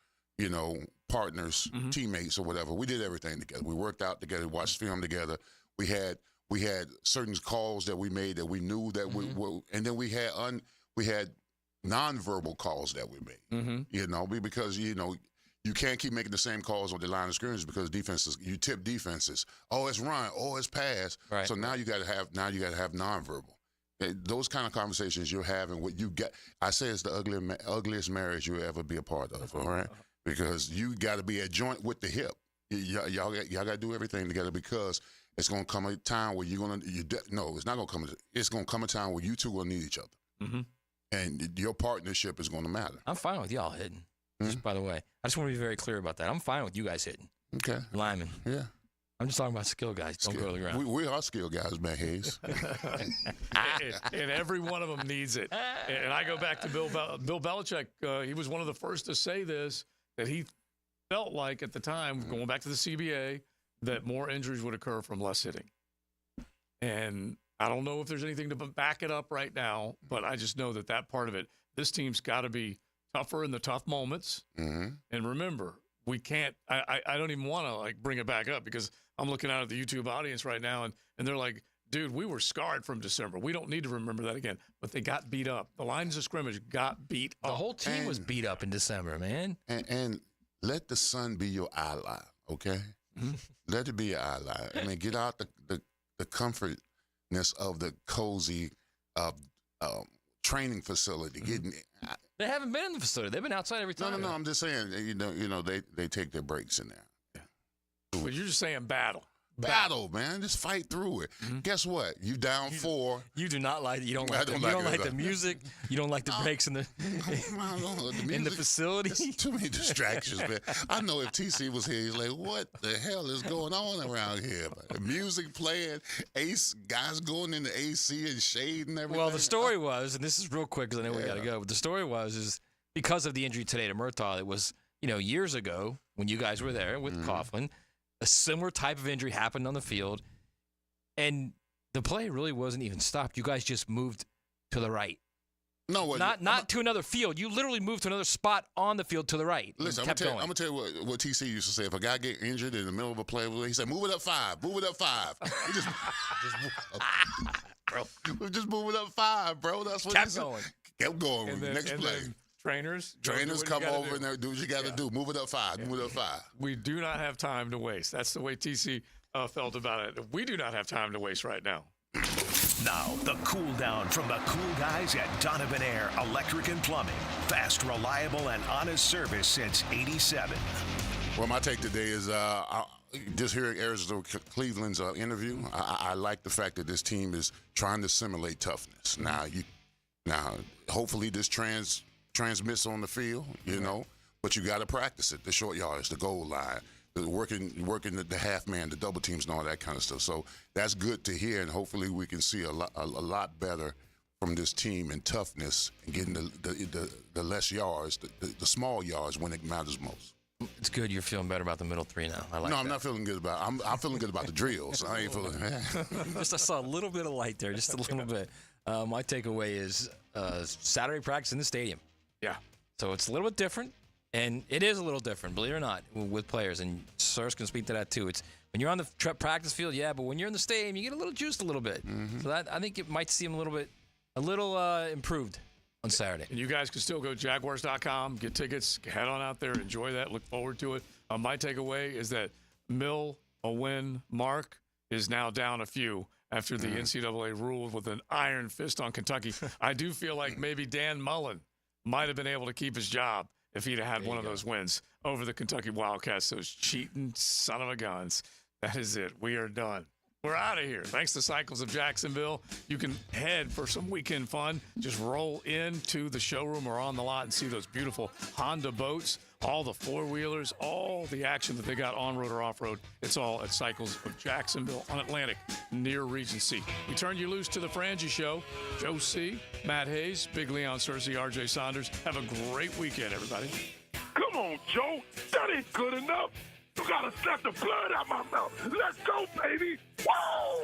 Speaker 7: partners, teammates or whatever, we did everything together. We worked out together, watched film together. We had certain calls that we made that we knew that we were, and then we had nonverbal calls that we made. Because you can't keep making the same calls on the line of scrimmage because you tip defenses. Oh, it's run. Oh, it's pass.
Speaker 9: Right.
Speaker 7: So now you got to have nonverbal. Those kind of conversations you're having, what you get, I say it's the ugliest marriage you'll ever be a part of. All right. because you got to be a joint with the hip. Y'all got to do everything together because it's going to come a time where it's not going to come. It's going to come a time where you two will need each other. Mm-hmm. And your partnership is going to matter.
Speaker 9: I'm fine with y'all hitting. Just by the way, I just want to be very clear about that. I'm fine with you guys hitting.
Speaker 7: Okay.
Speaker 9: Linemen.
Speaker 7: Yeah.
Speaker 9: I'm just talking about skill guys. Don't go to the ground.
Speaker 7: We are skill guys, Matt Hayes.
Speaker 8: and every one of them needs it. And I go back to Bill Belichick. He was one of the first to say this, that he felt like at the time, going back to the CBA, that more injuries would occur from less hitting. And I don't know if there's anything to back it up right now, but I just know that part of it, this team's got to be tougher in the tough moments. Mm-hmm. And remember, we can't – I don't even want to, bring it back up because I'm looking out at the YouTube audience right now, and they're like, dude, we were scarred from December. We don't need to remember that again. But they got beat up. The lines of scrimmage got beat up.
Speaker 9: The whole team was beat up in December, man.
Speaker 7: And let the sun be your ally, okay? Mm-hmm. Let it be your ally. I mean, get out the comfortness of the cozy training facility.
Speaker 9: Mm-hmm. They haven't been in the facility. They've been outside every time.
Speaker 7: No. I'm just saying, they take their breaks in there.
Speaker 8: But you're just saying battle.
Speaker 7: Battle, man. Just fight through it. Mm-hmm. Guess what? You down 4.
Speaker 9: You do not like. You don't like. You don't like the music. You don't like the breaks in the in the facility.
Speaker 7: There's too many distractions, man. I know if TC was here, he's like, "What the hell is going on around here?" The music playing, guys going into AC and shade and everything.
Speaker 9: Well, the story was, and this is real quick because I know we got to go. But the story is because of the injury today to Murtaugh. It was years ago when you guys were there with Coughlin. A similar type of injury happened on the field, and the play really wasn't even stopped. You guys just moved to the right.
Speaker 7: No,
Speaker 9: not to another field. You literally moved to another spot on the field to the right.
Speaker 7: Listen, I'm going to tell you what TC used to say. If a guy get injured in the middle of a play, he said, "Move it up 5. Move it up 5." We just move it up 5, bro. That's what
Speaker 9: kept going.
Speaker 7: Kept going. Next play.
Speaker 8: Trainers
Speaker 7: come over and do what you got to do. Move it up 5. Move it up 5.
Speaker 8: We do not have time to waste. That's the way TC felt about it. We do not have time to waste right now.
Speaker 6: Now, the cool down from the cool guys at Donovan Air Electric and Plumbing. Fast, reliable, and honest service since '87.
Speaker 7: Well, my take today is just hearing Arizona Cleveland's interview. I like the fact that this team is trying to simulate toughness. Now, hopefully this transmits on the field, but you got to practice it. The short yards, the goal line, working the half man, the double teams, and all that kind of stuff. So that's good to hear, and hopefully we can see a lot better from this team in toughness and getting the less yards, the small yards when it matters most.
Speaker 9: It's good you're feeling better about the middle 3 now. I like
Speaker 7: I'm not feeling good about it. I'm feeling good about the drills. I ain't feeling
Speaker 9: I saw a little bit of light there, just a little bit. My takeaway is Saturday practice in the stadium.
Speaker 8: Yeah.
Speaker 9: So it's a little bit different, and it is a little different, believe it or not, with players. And Searcy can speak to that too. It's when you're on the practice field, but when you're in the stadium, you get a little juiced a little bit. Mm-hmm. So that I think it might seem a little improved on Saturday.
Speaker 8: And you guys can still go to Jaguars.com, get tickets, head on out there, enjoy that, look forward to it. My takeaway is that Mill, Owen, Mark is now down a few after the NCAA ruled with an iron fist on Kentucky. I do feel like maybe Dan Mullen might have been able to keep his job if he'd have had one of those wins over the Kentucky Wildcats, those cheating son of a guns. That is it. We are done. We're out of here. Thanks to Cycles of Jacksonville. You can head for some weekend fun. Just roll into the showroom or on the lot and see those beautiful Honda boats, all the four-wheelers, all the action that they got on-road or off-road. It's all at Cycles of Jacksonville on Atlantic, near Regency. We turn you loose to the Frangie Show. Joe C., Matt Hayes, Big Leon Searcy, R.J. Saunders. Have a great weekend, everybody.
Speaker 4: Come on, Joe. That ain't good enough. You gotta suck the blood out my mouth. Let's go, baby. Woo!